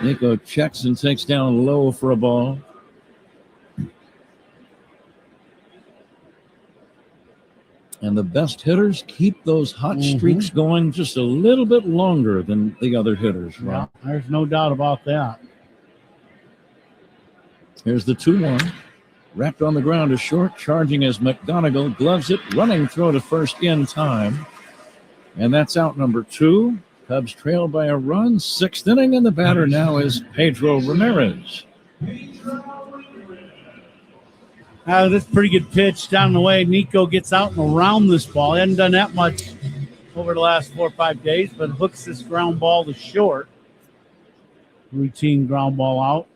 Nico checks and takes down low for a ball. And the best hitters keep those hot streaks going just a little bit longer than the other hitters. Yeah, there's no doubt about that. Here's the 2-1. Wrapped on the ground to short, charging as McGonigal gloves it, running throw to first in time. And that's out number 2. Cubs trail by a run, 6th inning, and the batter now is Pedro Ramirez. That's a pretty good pitch down the way. Nico gets out and around this ball. He hasn't done that much over the last 4 or 5 days, but hooks this ground ball to short. Routine ground ball out.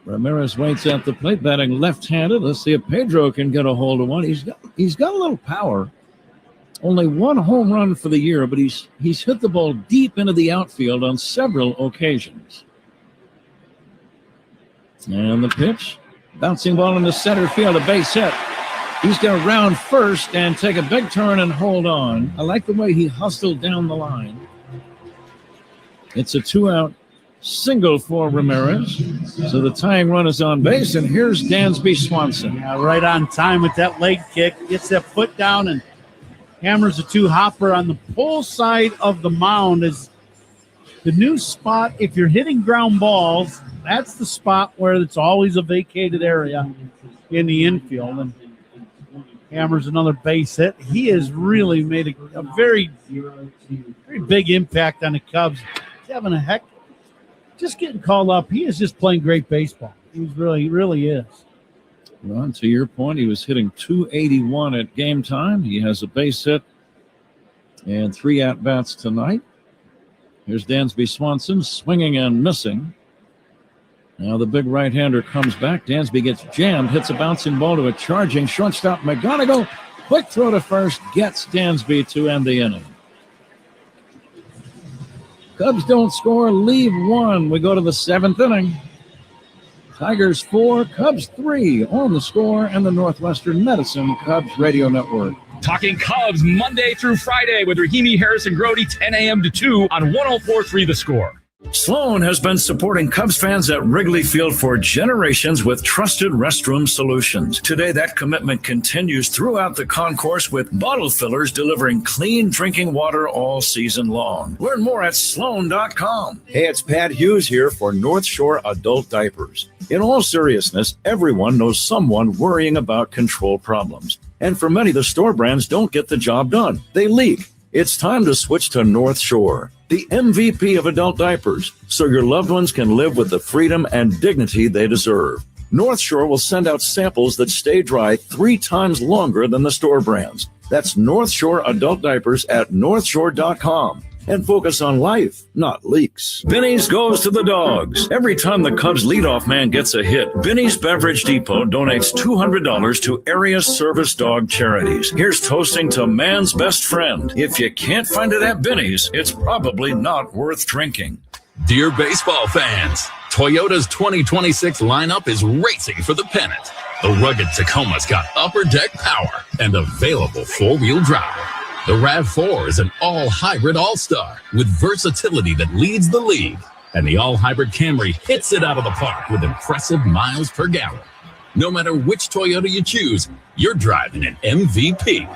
Ramirez waits at the plate, batting left-handed. Let's see if Pedro can get a hold of one. He's got a little power. Only 1 home run for the year, but he's hit the ball deep into the outfield on several occasions. And the pitch, bouncing ball into center field, a base hit. He's going to round first and take a big turn and hold on. I like the way he hustled down the line. It's a 2-out single for Ramirez. So the tying run is on base, and here's Dansby Swanson. Yeah, right on time with that leg kick. Gets that foot down and hammers a 2-hopper on the pull side of the mound. Is the new spot. If you're hitting ground balls, that's the spot where it's always a vacated area in the infield. And hammers another base hit. He has really made a very, very big impact on the Cubs. He's having a heck. Just getting called up. He is just playing great baseball. He really is. Ron, to your point, he was hitting .281 at game time. He has a base hit and 3 at-bats tonight. Here's Dansby Swanson swinging and missing. Now the big right-hander comes back. Dansby gets jammed, hits a bouncing ball to a charging shortstop McGonigal. Quick throw to first, gets Dansby to end the inning. Cubs don't score, leave 1. We go to the 7th inning. Tigers 4, Cubs 3 on the Score and the Northwestern Medicine Cubs Radio Network. Talking Cubs Monday through Friday with Rahimi Harrison Grody, 10 a.m. to 2 on 104.3 The Score. Sloan has been supporting Cubs fans at Wrigley Field for generations with trusted restroom solutions. Today, that commitment continues throughout the concourse with bottle fillers delivering clean drinking water all season long. Learn more at Sloan.com. Hey, it's Pat Hughes here for North Shore Adult Diapers. In all seriousness, everyone knows someone worrying about control problems. And for many, the store brands don't get the job done. They leak. It's time to switch to North Shore, the MVP of adult diapers, so your loved ones can live with the freedom and dignity they deserve. North Shore will send out samples that stay dry 3 times longer than the store brands. That's North Shore Adult Diapers at NorthShore.com. And focus on life, not leaks. Binny's goes to the dogs. Every time the Cubs leadoff man gets a hit, Binny's Beverage Depot donates $200 to area service dog charities. Here's toasting to man's best friend. If you can't find it at Binny's, it's probably not worth drinking. Dear baseball fans, Toyota's 2026 lineup is racing for the pennant. The rugged Tacoma's got upper deck power and available 4-wheel drive. The RAV4 is an all-hybrid all-star with versatility that leads the league. And the all-hybrid Camry hits it out of the park with impressive miles per gallon. No matter which Toyota you choose, you're driving an MVP.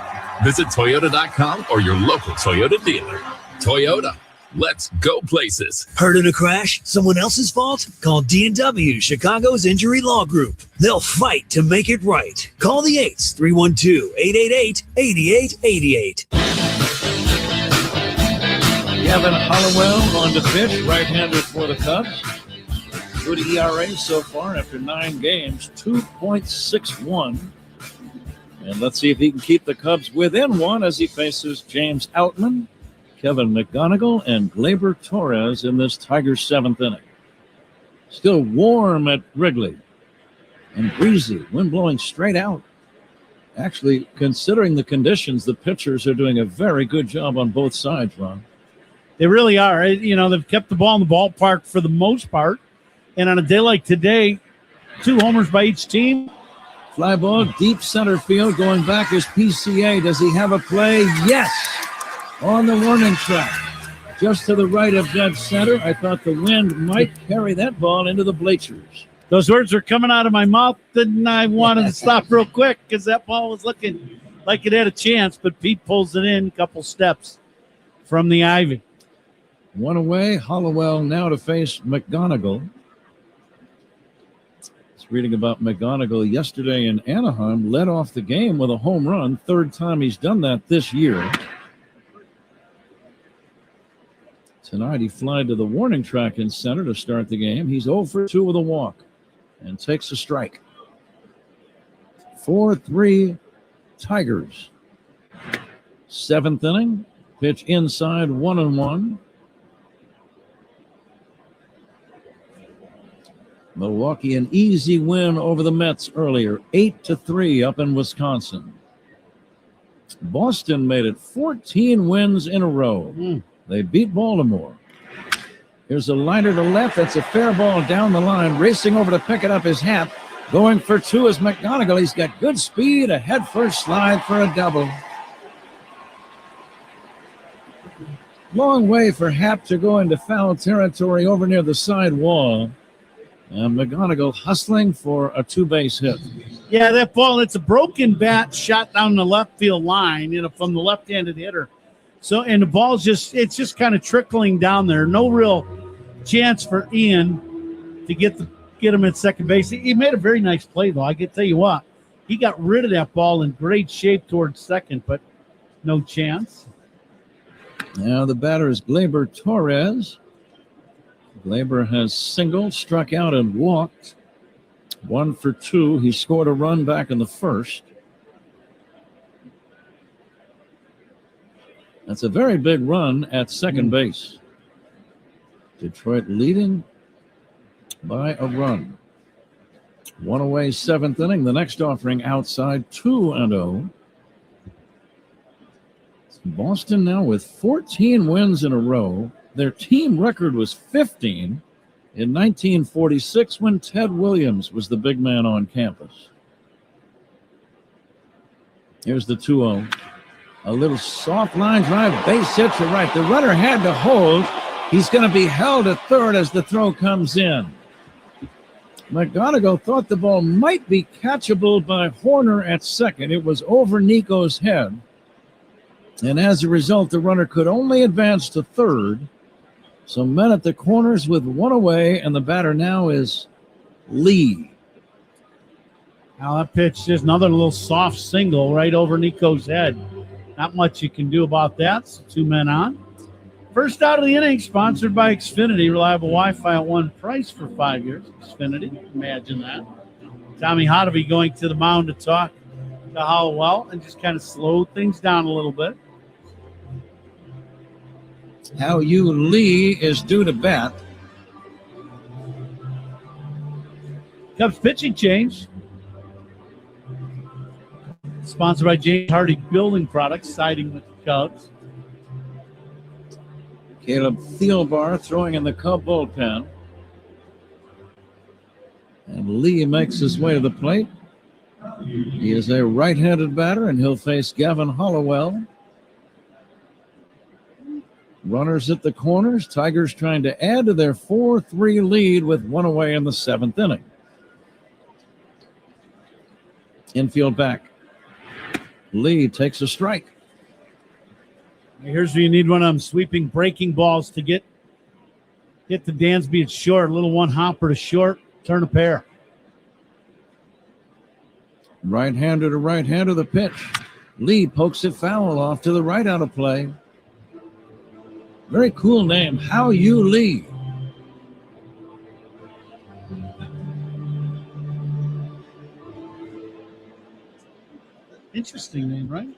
Visit Toyota.com or your local Toyota dealer. Toyota, let's go places. Heard of a crash? Someone else's fault? Call D&W, Chicago's injury law group. They'll fight to make it right. Call the 8s, 312-888-8888. Kevin Hollowell on the pitch, right-hander for the Cubs. Good ERA so far after 9 games, 2.61. And let's see if he can keep the Cubs within 1 as he faces James Outman, Kevin McGonigal, and Gleyber Torres in this Tigers 7th inning. Still warm at Wrigley and breezy, wind blowing straight out. Actually, considering the conditions, the pitchers are doing a very good job on both sides, Ron. They really are. You know, they've kept the ball in the ballpark for the most part. And on a day like today, 2 homers by each team, Fly ball, deep center field. Going back is PCA. Does he have a play? Yes. On the warning track. Just to the right of dead center. I thought the wind might carry that ball into the bleachers. Those words were coming out of my mouth, and I wanted to stop real quick because that ball was looking like it had a chance, but Pete pulls it in a couple steps from the ivy. One away. Hollowell now to face McGonigal. Reading about McGonigal yesterday in Anaheim, led off the game with a home run. Third time he's done that this year. Tonight he flied to the warning track in center to start the game. He's 0 for 2 with a walk and takes a strike. 4-3 Tigers. Seventh inning. Pitch inside, 1-1. Milwaukee, an easy win over the Mets earlier, 8-3 up in Wisconsin. Boston made it 14 wins in a row. They beat Baltimore. Here's a liner to left. That's a fair ball down the line. Racing over to pick it up is Happ. Going for 2 is McGonigal. He's got good speed. A head first slide for a double. Long way for Happ to go into foul territory over near the side wall. And McGonigal hustling for a 2-base hit. Yeah, that ball, it's a broken bat shot down the left field line, from the left-handed hitter. So, and the ball's it's just kind of trickling down there. No real chance for Ian to get him at second base. He made a very nice play, though. I can tell you what, he got rid of that ball in great shape towards second, but no chance. Now the batter is Gleyber Torres. Gleyber has singled, struck out, and walked. 1 for 2. He scored a run back in the first. That's a very big run at second base. Detroit leading by a run. 1 away, 7th inning. The next offering outside, 2-0. Boston now with 14 wins in a row. Their team record was 15 in 1946 when Ted Williams was the big man on campus. Here's the 2-0. A little soft line drive, base hit to right. The runner had to hold. He's going to be held at third as the throw comes in. McGonigal thought the ball might be catchable by Horner at second. It was over Nico's head. And as a result, the runner could only advance to third. So men at the corners with 1 away, and the batter now is Lee. Now that pitch is another little soft single right over Nico's head. Not much you can do about that. So 2 men on. First out of the inning, sponsored by Xfinity. Reliable Wi-Fi at one price for 5 years. Xfinity, imagine that. Tommy Hotovy going to the mound to talk to Hollowell and just kind of slow things down a little bit. How you Lee is due to bat. Cubs pitching change. Sponsored by James Hardy Building Products, siding with the Cubs. Caleb Thielbar throwing in the Cub bullpen. And Lee makes his way to the plate. He is a right-handed batter, and he'll face Gavin Hollowell. Runners at the corners. Tigers trying to add to their 4-3 lead with 1 away in the 7th inning. Infield back. Lee takes a strike. Here's where you need one of them sweeping breaking balls to get the Dansby at short. A little one hopper to short. Turn a pair. Right-hander to right-hander, the pitch. Lee pokes it foul off to the right out of play. Very cool name, How You Lee. Interesting name, right?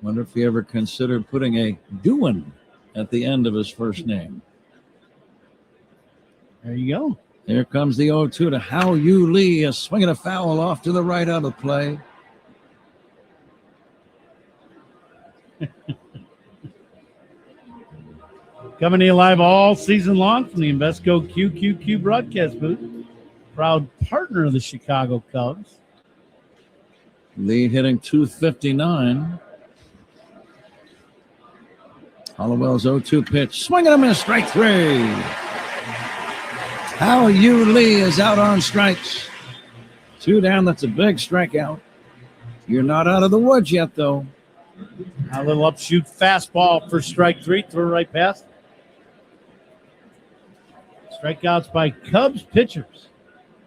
Wonder if he ever considered putting a doing at the end of his first name. There you go. Here comes the 0-2 to How You Lee, a swinging a foul off to the right out of play. Coming to you live all season long from the Invesco QQQ broadcast booth. proud partner of the Chicago Cubs. Lee hitting .259. Hollowell's 0-2 pitch. Swing and a miss. Strike 3. Hal Yu Lee is out on strikes. 2 down. That's a big strikeout. You're not out of the woods yet, though. A little upshoot fastball for strike 3. Throw right past. Strikeouts by Cubs pitchers.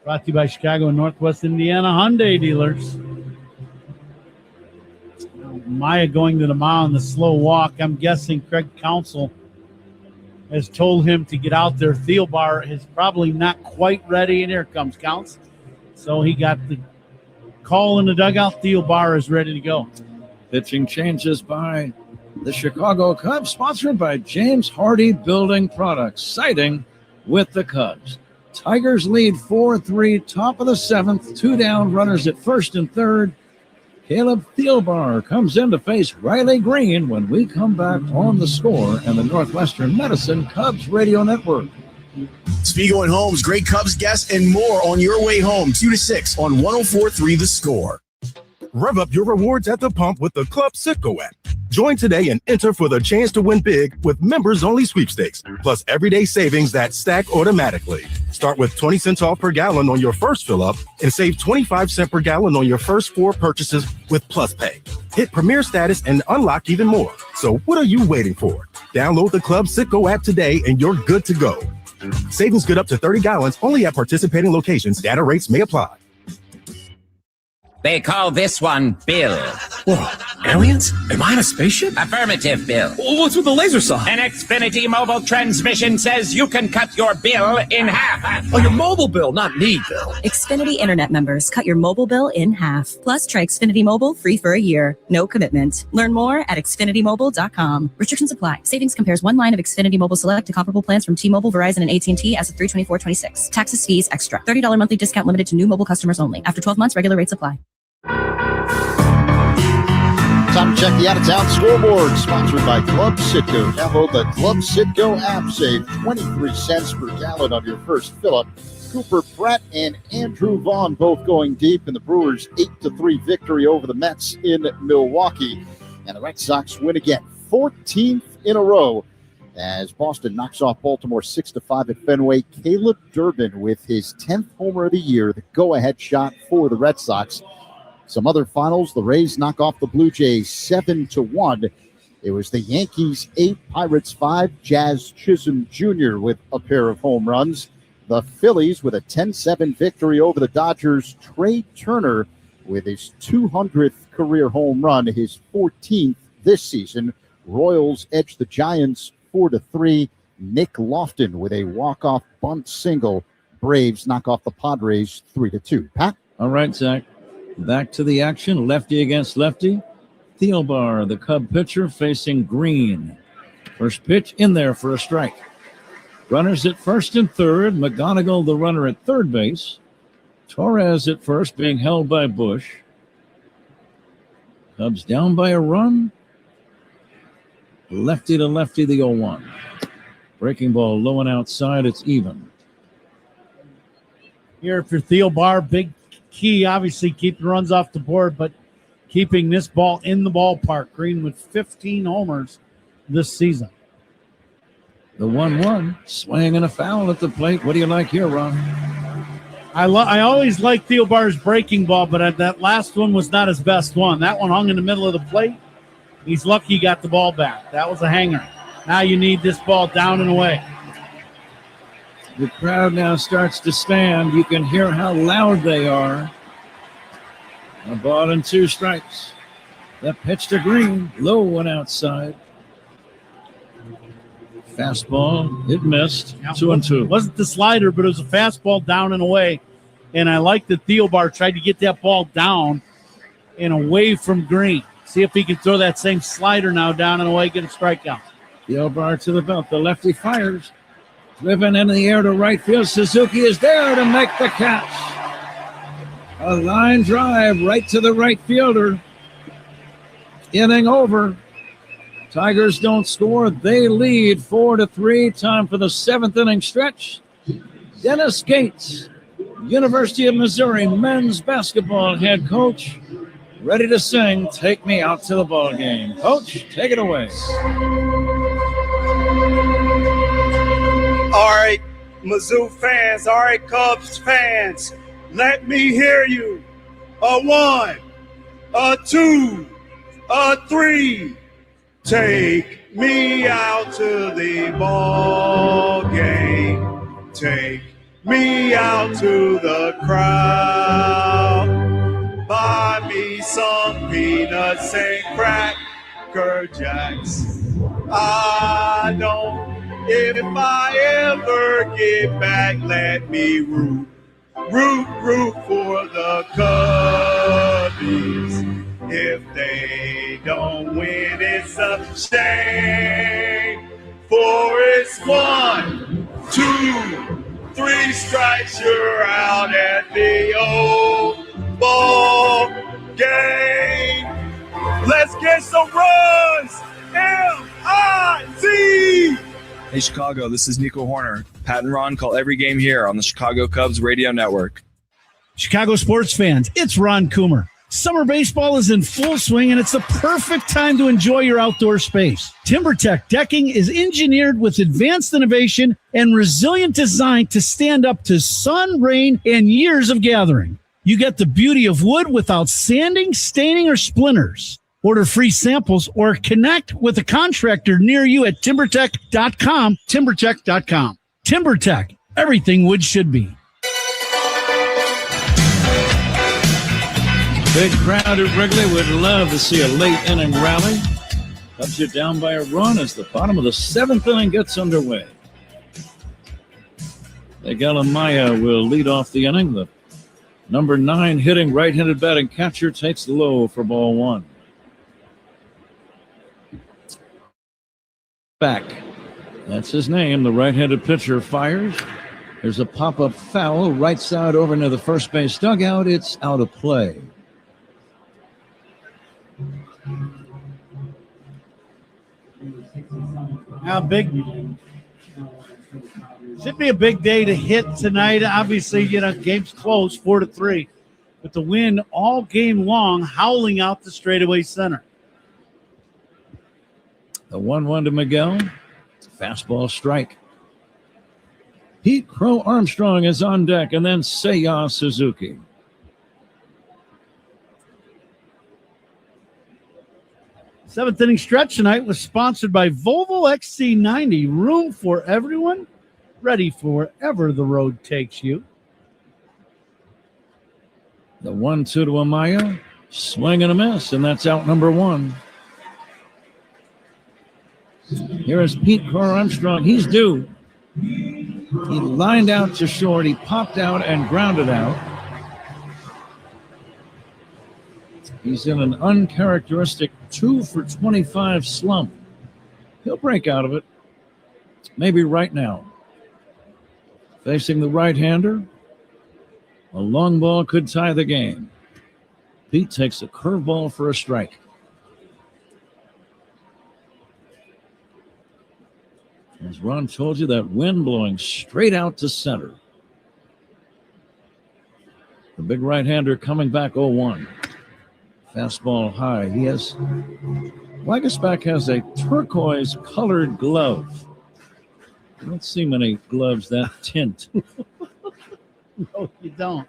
Brought to you by Chicago and Northwest Indiana Hyundai dealers. Maya going to the mound, the slow walk. I'm guessing Craig Counsell has told him to get out there. Thielbar is probably not quite ready, and here comes Counts. So he got the call in the dugout. Thielbar is ready to go. Pitching changes by the Chicago Cubs, sponsored by James Hardy Building Products, siding with the Cubs. Tigers lead 4-3, top of the 7th, 2 down, runners at first and third. Caleb Thielbar comes in to face Riley Green when we come back on The Score and the Northwestern Medicine Cubs Radio Network. Spiegel and Holmes, great Cubs guests, and more on your way home, 2 to 6 on 104.3 The Score. Rev up your rewards at the pump with the Club Citgo app. Join today and enter for the chance to win big with members-only sweepstakes, plus everyday savings that stack automatically. Start with 20 cents off per gallon on your first fill-up and save 25 cents per gallon on your first 4 purchases with Plus Pay. Hit Premier status and unlock even more. So what are you waiting for? Download the Club Citgo app today and you're good to go. Savings good up to 30 gallons only at participating locations. Data rates may apply. They call this one Bill. Whoa, aliens? Am I in a spaceship? Affirmative, Bill. What's with the laser saw? An Xfinity mobile transmission says you can cut your bill in half. Oh, your mobile bill, not me, Bill. Xfinity Internet members, cut your mobile bill in half. Plus, try Xfinity Mobile free for a year. No commitment. Learn more at xfinitymobile.com. Restrictions apply. Savings compares one line of Xfinity Mobile Select to comparable plans from T-Mobile, Verizon, and AT&T as of 3/24/26. Taxes, fees, extra. $30 monthly discount limited to new mobile customers only. After 12 months, regular rates apply. Time to check the out-of-town scoreboard, sponsored by Club Citgo. Download the Club Citgo app. Save 23 cents per gallon on your first fill-up. Cooper Pratt and Andrew Vaughn both going deep in the Brewers' 8-3 victory over the Mets in Milwaukee. And the Red Sox win again, 14th in a row, as Boston knocks off Baltimore 6-5 at Fenway. Caleb Durbin with his 10th homer of the year, the go-ahead shot for the Red Sox. Some other finals, the Rays knock off the Blue Jays 7-1. It was the Yankees 8, Pirates 5, Jazz Chisholm Jr. with a pair of home runs. The Phillies with a 10-7 victory over the Dodgers. Trey Turner with his 200th career home run, his 14th this season. Royals edge the Giants 4-3. Nick Lofton with a walk-off bunt single. Braves knock off the Padres 3-2. Pat? All right, Zach. Back to the action, lefty against lefty. Thielbar, the Cub pitcher, facing Green. First pitch in there for a strike. Runners at first and third. McGonigal, the runner, at third base. Torres at first, being held by Bush. Cubs down by a run. Lefty to lefty, the 0-1. Breaking ball low and outside, it's even. Here for Thielbar, big key, obviously, keeping runs off the board, but keeping this ball in the ballpark. Green with 15 homers this season. The 1-1, swing and a foul at the plate. What do you like here, Ron? I always like Thielbar's breaking ball, but that last one was not his best one. That one hung in the middle of the plate. He's lucky he got the ball back. That was a hanger. Now you need this ball down and away. The crowd now starts to stand. You can hear how loud they are. A ball and 2 strikes. That pitch to Green, low and outside. Fastball, it missed. 2-2. It wasn't the slider, but it was a fastball down and away. And I like that Thielbar tried to get that ball down and away from Green. See if he can throw that same slider now down and away, get a strikeout. Thielbar to the belt. The lefty fires. Driven in the air to right field. Suzuki is there to make the catch. A line drive right to the right fielder. Inning over. Tigers don't score. They lead 4-3. Time for the 7th inning stretch. Dennis Gates University of Missouri men's basketball head coach, ready to sing "Take Me Out to the Ball Game." Coach, take it away. All right, Mizzou fans, all right, Cubs fans, let me hear you. A 1, a 2, a 3. Take me out to the ball game. Take me out to the crowd. Buy me some peanuts and Cracker Jacks. I don't. If I ever get back, let me root for the Cubbies. If they don't win, it's a shame. For it's 1, 2, 3 strikes, you're out at the old ball game. Let's get some runs. M-I-Z. Hey, Chicago, this is Nico Horner. Pat and Ron call every game here on the Chicago Cubs radio network. Chicago sports fans, it's Ron Coomer. Summer baseball is in full swing, and it's the perfect time to enjoy your outdoor space. TimberTech decking is engineered with advanced innovation and resilient design to stand up to sun, rain, and years of gathering. You get the beauty of wood without sanding, staining, or splinters. Order free samples or connect with a contractor near you at TimberTech.com. TimberTech.com. TimberTech, everything wood should be. Big crowd at Wrigley would love to see a late inning rally. Cubs are down by a run as the bottom of the 7th inning gets underway. Miguel Amaya will lead off the inning. The number 9 hitting right-handed batting catcher takes the low for ball 1. Back. That's his name. The right-handed pitcher fires. There's a pop-up foul right side over near the first base dugout. It's out of play. Now, should be a big day to hit tonight. Obviously, game's close, 4-3, but the wind all game long, howling out the straightaway center. The 1-1 to Miguel. Fastball strike. Pete Crow Armstrong is on deck, and then Seiya Suzuki. Seventh inning stretch tonight was sponsored by Volvo XC90. Room for everyone, ready for wherever the road takes you. The 1-2 to Amaya. Swing and a miss, and that's out number 1. Here is Pete Crow Armstrong. He's due. He lined out to short. He popped out and grounded out. He's in an uncharacteristic 2-for-25 slump. He'll break out of it. Maybe right now. Facing the right-hander. A long ball could tie the game. Pete takes a curveball for a strike. As Ron told you, that wind blowing straight out to center. The big right-hander coming back 0-1. Fastball high. Wagasback has a turquoise-colored glove. I don't see many gloves that tint. No, you don't.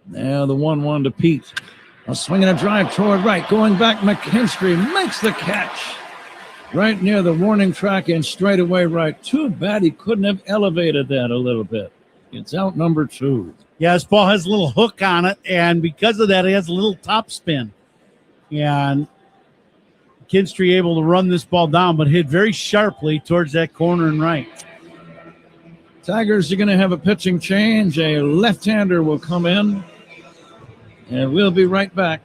Now the 1-1 to Pete. A swing and a drive toward right. Going back, McKinstry makes the catch. Right near the warning track and straight away right. Too bad he couldn't have elevated that a little bit. It's out number 2. Yeah, his ball has a little hook on it, and because of that, it has a little top spin. And McKinstry able to run this ball down, but hit very sharply towards that corner and right. Tigers are going to have a pitching change. A left-hander will come in, and we'll be right back.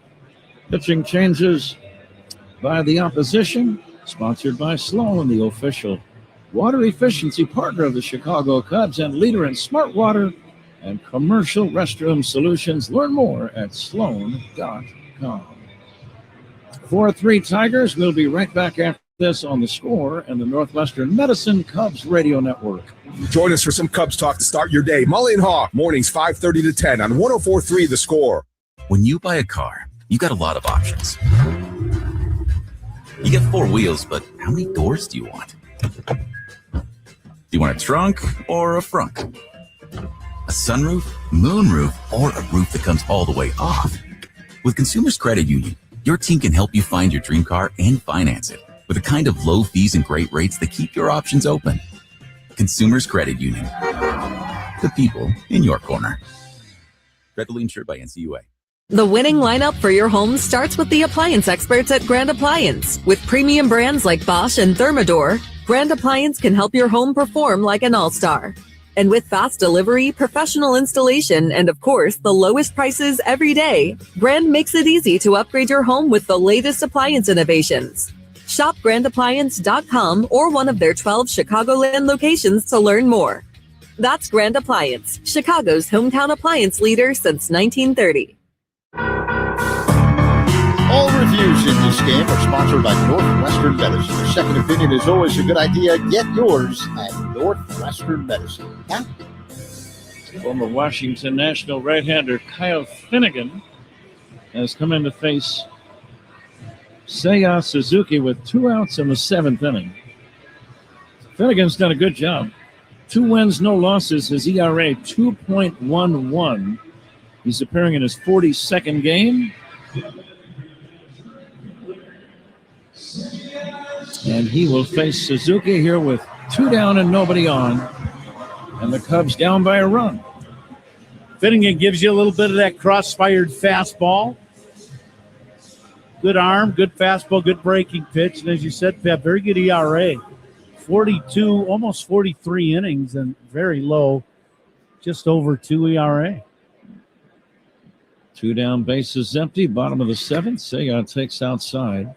Pitching changes by the opposition, sponsored by Sloan, the official water efficiency partner of the Chicago Cubs and leader in smart water and commercial restroom solutions. Learn more at sloan.com. 4-3 Tigers. We'll be right back after this on The Score and the Northwestern Medicine Cubs Radio Network. Join us for some Cubs talk to start your day. Mully and Haw, mornings 5:30 to 10 on 104.3 The Score. When you buy a car, you got a lot of options. You get 4 wheels, but how many doors do you want? Do you want a trunk or a front? A sunroof, moonroof, or a roof that comes all the way off? With Consumers Credit Union, your team can help you find your dream car and finance it with the kind of low fees and great rates that keep your options open. Consumers Credit Union. The people in your corner. Federally insured by NCUA. The winning lineup for your home starts with the appliance experts at Grand Appliance. With premium brands like Bosch and Thermador, Grand Appliance can help your home perform like an all-star. And with fast delivery, professional installation, and of course, the lowest prices every day, Grand makes it easy to upgrade your home with the latest appliance innovations. Shop grandappliance.com or one of their 12 Chicagoland locations to learn more. That's Grand Appliance, Chicago's hometown appliance leader since 1930. All reviews in this game are sponsored by Northwestern Medicine. A second opinion is always a good idea. Get yours at Northwestern Medicine. Huh? Former Washington National right-hander Kyle Finnegan has come in to face Seiya Suzuki with 2 outs in the 7th inning. Finnegan's done a good job. 2 wins, no losses. His ERA 2.11. He's appearing in his 42nd game. And he will face Suzuki here with 2 down and nobody on. And the Cubs down by a run. Finnegan gives you a little bit of that cross-fired fastball. Good arm, good fastball, good breaking pitch. And as you said, Pat, very good ERA. 42, almost 43 innings and very low, just over 2 ERA. 2 down, bases empty, bottom of the 7th. Seiya takes outside.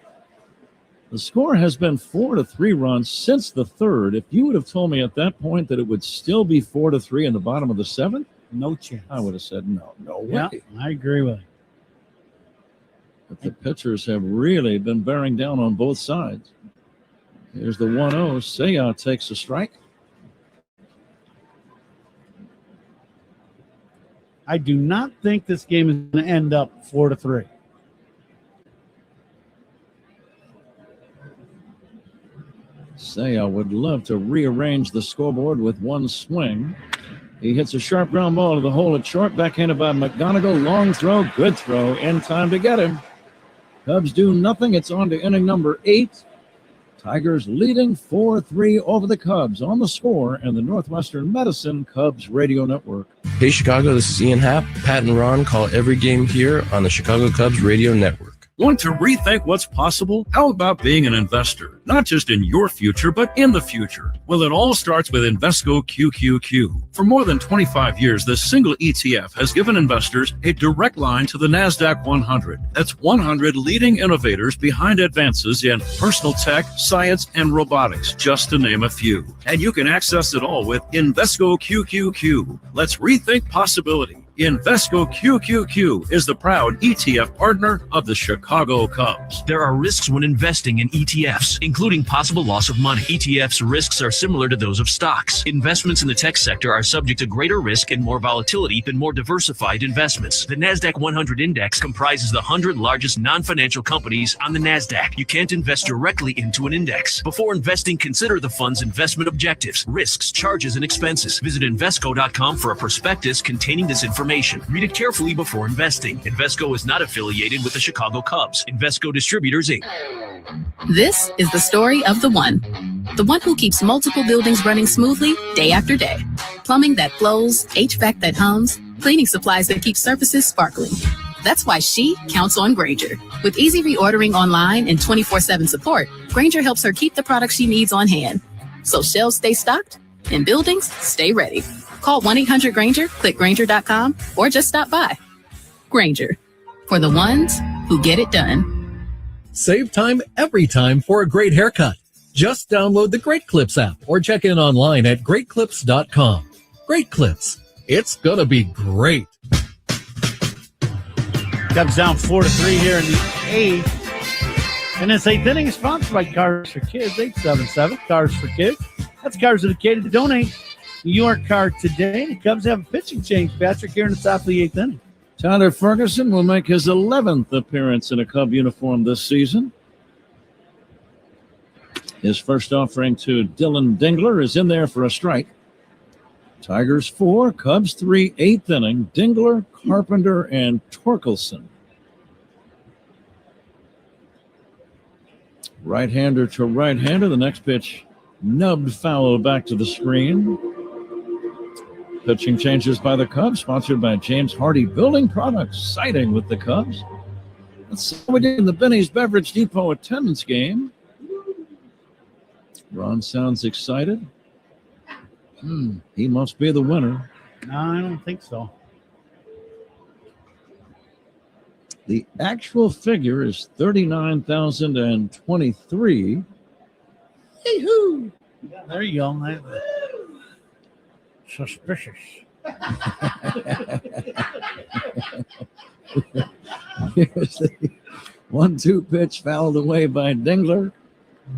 The score has been 4-3 runs since the 3rd. If you would have told me at that point that it would still be 4-3 in the bottom of the 7th, no chance. I would have said no way. Yeah, I agree with you. But the pitchers have really been bearing down on both sides. Here's the 1-0. Seiya takes a strike. I do not think this game is going to end up 4-3. Seiya would love to rearrange the scoreboard with one swing. He hits a sharp ground ball to the hole at short, backhanded by McGonigal. Long throw, good throw, in time to get him. Cubs do nothing. It's on to inning number 8. Tigers leading 4-3 over the Cubs on The Score and the Northwestern Medicine Cubs Radio Network. Hey, Chicago, this is Ian Happ. Pat and Ron call every game here on the Chicago Cubs Radio Network. Want to rethink what's possible? How about being an investor? Not just in your future, but in the future. Well, it all starts with Invesco QQQ. For more than 25 years, this single ETF has given investors a direct line to the NASDAQ 100. That's 100 leading innovators behind advances in personal tech, science, and robotics, just to name a few. And you can access it all with Invesco QQQ. Let's rethink possibility. Invesco QQQ is the proud ETF partner of the Chicago Cubs. There are risks when investing in ETFs, including possible loss of money. ETFs risks are similar to those of stocks. Investments in the tech sector are subject to greater risk and more volatility than more diversified investments. The NASDAQ 100 index comprises the 100 largest non-financial companies on the NASDAQ. You can't invest directly into an index. Before investing, consider the fund's investment objectives, risks, charges, and expenses. Visit Invesco.com for a prospectus containing this information. Read it carefully before investing. Invesco is not affiliated with the Chicago Cubs. Invesco Distributors, Inc. This is the story of the one who keeps multiple buildings running smoothly day after day. Plumbing that flows, HVAC that hums, cleaning supplies that keep surfaces sparkling. That's why she counts on Grainger. With easy reordering online and 24/7 support, Grainger helps her keep the products she needs on hand. So shelves stay stocked and buildings stay ready. Call 1-800-GRAINGER, click Grainger.com, or just stop by. Grainger, for the ones who get it done. Save time every time for a great haircut. Just download the Great Clips app or check in online at greatclips.com. Great Clips. It's gonna be great. Cubs down 4-3 here in the 8th. And this 8th inning is sponsored by Cars for Kids, 877 Cars for Kids. That's cars dedicated to donate your car today. The Cubs have a pitching change, Patrick, here in the top of the 8th inning. Tyler Ferguson will make his 11th appearance in a Cub uniform this season. His first offering to Dylan Dingler is in there for a strike. Tigers 4, Cubs 3, 8th inning. Dingler, Carpenter, and Torkelson. Right-hander to right-hander. The next pitch, nubbed foul back to the screen. Pitching changes by the Cubs, sponsored by James Hardy Building Products, siding with the Cubs. Let's see what we did in the Benny's Beverage Depot attendance game. Ron sounds excited. He must be the winner. No, I don't think so. The actual figure is 39,023. Yee-hoo! There you go. Suspicious. Here's the 1-2 pitch fouled away by Dingler.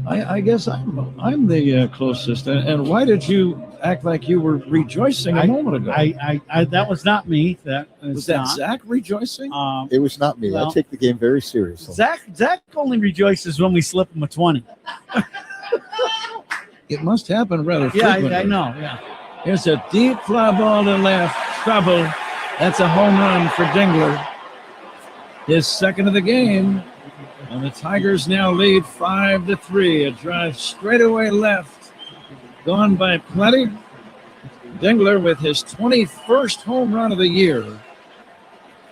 I guess I'm the closest. And why did you act like you were rejoicing a moment ago? I that was not me. Was that Zach rejoicing? It was not me. well, I take the game very seriously. Zach only rejoices when we slip him a 20. It must happen rather Yeah, frequently. I know. Yeah. Here's a deep fly ball to left. Trouble. That's a home run for Dingler. His second of the game. And the Tigers now lead 5-3. A drive straightaway left. Gone by plenty. Dingler with his 21st home run of the year.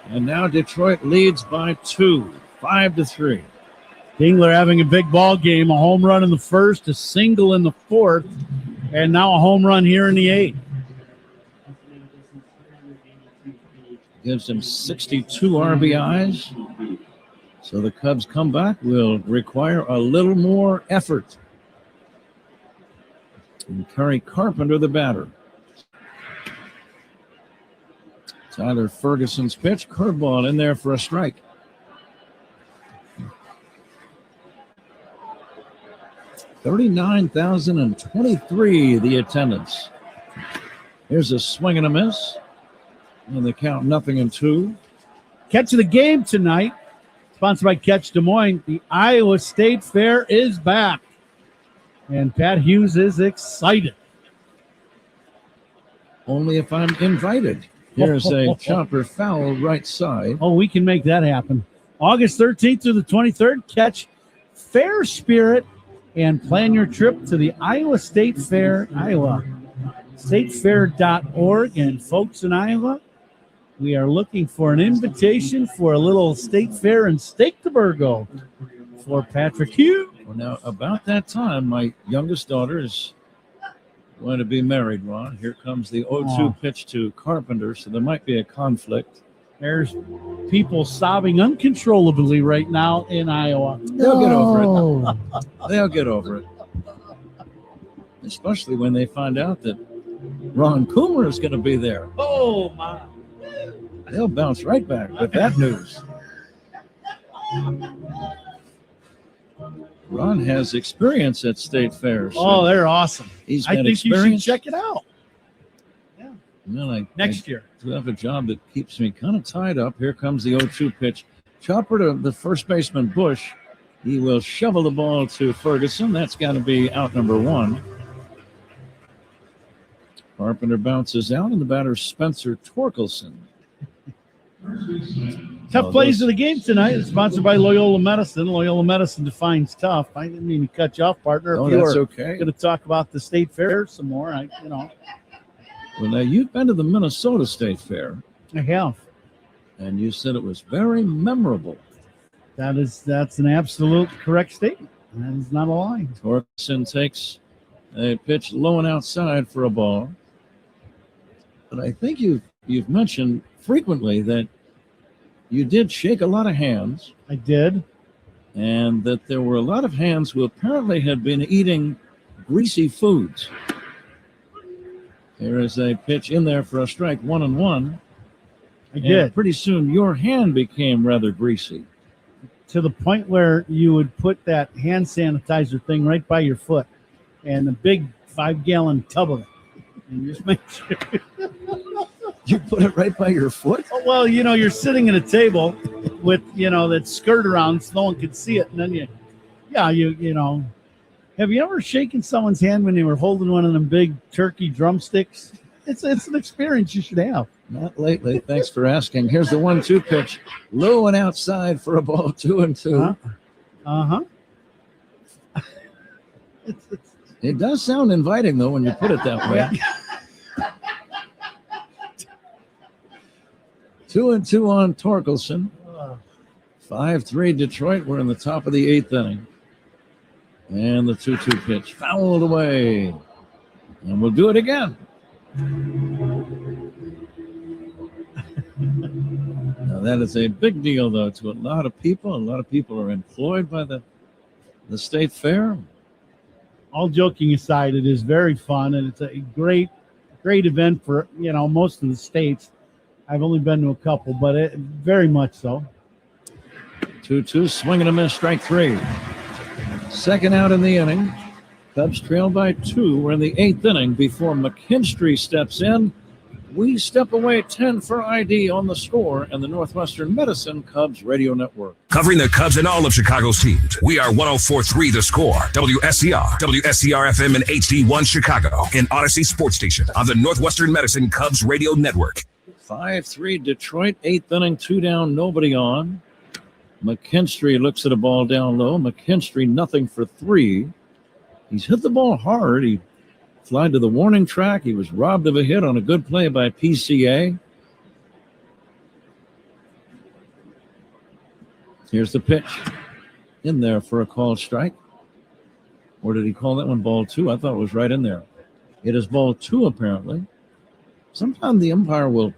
And now Detroit leads by 2, 5-3. Dingler having a big ball game, a home run in the first, a single in the fourth, and now a home run here in the 8th. Gives him 62 RBIs. So the Cubs comeback will require a little more effort. And Curry Carpenter, the batter. Tyler Ferguson's pitch, curveball in there for a strike. $39,023 the attendance. Here's a swing and a miss. And the count 0-2. Catch of the game tonight, sponsored by Catch Des Moines. The Iowa State Fair is back. And Pat Hughes is excited. Only if I'm invited. Here's a chopper foul right side. Oh, we can make that happen. August 13th through the 23rd, catch Fair Spirit and plan your trip to the Iowa State Fair, Iowa. Statefair.org. And folks in Iowa, we are looking for an invitation for a little state fair in Steakburgo for Patrick Hughes. Well, now, about that time, my youngest daughter is going to be married, Ron. Here comes the 0-2 pitch to Carpenter, so there might be a conflict. There's people sobbing uncontrollably right now in Iowa. They'll get over it. They'll get over it. Especially when they find out that Ron Coomer is going to be there. Oh, my. They'll bounce right back with that news. Ron has experience at state fairs. Oh, they're awesome. He's I got think you experience. should check it out. Well, Next year. I do have a job that keeps me kind of tied up. Here comes the 0-2 pitch. Chopper to the first baseman, Bush. He will shovel the ball to Ferguson. That's got to be out number 1. Carpenter bounces out, and the batter Spencer Torkelson. Tough plays of the game tonight is sponsored by Loyola Medicine. Loyola Medicine defines tough. I didn't mean to cut you off, partner. Oh, if you that's were okay. going to talk about the state fair some more, Well, now you've been to the Minnesota State Fair. I have. And you said it was very memorable. That's an absolute correct statement. That is not a lie. Torkelson takes a pitch low and outside for a ball. But I think you've mentioned frequently that you did shake a lot of hands. I did. And that there were a lot of hands who apparently had been eating greasy foods. There is a pitch in there for a strike, 1-1. I did. Pretty soon your hand became rather greasy. to the point where you would put that hand sanitizer thing right by your foot and a big 5-gallon tub of it. And just make sure. You put it right by your foot? Oh, well, you're sitting at a table with, that skirt around so no one could see it. And then have you ever shaken someone's hand when they were holding one of them big turkey drumsticks? It's an experience you should have. Not lately. Thanks for asking. Here's the 1-2 pitch. Low and outside for a ball 2-2. It does sound inviting, though, when you put it that way. 2-2 on Torkelson. 5-3 Detroit. We're in the top of the 8th inning. And the 2-2 pitch fouled away. And we'll do it again. Now, that is a big deal, though, to a lot of people. A lot of people are employed by the State Fair. All joking aside, it is very fun, and it's a great event for, most of the states. I've only been to a couple, but very much so. 2-2, swing and a miss, strike 3. Second out in the inning. Cubs trail by 2. We're in the 8th inning before McKinstry steps in. We step away 10 for ID on The Score and the Northwestern Medicine Cubs Radio Network. Covering the Cubs and all of Chicago's teams, we are 104.3 The Score, WSCR, WSCR-FM and HD1 Chicago, and Odyssey Sports Station on the Northwestern Medicine Cubs Radio Network. 5-3 Detroit, 8th inning, 2 down, nobody on. McKinstry looks at a ball down low. McKinstry, nothing for 3. He's hit the ball hard. He flied to the warning track. He was robbed of a hit on a good play by PCA. Here's the pitch. In there for a called strike. Or did he call that one ball 2? I thought it was right in there. It is ball 2, apparently. Sometimes the umpire will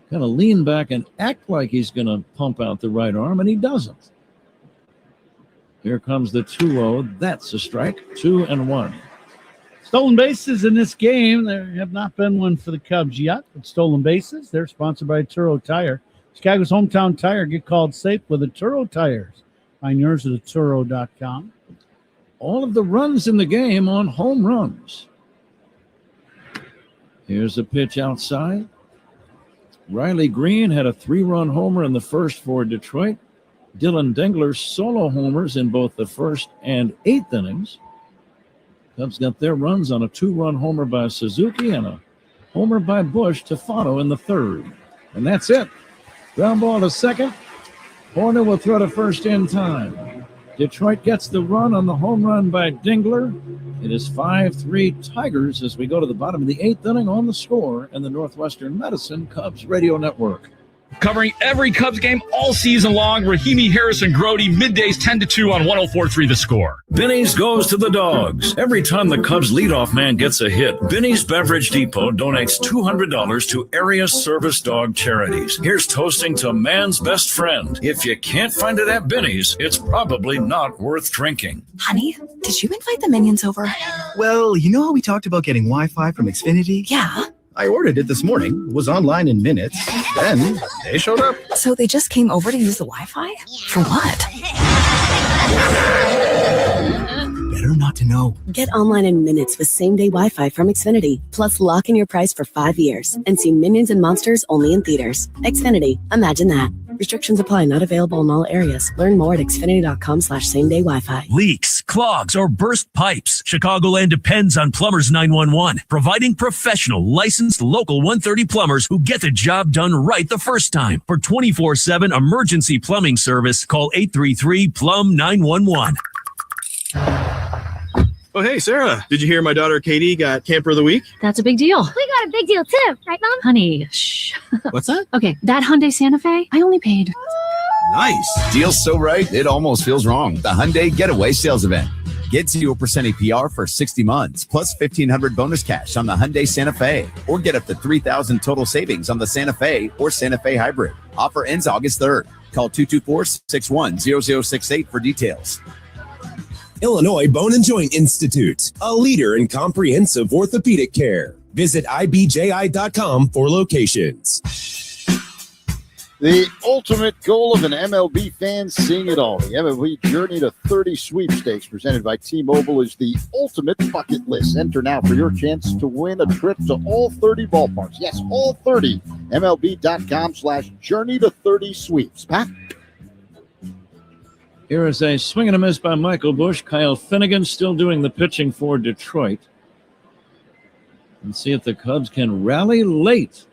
kind of lean back and act like he's going to pump out the right arm, and he doesn't. Here comes the 2-0. That's a strike. 2-1. Stolen bases in this game. There have not been one for the Cubs yet, but stolen bases, they're sponsored by Turo Tire. Chicago's hometown tire. Get called safe with the Turo tires. Find yours at Turo.com. All of the runs in the game on home runs. Here's a pitch outside. Riley Green had a 3-run homer in the first for Detroit. Dylan Dengler solo homers in both the first and 8th innings. Cubs got their runs on a 2-run homer by Suzuki and a homer by Bush to follow in the 3rd. And that's it. Ground ball to second. Horner will throw to first in time. Detroit gets the run on the home run by Dingler. It is 5-3 Tigers as we go to the bottom of the 8th inning on The Score and the Northwestern Medicine Cubs Radio Network. Covering every Cubs game all season long, Rahimi, Harris, and Grody, middays 10-2 on 104.3 The Score. Benny's goes to the Dogs. Every time the Cubs leadoff man gets a hit, Benny's Beverage Depot donates $200 to area service dog charities. Here's toasting to man's best friend. If you can't find it at Benny's, it's probably not worth drinking. Honey, did you invite the minions over? Well, you know how we talked about getting Wi-Fi from Xfinity? Yeah. I ordered it this morning, was online in minutes, then they showed up. So they just came over to use the Wi-Fi? For what? Better not to know. Get online in minutes with same-day Wi-Fi from Xfinity. Plus, lock in your price for 5 years and see Minions and Monsters only in theaters. Xfinity. Imagine that. Restrictions apply. Not available in all areas. Learn more at xfinity.com/same-day Wi-Fi. Leaks, clogs, or burst pipes. Chicagoland depends on Plumbers 911, providing professional, licensed, local 130 plumbers who get the job done right the first time. For 24/7 emergency plumbing service, call 833-PLUM-911. Oh, hey, Sarah. Did you hear my daughter Katie got Camper of the Week? That's a big deal. We got a big deal too, right, Mom? Honey, shh. What's that? Okay, that Hyundai Santa Fe, I only paid. Nice. Deal's so right, it almost feels wrong. The Hyundai Getaway Sales Event. Get 0% APR for 60 months, plus $1,500 bonus cash on the Hyundai Santa Fe. Or get up to $3,000 total savings on the Santa Fe or Santa Fe Hybrid. Offer ends August 3rd. Call 224-610068 for details. Illinois Bone and Joint Institute, a leader in comprehensive orthopedic care. Visit IBJI.com for locations. The ultimate goal of an MLB fan, seeing it all. The MLB Journey to 30 sweepstakes presented by T-Mobile is the ultimate bucket list. Enter now for your chance to win a trip to all 30 ballparks. Yes, all 30. MLB.com/Journey to 30 sweeps. Pat? Here is a swing and a miss by Michael Busch. Kyle Finnegan still doing the pitching for Detroit. And see if the Cubs can rally late.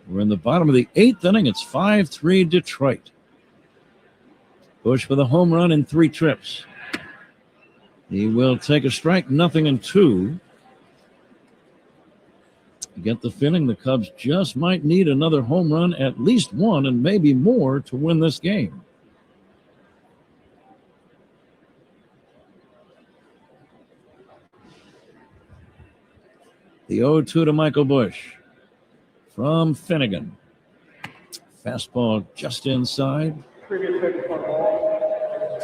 We're in the bottom of the 8th inning. It's 5-3 Detroit. Busch with a home run in 3 trips. He will take a strike, 0-2. You get the feeling the Cubs just might need another home run, at least one, and maybe more to win this game. The 0-2 to Michael Busch from Finnegan. Fastball just inside.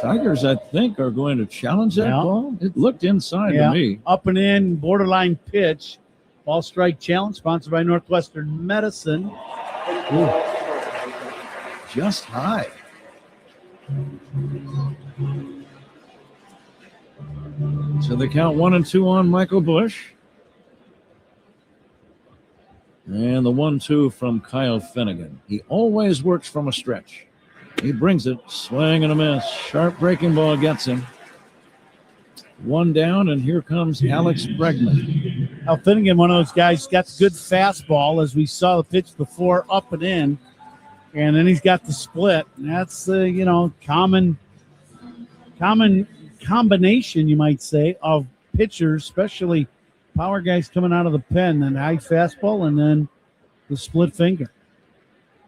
Tigers, I think, are going to challenge that ball. It looked inside to me. Up and in, borderline pitch. Ball strike challenge, sponsored by Northwestern Medicine. Ooh. Just high. So they count 1-2 on Michael Busch. And the 1-2 from Kyle Finnegan. He always works from a stretch. He brings it, swing and a miss. Sharp breaking ball gets him. 1 down, and here comes Alex Bregman. Now Finnegan, one of those guys, got good fastball, as we saw the pitch before, up and in. And then he's got the split. And that's common combination, you might say, of pitchers, especially power guys coming out of the pen, and high fastball, and then the split finger.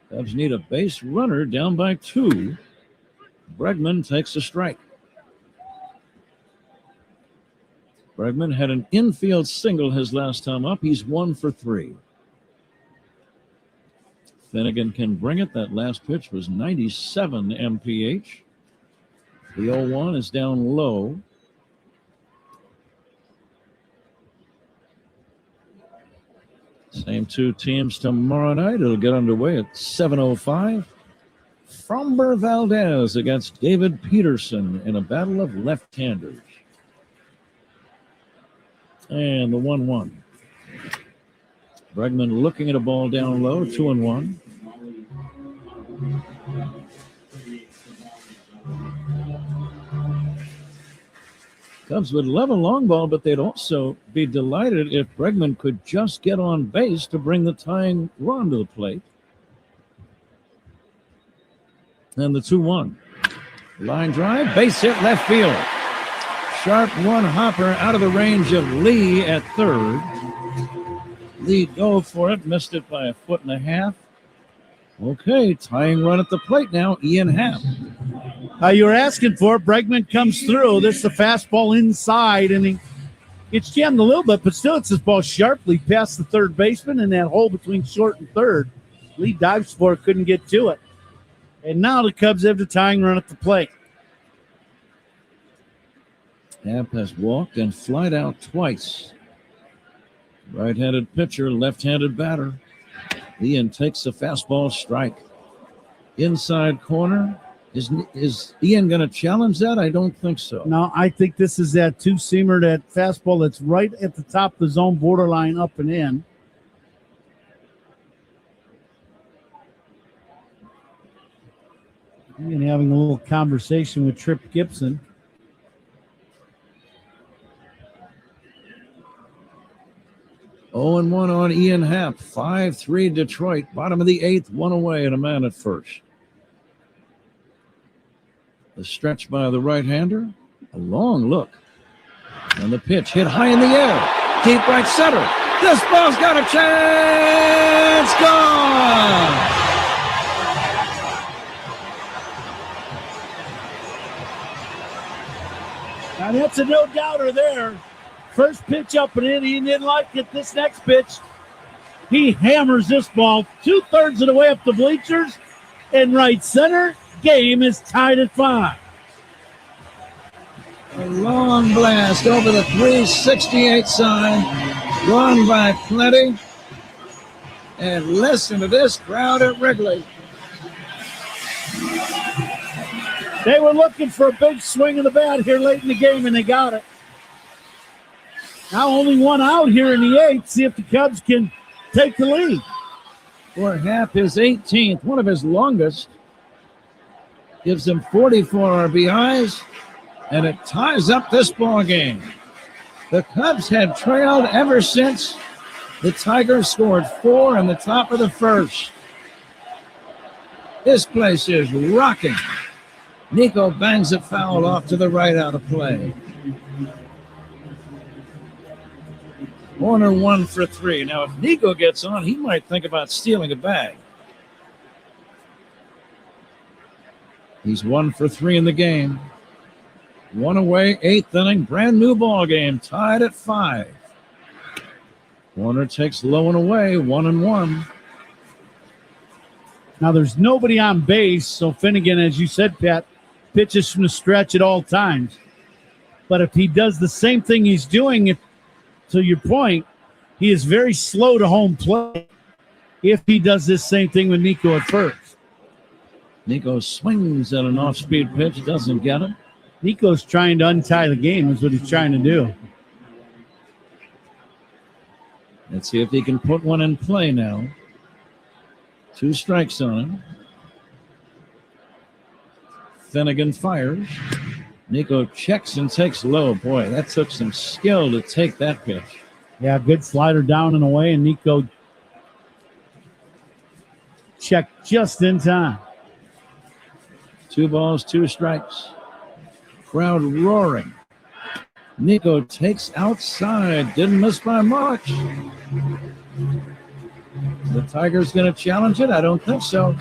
Cubs need a base runner down by 2. Bregman takes a strike. Bregman had an infield single his last time up. He's 1 for 3. Finnegan can bring it. That last pitch was 97 mph. The 0-1 is down low. Same 2 teams tomorrow night. It'll get underway at 7:05. Framber Valdez against David Peterson in a battle of left-handers. And the 1-1. Bregman looking at a ball down low, 2-1. Cubs would love a long ball, but they'd also be delighted if Bregman could just get on base to bring the tying run to the plate. And the 2-1. Line drive, base hit, left field. Sharp one hopper out of the range of Lee at third. Lee dove for it, missed it by 1.5 feet. Okay, tying run at the plate now, Ian Happ. You were asking for it. Bregman comes through. This is the fastball inside, and it's jammed a little bit, but still it's this ball sharply past the third baseman in that hole between short and third. Lee dives for it, couldn't get to it. And now the Cubs have the tying run at the plate. Happ has walked and flied out twice. Right-handed pitcher, left-handed batter. Ian takes a fastball strike. Inside corner. Is Ian going to challenge that? I don't think so. No, I think this is that 2-seamer, that fastball that's right at the top of the zone, borderline up and in. Ian having a little conversation with Tripp Gibson. Oh, 0-1 on Ian Happ. 5-3 Detroit. Bottom of the 8th, 1 away and a man at first. The stretch by the right-hander. A long look. And the pitch hit high in the air. Deep right center. This ball's got a chance. Gone! Now that's a no-doubter there. First pitch up and in. He didn't like it. This next pitch, he hammers this ball 2/3 of the way up the bleachers in right center. Game is tied at 5. A long blast over the 368 sign. Run by plenty. And listen to this crowd at Wrigley. They were looking for a big swing of the bat here late in the game, and they got it. Now only one out here in the 8th. See if the Cubs can take the lead. For half his 18th, one of his longest. Gives him 44 RBIs, and it ties up this ball game. The Cubs had trailed ever since the Tigers scored 4 in the top of the first. This place is rocking. Nico bangs a foul off to the right out of play. Warner 1 for 3. Now, if Nico gets on, he might think about stealing a bag. He's 1 for 3 in the game. 1 away, 8th inning, brand new ball game, tied at 5. Warner takes low and away, 1-1. Now there's nobody on base, so Finnegan, as you said, Pat, pitches from the stretch at all times. But if he does the same thing he's doing, to your point, he is very slow to home plate if he does this same thing with Nico at first. Nico swings at an off-speed pitch, doesn't get it. Nico's trying to untie the game is what he's trying to do. Let's see if he can put one in play now. 2 strikes on him. Finnegan fires. Nico checks and takes low. Boy, that took some skill to take that pitch. Yeah, good slider down and away, and Nico checked just in time. 2 balls, 2 strikes. Crowd roaring. Nico takes outside. Didn't miss by much. The Tigers going to challenge it? I don't think so.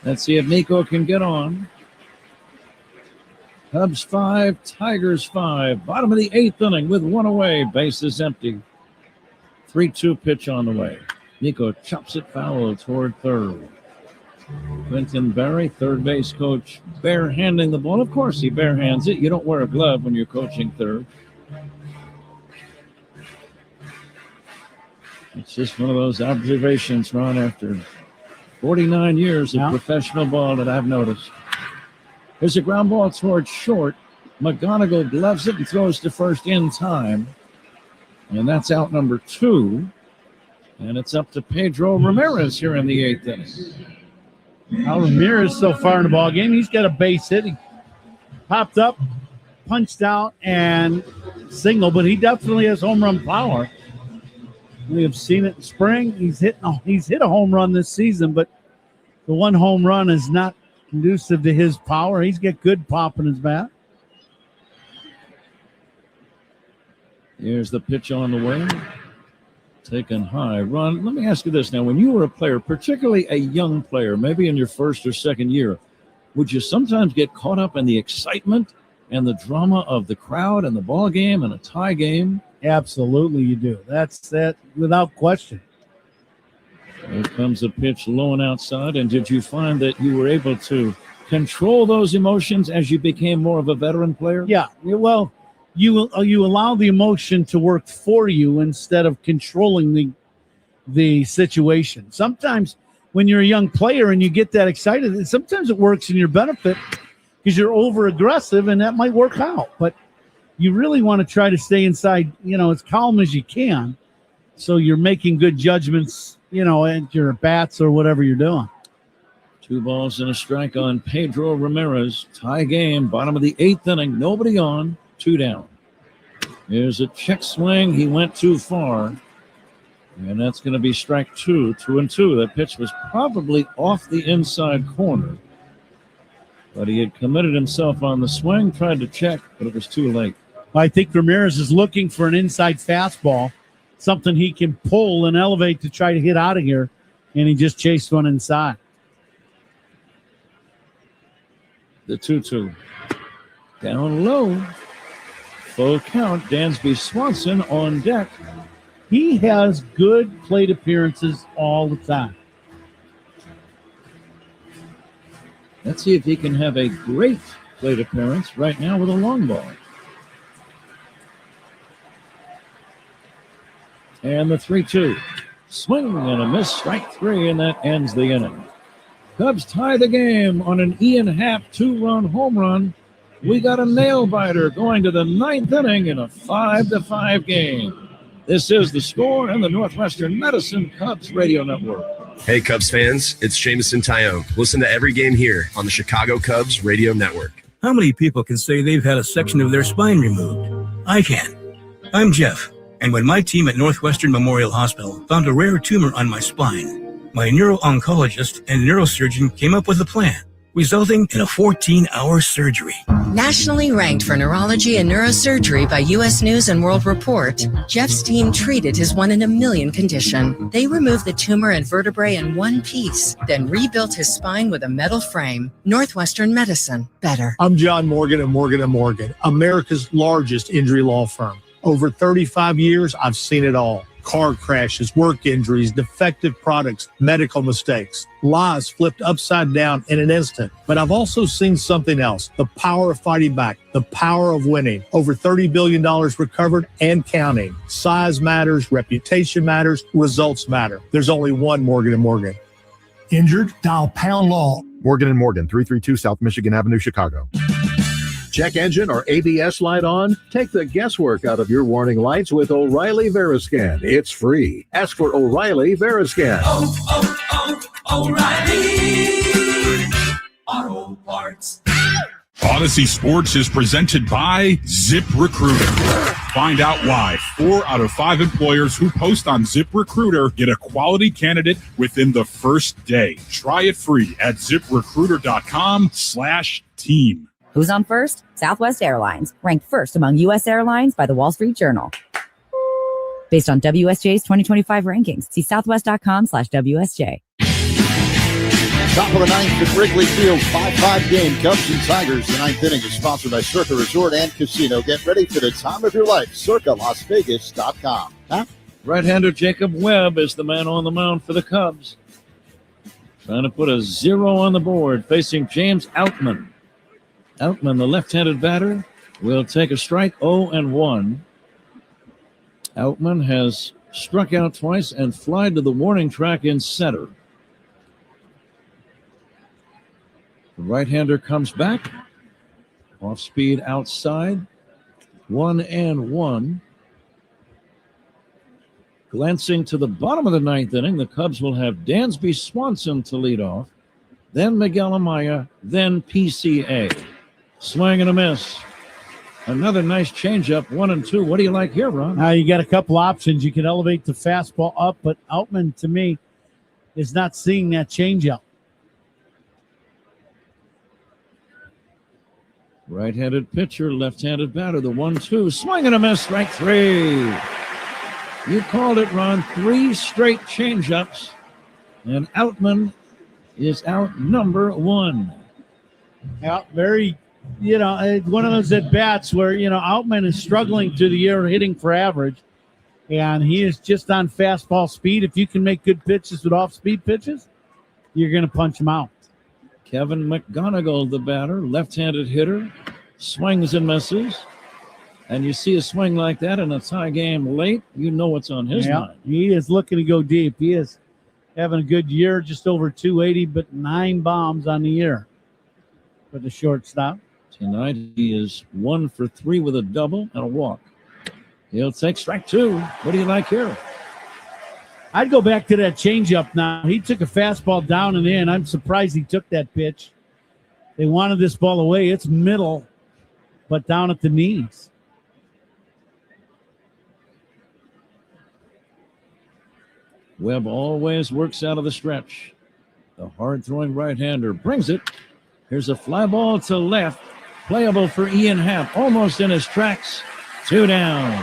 Let's see if Nico can get on. Cubs 5, Tigers 5. Bottom of the 8th inning with 1 away. Bases empty. 3-2 pitch on the way. Nico chops it foul toward third. Quentin Barry, third base coach, barehanding the ball. Of course he barehands it. You don't wear a glove when you're coaching third. It's just one of those observations, Ron, after 49 years of professional ball that I've noticed. There's a ground ball towards short. McGonigal gloves it and throws to first in time. And that's out number 2. And it's up to Pedro Ramirez here in the 8th inning. Now Ramirez so far in the ball game, he's got a base hit. He popped up, punched out, and single, but he definitely has home run power. We have seen it in spring. He's hit a home run this season, but the one home run is not conducive to his power. He's got good pop in his bat. Here's the pitch on the way. Taken high. Ron, let me ask you this now. When you were a player, particularly a young player, maybe in your first or second year, would you sometimes get caught up in the excitement and the drama of the crowd and the ball game and a tie game? Absolutely you do. That's that without question. Here comes a pitch low and outside. And did you find that you were able to control those emotions as you became more of a veteran player? Yeah. Well, you allow the emotion to work for you instead of controlling the situation. Sometimes when you're a young player and you get that excited, sometimes it works in your benefit because you're over aggressive and that might work out. But you really want to try to stay inside, as calm as you can. So you're making good judgments, at your bats or whatever you're doing. 2 balls and a strike on Pedro Ramirez. Tie game, bottom of the 8th inning. Nobody on, 2 down. Here's a check swing. He went too far. And that's going to be strike 2, 2-2. That pitch was probably off the inside corner. But he had committed himself on the swing, tried to check, but it was too late. I think Ramirez is looking for an inside fastball, something he can pull and elevate to try to hit out of here, and he just chased one inside. The 2-2. Down low. Full count. Dansby Swanson on deck. He has good plate appearances all the time. Let's see if he can have a great plate appearance right now with a long ball. And the 3-2. Swing and a miss, strike 3, and that ends the inning. Cubs tie the game on an Ian Happ 2-run home run. We got a nail-biter going to the 9th inning in a 5-5 game. This is The Score and the Northwestern Medicine Cubs Radio Network. Hey, Cubs fans, it's Jamison Tyone. Listen to every game here on the Chicago Cubs Radio Network. How many people can say they've had a section of their spine removed? I can. I'm Jeff, and when my team at Northwestern Memorial Hospital found a rare tumor on my spine, my neuro-oncologist and neurosurgeon came up with a plan, resulting in a 14-hour surgery. Nationally ranked for neurology and neurosurgery by U.S. News and World Report, Jeff's team treated his 1 in a million condition. They removed the tumor and vertebrae in one piece, then rebuilt his spine with a metal frame. Northwestern Medicine. Better. I'm John Morgan of Morgan & Morgan, America's largest injury law firm. Over 35 years, I've seen it all. Car crashes, work injuries, defective products, medical mistakes, lives flipped upside down in an instant. But I've also seen something else, the power of fighting back, the power of winning. Over $30 billion recovered and counting. Size matters, reputation matters, results matter. There's only one Morgan & Morgan. Injured? Dial pound law. Morgan & Morgan, 332 South Michigan Avenue, Chicago. Check engine or ABS light on? Take the guesswork out of your warning lights with O'Reilly Veriscan. It's free. Ask for O'Reilly Veriscan. O'Reilly Auto Parts. Odyssey Sports is presented by ZipRecruiter. Find out why 4 out of 5 employers who post on ZipRecruiter get a quality candidate within the first day. Try it free at ZipRecruiter.com/team. Who's on first? Southwest Airlines, ranked first among U.S. airlines by the Wall Street Journal. Based on WSJ's 2025 rankings, see southwest.com/WSJ. Top of the 9th at Wrigley Field, 5-5 game. Cubs and Tigers. The 9th inning is sponsored by Circa Resort and Casino. Get ready for the time of your life. CircaLasVegas.com. Huh? Right-hander Jacob Webb is the man on the mound for the Cubs. Trying to put a 0 on the board, facing James Outman. Outman, the left-handed batter, will take a strike, 0-1. Outman has struck out twice and flied to the warning track in center. The right-hander comes back. Off speed outside. 1-1. Glancing to the bottom of the 9th inning, the Cubs will have Dansby Swanson to lead off, then Miguel Amaya, then PCA. Swing and a miss. Another nice changeup, 1-2. What do you like here, Ron? You got a couple options. You can elevate the fastball up, but Outman, to me, is not seeing that changeup. Right-handed pitcher, left-handed batter, the 1-2. Swing and a miss, strike 3. You called it, Ron. 3 straight changeups, and Outman is out number 1. Yeah, very... one of those at-bats where, Outman is struggling through the year hitting for average, and he is just on fastball speed. If you can make good pitches with off-speed pitches, you're going to punch him out. Kevin McGonigal, the batter, left-handed hitter, swings and misses. And you see a swing like that in a tie game late, you know what's on his mind. He is looking to go deep. He is having a good year, just over 280, but 9 bombs on the year for the shortstop. Tonight he is 1 for 3 with a double and a walk. He'll take strike 2. What do you like here? I'd go back to that changeup now. He took a fastball down and in. I'm surprised he took that pitch. They wanted this ball away. It's middle, but down at the knees. Webb always works out of the stretch. The hard-throwing right-hander brings it. Here's a fly ball to left. Playable for Ian Happ. Almost in his tracks. 2 down.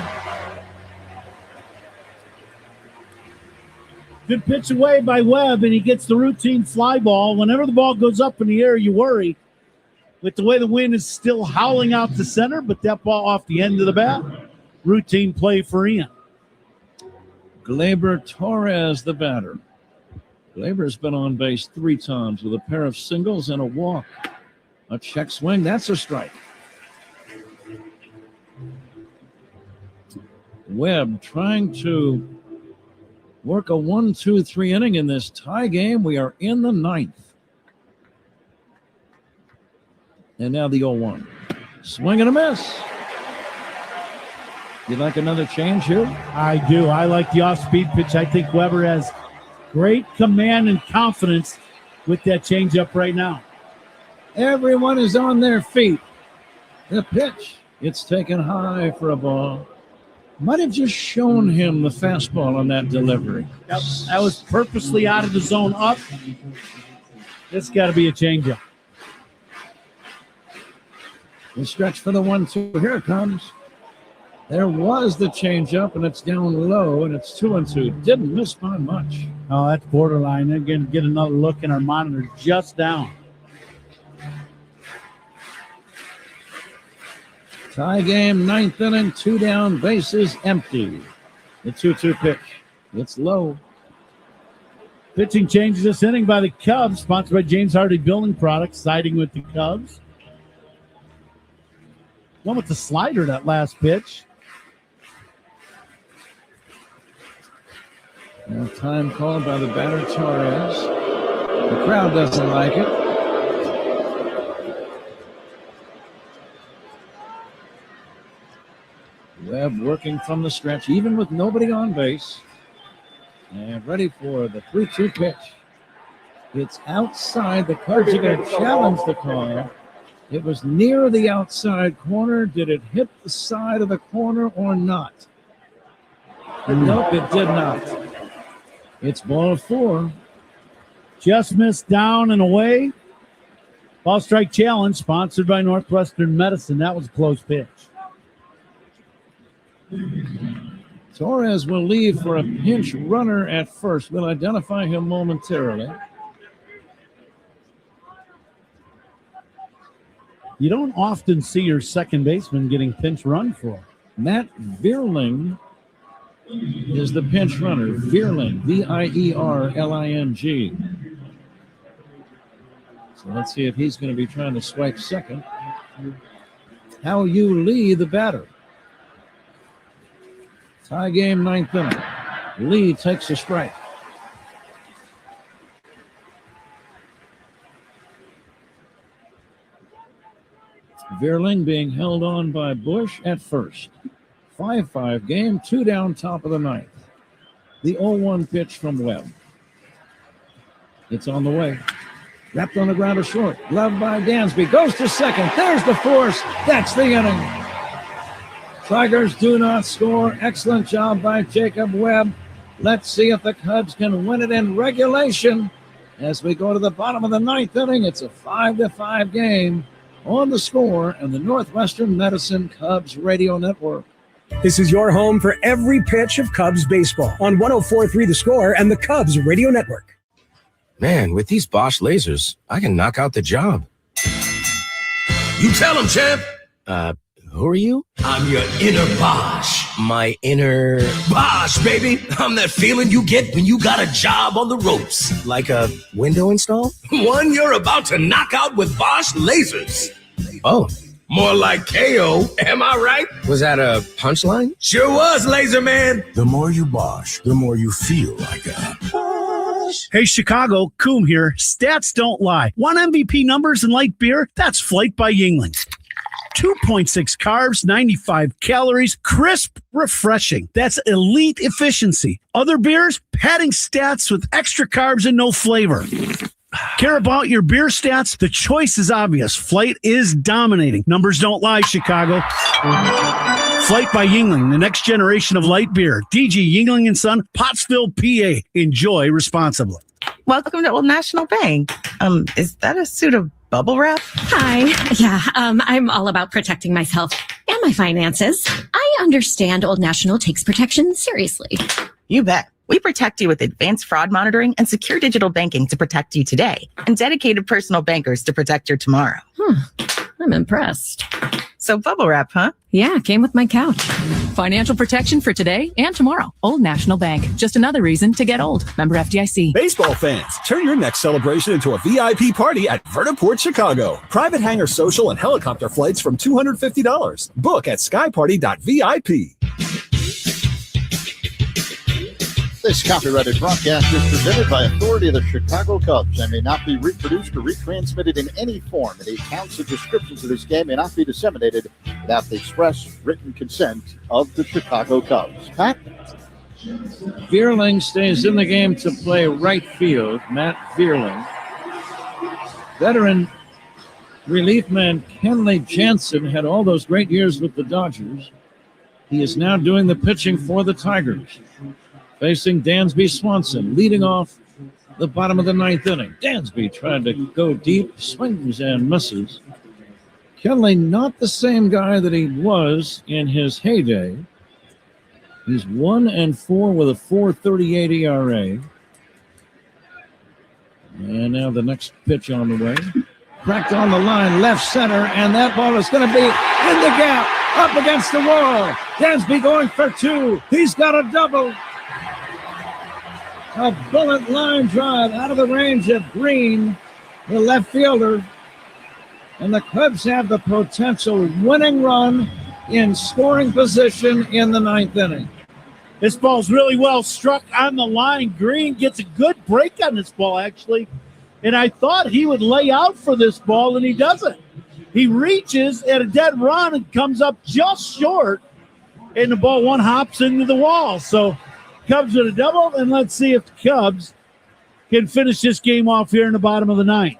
Good pitch away by Webb, and he gets the routine fly ball. Whenever the ball goes up in the air, you worry. With the way the wind is still howling out to center, but that ball off the end of the bat. Routine play for Ian. Gleyber Torres, the batter. Gleyber's been on base 3 times with a pair of singles and a walk. A check swing, that's a strike. Webb trying to work a 1-2-3 inning in this tie game. We are in the 9th. And now the 0-1. Swing and a miss. You like another change here? I do. I like the off-speed pitch. I think Weber has great command and confidence with that changeup right now. Everyone is on their feet. The pitch. It's taken high for a ball. Might have just shown him the fastball on that delivery. That was purposely out of the zone up. This got to be a changeup. The stretch for the 1-2. Here it comes. There was the changeup, and it's down low, and it's 2-2. Didn't miss by much. Oh, that's borderline. They're going to get another look in our monitor just down. Tie game, 9th inning, 2 down, bases empty. The 2-2 pitch. It's low. Pitching changes this inning by the Cubs, sponsored by James Hardy Building Products, siding with the Cubs. One with the slider, that last pitch. Now time called by the batter, Torres. The crowd doesn't like it. Webb working from the stretch, even with nobody on base. And ready for the 3-2 pitch. It's outside. The Cubs are going to challenge the call. It was near the outside corner. Did it hit the side of the corner or not? Nope, it did not. It's ball 4. Just missed down and away. Ball strike challenge, sponsored by Northwestern Medicine. That was a close pitch. Torres will leave for a pinch runner at first. We'll identify him momentarily. You don't often see your second baseman getting pinch run for. Matt Vierling is the pinch runner. Vierling, V-I-E-R-L-I-N-G. So let's see if he's going to be trying to swipe second. How you Lee, the batter. Tie game, 9th inning. Lee takes a strike. Vierling being held on by Bush at first. 5-5 game, 2 down, top of the 9th. The 0-1 pitch from Webb. It's on the way. Wrapped on the ground to short. Gloved by Dansby. Goes to second. There's the force. That's the inning. Tigers do not score. Excellent job by Jacob Webb. Let's see if the Cubs can win it in regulation. As we go to the bottom of the 9th inning, it's a 5-5 game. On the Score and the Northwestern Medicine Cubs Radio Network. This is your home for every pitch of Cubs baseball on 104.3 The Score and the Cubs Radio Network. Man, with these Bosch lasers, I can knock out the job. You tell him, champ. Who are you? I'm your inner Bosch. My inner Bosch, baby. I'm that feeling you get when you got a job on the ropes. Like a window install? One you're about to knock out with Bosch lasers. Oh, more like KO. Am I right? Was that a punchline? Sure was, Laser Man. The more you Bosch, the more you feel like a Bosch. Hey, Chicago, Coom here. Stats don't lie. Want MVP numbers and light beer? That's Flight by Yuengling. 2.6 carbs, 95 calories, crisp, refreshing. That's elite efficiency. Other beers, padding stats with extra carbs and no flavor. Care about your beer stats? The choice is obvious. Flight is dominating. Numbers don't lie, Chicago. Flight by Yuengling, the next generation of light beer. DG Yuengling & Son, Pottsville, PA. Enjoy responsibly. Welcome to Old National Bank. Is that a suit of bubble wrap? Hi. Yeah, I'm all about protecting myself and my finances. I understand Old National takes protection seriously. You bet. We protect you with advanced fraud monitoring and secure digital banking to protect you today, and dedicated personal bankers to protect your tomorrow. I'm impressed. So bubble wrap, huh? Yeah, came with my couch. Financial protection for today and tomorrow. Old National Bank. Just another reason to get old. Member FDIC. Baseball fans, turn your next celebration into a VIP party at Vertiport Chicago. Private hangar social and helicopter flights from $250. Book at skyparty.vip. This copyrighted broadcast is presented by authority of the Chicago Cubs and may not be reproduced or retransmitted in any form. Any accounts or descriptions of this game may not be disseminated without the express written consent of the Chicago Cubs. Pat? Vierling stays in the game to play right field. Matt Vierling. Veteran relief man Kenley Jansen had all those great years with the Dodgers. He is now doing the pitching for the Tigers. Facing Dansby Swanson, leading off the bottom of the ninth inning. Dansby tried to go deep, swings and misses. Kenley not the same guy that he was in his heyday. He's 1-4 with a 4.38 ERA. And now the next pitch on the way. Cracked on the line, left center, and that ball is going to be in the gap, up against the wall. Dansby going for two. He's got a double. A bullet line drive out of the range of Green, the left fielder. And the Cubs have the potential winning run in scoring position in the ninth inning. This ball's really well struck on the line. Green gets a good break on this ball, actually. And I thought he would lay out for this ball, and he doesn't. He reaches at a dead run and comes up just short, and the ball one hops into the wall. So Cubs with a double, and let's see if the Cubs can finish this game off here in the bottom of the ninth.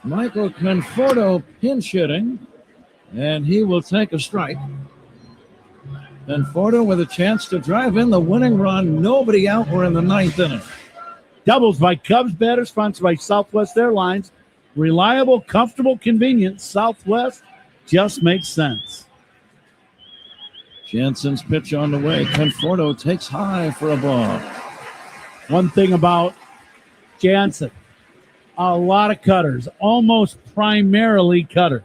Michael Conforto pinch hitting, and he will take a strike. Conforto with a chance to drive in the winning run. Nobody out. We're in the ninth inning. Doubles by Cubs batters, sponsored by Southwest Airlines. Reliable, comfortable, convenient. Southwest just makes sense. Jansen's pitch on the way. Conforto takes high for a ball. One thing about Jansen, a lot of cutters, almost primarily cutters.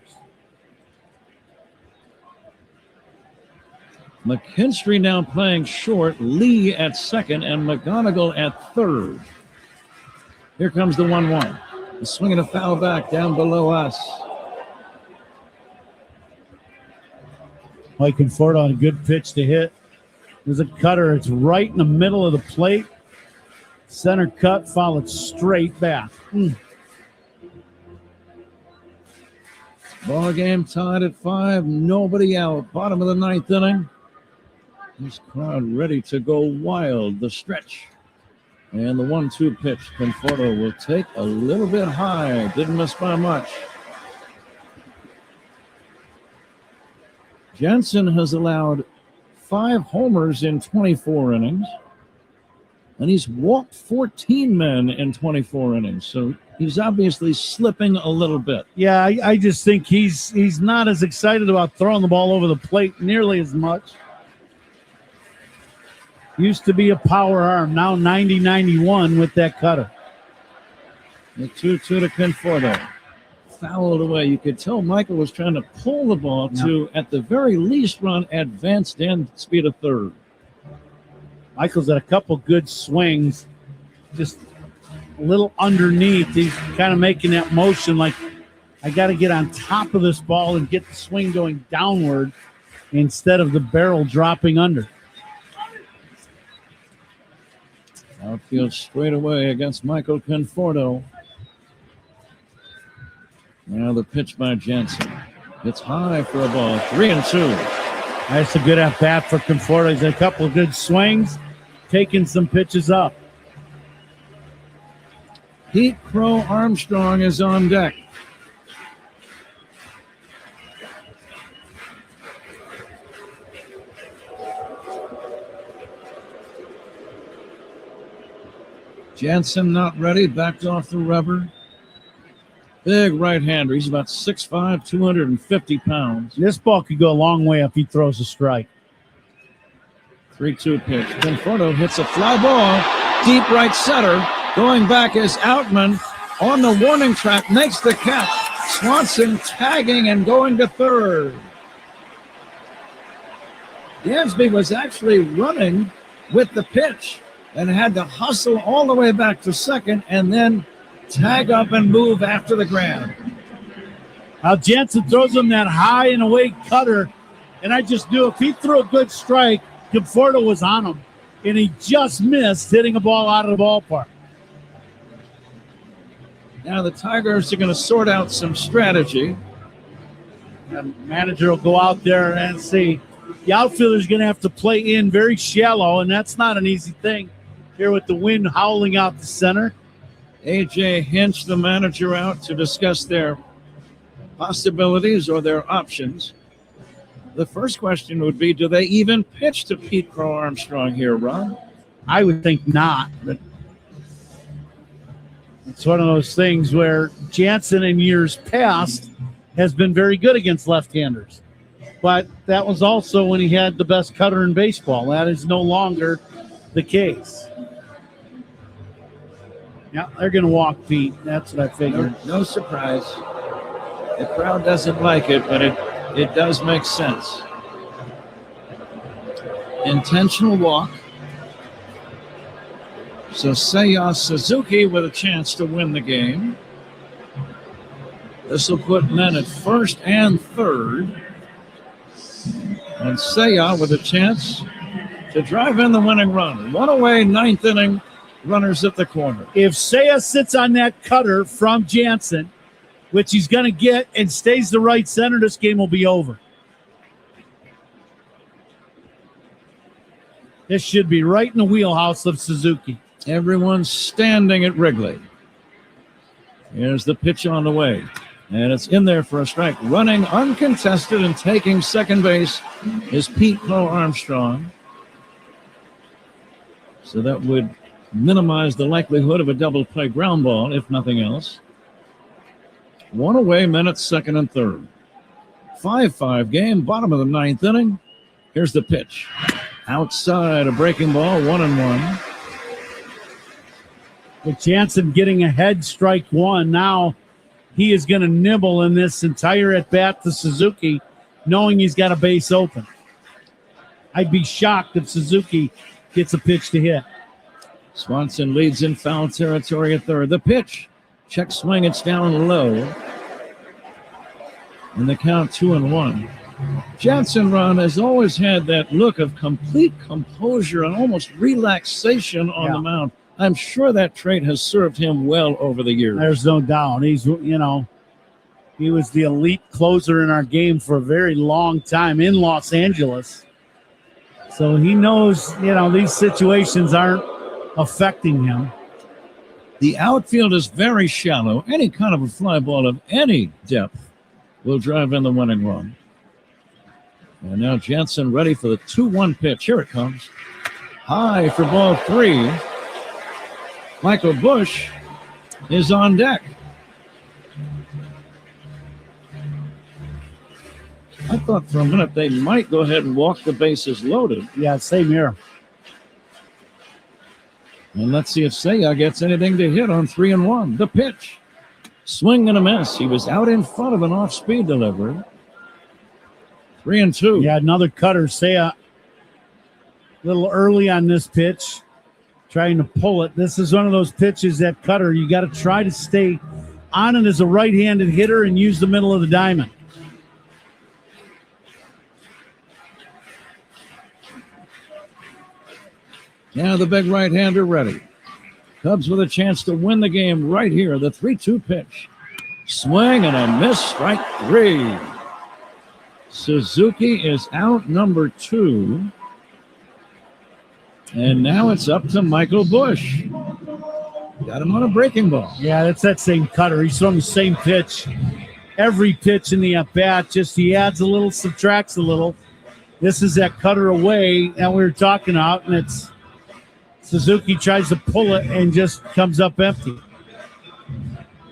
McKinstry now playing short, Lee at second, and McGonigal at third. Here comes the 1-1. The swing and a foul back down below us. Mike Conforto on a good pitch to hit. There's a cutter. It's right in the middle of the plate. Center cut, followed straight back. Ball game tied at 5. Nobody out. Bottom of the ninth inning. This crowd ready to go wild. The stretch. And the 1-2 pitch. Conforto will take a little bit high. Didn't miss by much. Jansen has allowed 5 homers in 24 innings. And he's walked 14 men in 24 innings. So he's obviously slipping a little bit. Yeah, I just think he's not as excited about throwing the ball over the plate nearly as much. Used to be a power arm, now 90-91 with that cutter. The 2-2 to Conforto. Fouled away. You could tell Michael was trying to pull the ball to, at the very least, run advanced end speed of third. Michael's had a couple good swings, just a little underneath. He's kind of making that motion like, I got to get on top of this ball and get the swing going downward instead of the barrel dropping under. Outfield straight away against Michael Conforto. Now the pitch by Jansen. It's high for a ball. 3-2. That's a good at-bat for Conforto. He's had a couple of good swings, taking some pitches up. Pete Crow Armstrong is on deck. Jansen not ready, backed off the rubber. Big right-hander. He's about 6'5", 250 pounds. This ball could go a long way if he throws a strike. 3-2 pitch. Conforto hits a fly ball. Deep right center. Going back is Outman on the warning track. Makes the catch. Swanson tagging and going to third. Dansby was actually running with the pitch and had to hustle all the way back to second and then tag up and move after the grab. Now Jansen throws him that high and away cutter, And I just knew if he threw a good strike, Conforto was on him. And he just missed hitting a ball out of the ballpark. Now the Tigers are going to sort out some strategy. The manager will go out there and see. The outfielder's going to have to play in very shallow, and that's not an easy thing here with the wind howling out the center. A.J. Hinch, the manager, out to discuss their possibilities or their options. The first question would be, do they even pitch to Pete Crow Armstrong here, Ron? I would think not, but it's one of those things where Jansen in years past has been very good against left-handers. But that was also when he had the best cutter in baseball. That is no longer the case. Yeah, they're going to walk Pete. That's what I figured. No surprise. The crowd doesn't like it, but it does make sense. Intentional walk. So Seiya Suzuki with a chance to win the game. This will put men at first and third. And Seiya with a chance to drive in the winning run. One away, ninth inning, runners at the corner. If Seiya sits on that cutter from Jansen, which he's going to get, and stays the right center, this game will be over. This should be right in the wheelhouse of Suzuki. Everyone's standing at Wrigley. Here's the pitch on the way. And it's in there for a strike. Running uncontested and taking second base is Pete Crow Armstrong. So that would minimize the likelihood of a double play ground ball, if nothing else. One away, men at second and third. 5-5 game, bottom of the ninth inning. Here's the pitch. Outside, a breaking ball, 1-1. With Jansen getting ahead, strike one. Now he is going to nibble in this entire at-bat to Suzuki, knowing he's got a base open. I'd be shocked if Suzuki gets a pitch to hit. Swanson leads in foul territory at third. The pitch. Check swing, it's down low. And the count 2-1. Jansen, Ron, has always had that look of complete composure and almost relaxation on the mound. I'm sure that trait has served him well over the years. There's no doubt. He's, he was the elite closer in our game for a very long time in Los Angeles. So he knows, these situations aren't affecting him. The outfield is very shallow. Any kind of a fly ball of any depth will drive in the winning run. And now Jansen ready for the 2-1 pitch. Here it comes. High for ball three. Michael Busch is on deck. I thought for a minute they might go ahead and walk the bases loaded. Yeah, same here. And let's see if Seiya gets anything to hit on 3-1. The pitch. Swing and a miss. He was out in front of an off-speed delivery. 3-2. Yeah, another cutter. Seiya a little early on this pitch, trying to pull it. This is one of those pitches, that cutter, you got to try to stay on it as a right-handed hitter and use the middle of the diamond. Now the big right-hander ready. Cubs with a chance to win the game right here. The 3-2 pitch. Swing and a miss, strike three. Suzuki is out, number 2. And now it's up to Michael Busch. Got him on a breaking ball. Yeah, that's that same cutter. He's throwing the same pitch. Every pitch in the at-bat, just he adds a little, subtracts a little. This is that cutter away that we were talking about, and it's Suzuki tries to pull it and just comes up empty.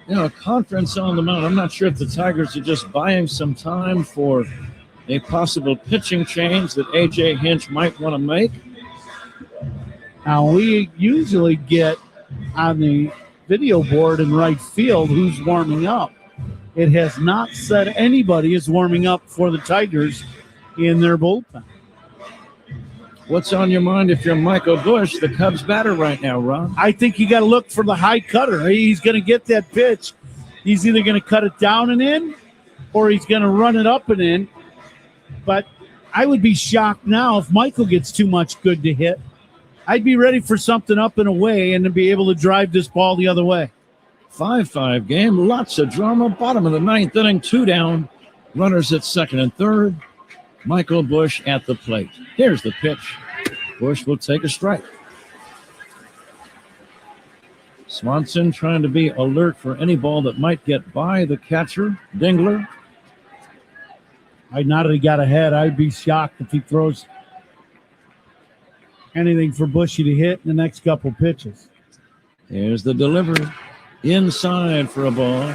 A conference on the mound. I'm not sure if the Tigers are just buying some time for a possible pitching change that A.J. Hinch might want to make. Now, we usually get on the video board in right field who's warming up. It has not said anybody is warming up for the Tigers in their bullpen. What's on your mind if you're Michael Busch, the Cubs batter right now, Ron? I think you got to look for the high cutter. He's going to get that pitch. He's either going to cut it down and in, or he's going to run it up and in. But I would be shocked now if Michael gets too much good to hit. I'd be ready for something up and away and to be able to drive this ball the other way. 5-5 game, lots of drama. Bottom of the ninth inning, 2 down. Runners at second and third. Michael Busch at the plate. Here's the pitch. Busch will take a strike. Swanson trying to be alert for any ball that might get by the catcher, Dingler. Now that he got ahead, I'd be shocked if he throws anything for Bushy to hit in the next couple pitches. Here's the delivery. Inside for a ball.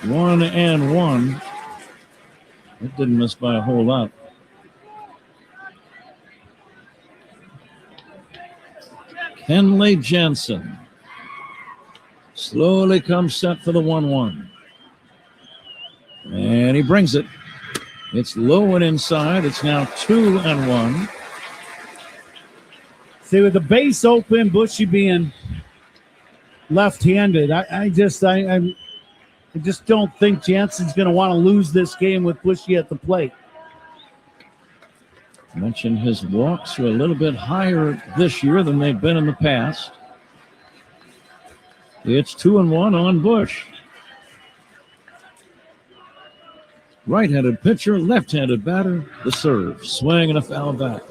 1-1. It didn't miss by a whole lot. Kenley Jansen slowly comes set for the 1-1. And he brings it. It's low and inside. It's now 2-1. See, with the base open, Bushy being left-handed, I just don't think Jansen's going to want to lose this game with Bushy at the plate. I mentioned his walks are a little bit higher this year than they've been in the past. It's 2-1 on Busch. Right-handed pitcher, left-handed batter, the serve. Swing and a foul back.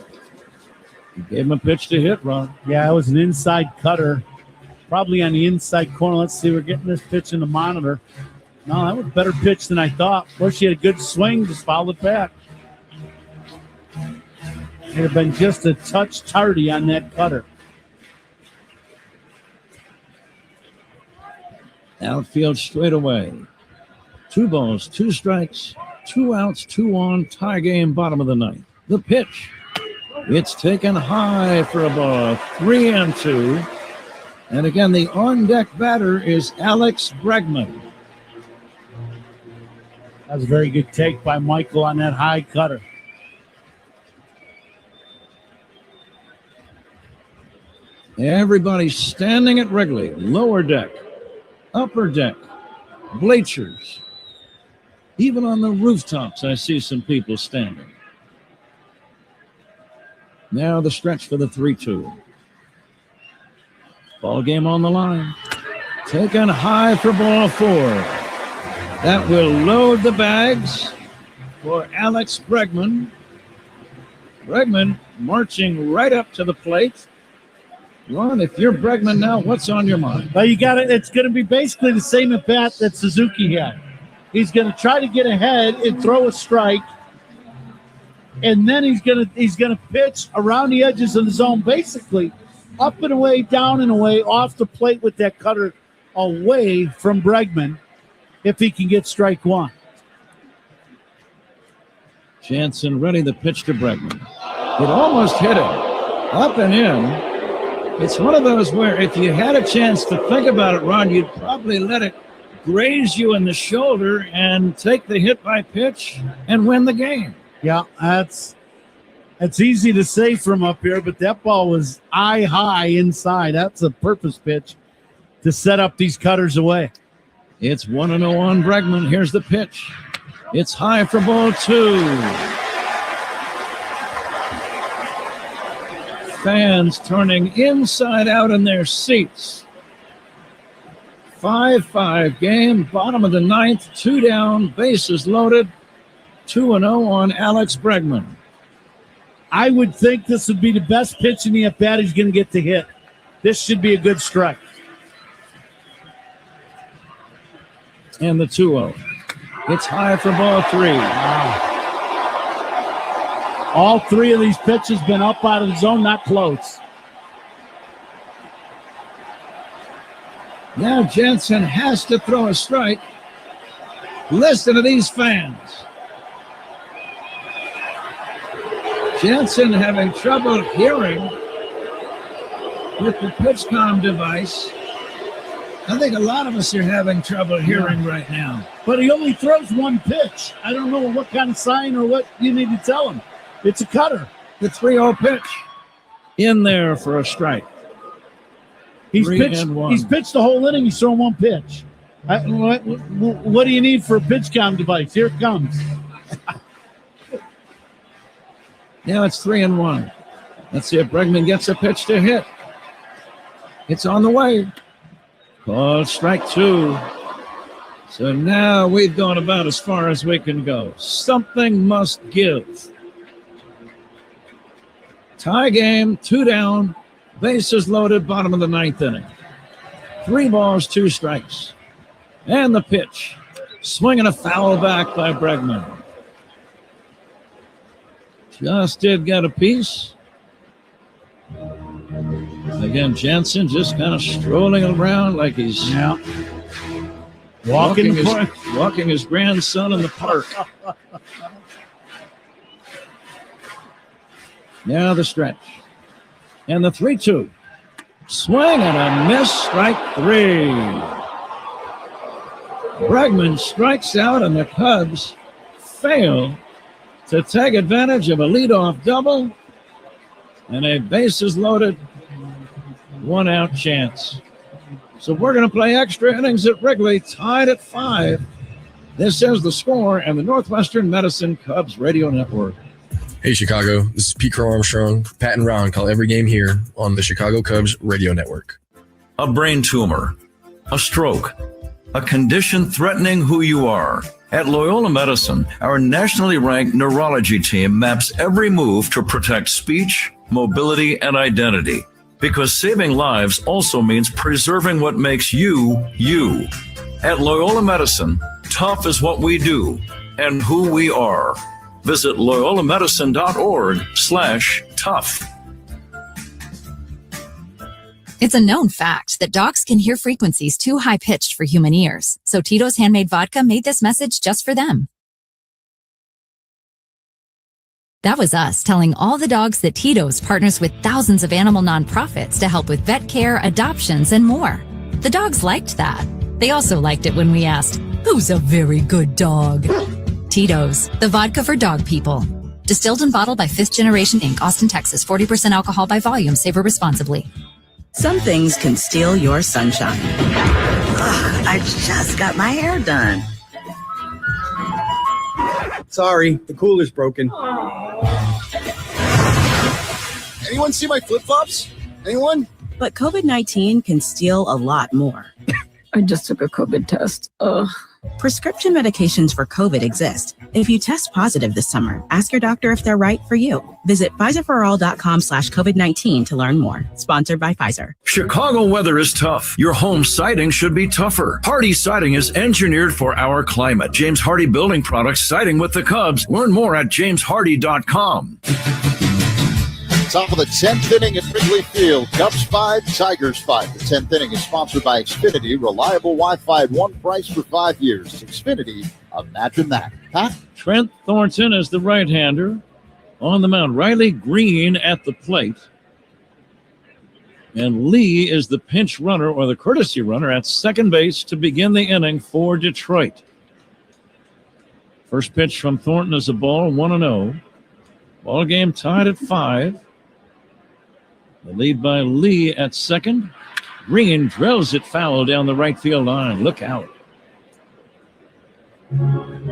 He gave him a pitch to hit, Ron. Yeah, it was an inside cutter. Probably on the inside corner. Let's see, we're getting this pitch in the monitor. No, that was a better pitch than I thought. Bushy had a good swing, just fouled it back. It had been just a touch tardy on that cutter. Outfield straight away. 2 balls, 2 strikes, 2 outs, 2 on. Tie game, bottom of the ninth. The pitch. It's taken high for a ball. 3-2. And again, the on-deck batter is Alex Bregman. That was a very good take by Michael on that high cutter. Everybody's standing at Wrigley. Lower deck, upper deck, bleachers. Even on the rooftops, I see some people standing. Now the stretch for the 3-2. Ball game on the line. Taken high for ball 4. That will load the bags for Alex Bregman. Bregman marching right up to the plate. Ron, if you're Bregman now, what's on your mind? Well, you got it. It's going to be basically the same at bat that Suzuki had. He's going to try to get ahead and throw a strike, and then he's going to pitch around the edges of the zone, basically up and away, down and away, off the plate with that cutter away from Bregman, if he can get strike 1. Jansen ready the pitch to Bregman. It almost hit him. Up and in. It's one of those where if you had a chance to think about it, Ron, you'd probably let it graze you in the shoulder and take the hit by pitch and win the game. Yeah, that's easy to say from up here, but that ball was eye high inside. That's a purpose pitch to set up these cutters away. It's 1-0 on Bregman. Here's the pitch. It's high for ball 2. Fans turning inside out in their seats. 5-5 game, bottom of the ninth, 2 down, bases loaded. 2-0 on Alex Bregman. I would think this would be the best pitch in the at-bat he's going to get to hit. This should be a good strike. And the 2-0. It's high for ball 3. Wow. All 3 of these pitches been up out of the zone, not close. Now Jansen has to throw a strike. Listen to these fans. Jansen having trouble hearing with the PitchCom device. I think a lot of us are having trouble hearing right now. But he only throws 1 pitch. I don't know what kind of sign or what you need to tell him. It's a cutter. The 3-0 pitch. In there for a strike. He's pitched the whole inning. He's thrown 1 pitch. What do you need for a PitchCom device? Here it comes. Now it's 3-1. Let's see if Bregman gets a pitch to hit. It's on the way. Called strike 2. So now we've gone about as far as we can go. Something must give. Tie game, 2 down, bases loaded, bottom of the 9th inning. 3 balls, 2 strikes. And the pitch. Swinging a foul back by Bregman. Just did get a piece. Again, Jansen just kind of strolling around like he's walking his grandson in the park. Now the stretch. And the 3-2. Swing and a miss, strike 3. Bregman strikes out, and the Cubs fail to take advantage of a leadoff double and a bases loaded 1-out chance. So we're going to play extra innings at Wrigley, tied at 5. This is the score and the Northwestern Medicine Cubs Radio Network. Hey, Chicago. This is Pete Crow Armstrong. Pat and Ron call every game here on the Chicago Cubs Radio Network. A brain tumor, a stroke, a condition threatening who you are. At Loyola Medicine, our nationally ranked neurology team maps every move to protect speech, mobility, and identity. Because saving lives also means preserving what makes you, you. At Loyola Medicine, tough is what we do and who we are. Visit loyolamedicine.org/tough. It's a known fact that dogs can hear frequencies too high-pitched for human ears. So Tito's Handmade Vodka made this message just for them. That was us telling all the dogs that Tito's partners with thousands of animal nonprofits to help with vet care, adoptions, and more. The dogs liked that. They also liked it when we asked, "Who's a very good dog?" Tito's, the vodka for dog people. Distilled and bottled by 5th Generation Inc., Austin, Texas. 40% alcohol by volume. Savor responsibly. Some things can steal your sunshine. Ugh, I just got my hair done. Sorry, the cooler's broken. Anyone see my flip-flops? Anyone? But COVID-19 can steal a lot more. I just took a COVID test. Ugh. Prescription medications for COVID exist. If you test positive this summer, ask your doctor if they're right for you. Visit PfizerForAll.com/COVID-19 to learn more. Sponsored by Pfizer. Chicago weather is tough. Your home siding should be tougher. Hardy Siding is engineered for our climate. James Hardy Building Products, siding with the Cubs. Learn more at jameshardy.com. Top of the 10th inning at Wrigley Field. Cubs 5, Tigers 5. The 10th inning is sponsored by Xfinity. Reliable Wi-Fi at one price for 5 years. Xfinity, imagine that. Pat? Trent Thornton is the right-hander on the mound. Riley Green at the plate. And Lee is the pinch runner or the courtesy runner at second base to begin the inning for Detroit. First pitch from Thornton is a ball, 1-0. Ball game tied at 5. The lead by Lee at second. Green drills it foul down the right field line. Look out.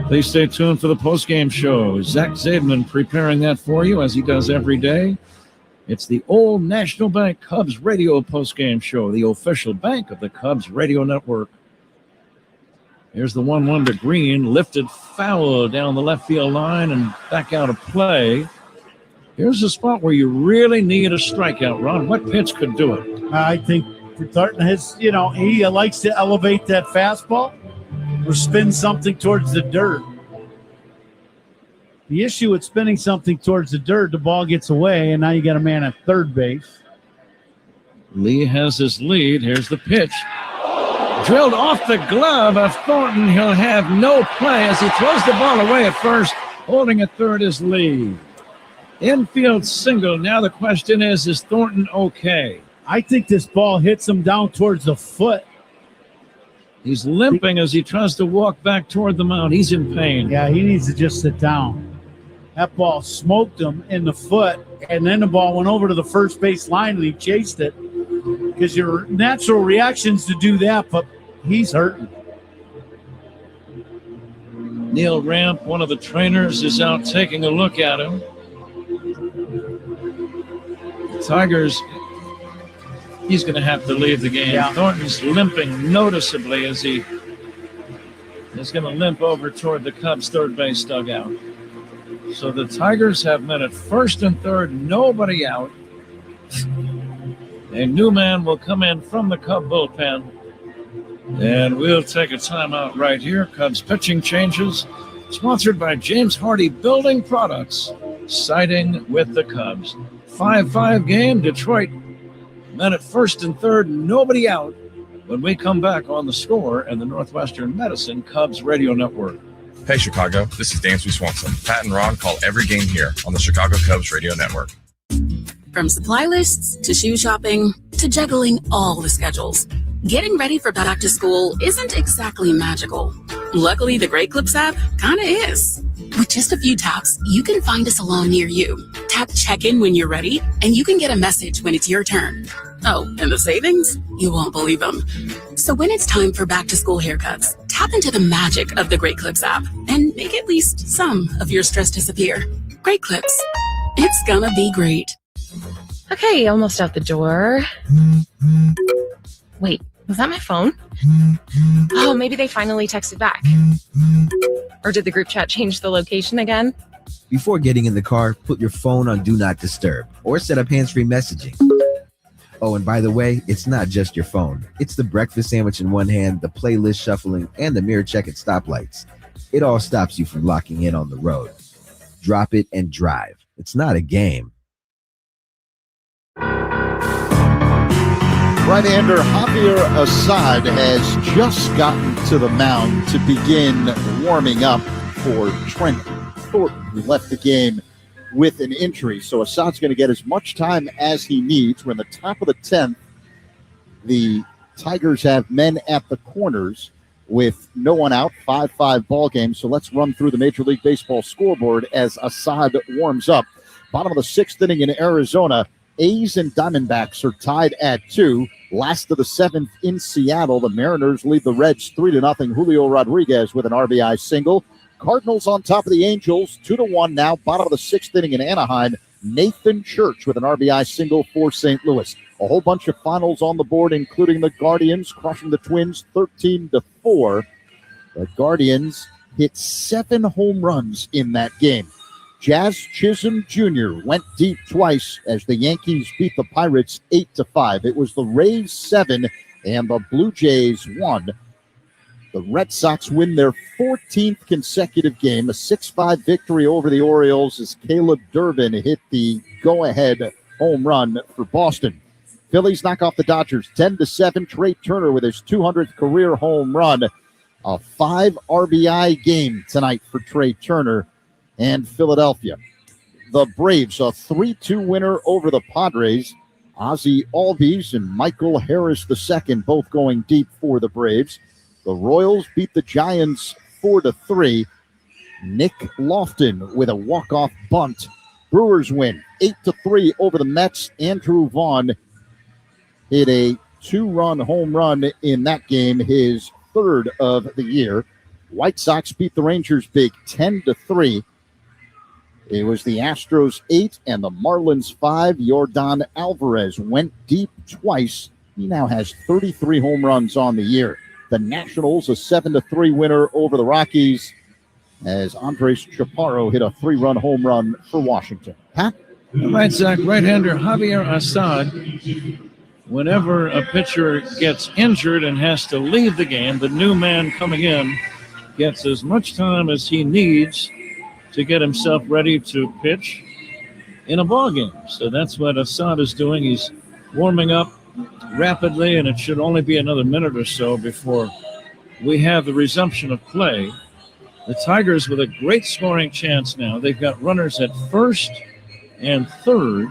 Please stay tuned for the postgame show. Zach Zaidman preparing that for you as he does every day. It's the Old National Bank Cubs radio postgame show, the official bank of the Cubs radio network. Here's the 1-1 to Green. Lifted foul down the left field line and back out of play. Here's a spot where you really need a strikeout, Ron. What pitch could do it? I think Thornton has, he likes to elevate that fastball or spin something towards the dirt. The issue with spinning something towards the dirt, the ball gets away, and now you got a man at third base. Lee has his lead. Here's the pitch. Drilled off the glove of Thornton. He'll have no play as he throws the ball away at first. Holding at third is Lee. Infield single. Now the question is Thornton okay? I think this ball hits him down towards the foot. He's limping as he tries to walk back toward the mound. He's in pain. Yeah, he needs to just sit down. That ball smoked him in the foot, and then the ball went over to the first base line, and he chased it. Because your natural reaction is to do that, but he's hurting. Neil Ramp, one of the trainers, is out taking a look at him. The Tigers, he's going to have to leave the game. Yeah. Thornton's limping noticeably as he is going to limp over toward the Cubs third base dugout. So the Tigers have men at first and third, nobody out. A new man will come in from the Cub bullpen. And we'll take a timeout right here. Cubs pitching changes. Sponsored by James Hardy Building Products. Siding with the Cubs. 5-5 game. Detroit men at first and third, nobody out. When we come back on The Score and the Northwestern Medicine Cubs Radio Network. Hey, Chicago. This is Dan Swanson. Pat and Ron call every game here on the Chicago Cubs Radio Network. From supply lists to shoe shopping to juggling all the schedules, getting ready for back to school isn't exactly magical. Luckily, the Great Clips app kinda is. With just a few taps, you can find a salon near you. Tap check-in when you're ready, and you can get a message when it's your turn. Oh, and the savings? You won't believe them. So when it's time for back-to-school haircuts, tap into the magic of the Great Clips app and make at least some of your stress disappear. Great Clips. It's gonna be great. Okay, almost out the door. Wait, was that my phone? Oh, maybe they finally texted back. Or did the group chat change the location again? Before getting in the car, put your phone on Do Not Disturb or set up hands-free messaging. Oh, and by the way, it's not just your phone. It's the breakfast sandwich in one hand, the playlist shuffling, and the mirror check at stoplights. It all stops you from locking in on the road. Drop it and drive. It's not a game. Right-hander Javier Assad has just gotten to the mound to begin warming up for Trent Thornton, who left the game with an injury. So Assad's going to get as much time as he needs. We're in the top of the 10th. The Tigers have men at the corners with no one out, 5-5 ball game. So let's run through the Major League Baseball scoreboard as Assad warms up. Bottom of the 6th inning in Arizona. A's and Diamondbacks are tied at 2. Last of the 7th in Seattle. The Mariners lead the Reds 3-0. Julio Rodriguez with an RBI single. Cardinals on top of the Angels 2-1 now. Bottom of the 6th inning in Anaheim. Nathan Church with an RBI single for St. Louis. A whole bunch of finals on the board, including the Guardians crushing the Twins 13-4. The Guardians hit 7 home runs in that game. Jazz Chisholm Jr. went deep twice as the Yankees beat the Pirates 8-5. It was the Rays 7 and the Blue Jays 1. The Red Sox win their 14th consecutive game, a 6-5 victory over the Orioles as Caleb Durbin hit the go-ahead home run for Boston. Phillies knock off the Dodgers 10-7. Trey Turner with his 200th career home run. A 5 RBI game tonight for Trey Turner and Philadelphia. The Braves, a 3-2 winner over the Padres. Ozzie Albies and Michael Harris II both going deep for the Braves. The Royals beat the Giants 4-3. Nick Lofton with a walk-off bunt. Brewers win 8-3 over the Mets. Andrew Vaughn hit a 2-run home run in that game, his 3rd of the year. White Sox beat the Rangers big 10-3. It was the Astros 8 and the Marlins 5. Yordan Alvarez went deep twice. He now has 33 home runs on the year. The Nationals, a 7-3 winner over the Rockies, as Andres Chaparro hit a 3-run home run for Washington. Pat? All right, Zach. Right-hander Javier Assad. Whenever a pitcher gets injured and has to leave the game, the new man coming in gets as much time as he needs to get himself ready to pitch in a ball game. So that's what Assad is doing. He's warming up rapidly, and it should only be another minute or so before we have the resumption of play. The Tigers with a great scoring chance now. They've got runners at first and third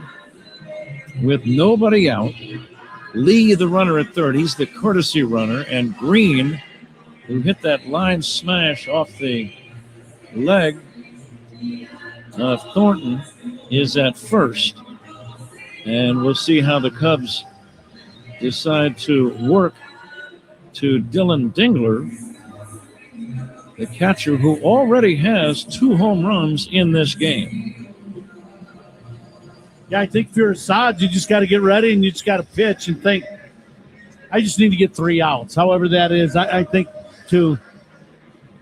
with nobody out. Lee, the runner at third, he's the courtesy runner, and Green, who hit that line smash off the leg of Thornton, is at first. And we'll see how the Cubs decide to work to Dylan Dingler, the catcher who already has 2 home runs in this game. Yeah, I think if you're Assad, you just got to get ready and you just got to pitch and think, I just need to get 3 outs. However that is, I think to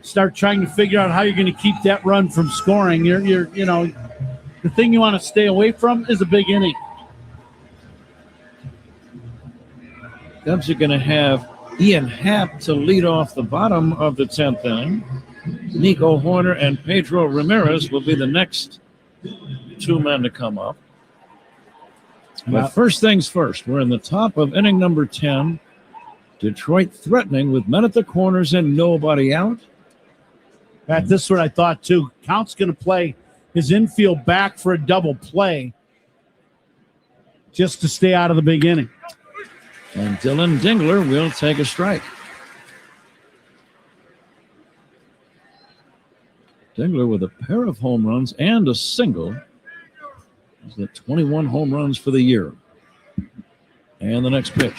start trying to figure out how you're going to keep that run from scoring. You're the thing you want to stay away from is a big inning. Cubs are going to have Ian Happ to lead off the bottom of the 10th inning. Nico Horner and Pedro Ramirez will be the next 2 men to come up. But first things first, we're in the top of inning number 10. Detroit threatening with men at the corners and nobody out. Pat, this is what I thought too. Count's going to play his infield back for a double play just to stay out of the big inning. And Dylan Dingler will take a strike. Dingler with a pair of home runs and a single. He's at 21 home runs for the year. And the next pitch.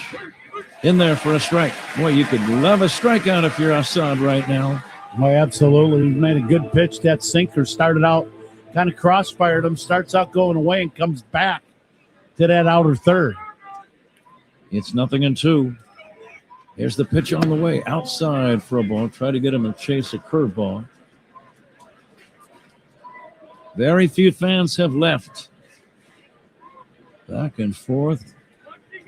In there for a strike. Boy, you could love a strikeout if you're Assad right now. Oh, absolutely. He made a good pitch. That sinker started out, kind of crossfired him, starts out going away and comes back to that outer third. It's 0-2. Here's the pitch on the way. Outside for a ball. Try to get him to chase a curveball. Very few fans have left. Back and forth.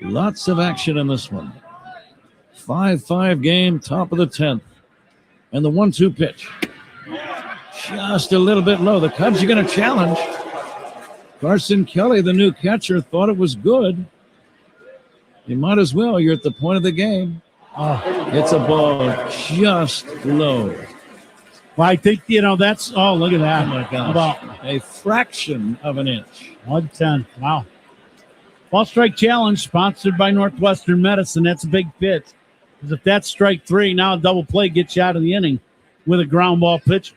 Lots of action in this one. 5-5 game, top of the 10th. And the 1-2 pitch. Just a little bit low. The Cubs are going to challenge. Carson Kelly, the new catcher, thought it was good. You might as well. You're at the point of the game. It's a ball just low. Well, I think, that's, look at that. Oh, my gosh. About a fraction of an inch. 110. Wow. Ball strike challenge sponsored by Northwestern Medicine. That's a big pitch. Because if that's strike 3, now a double play gets you out of the inning with a ground ball pitch.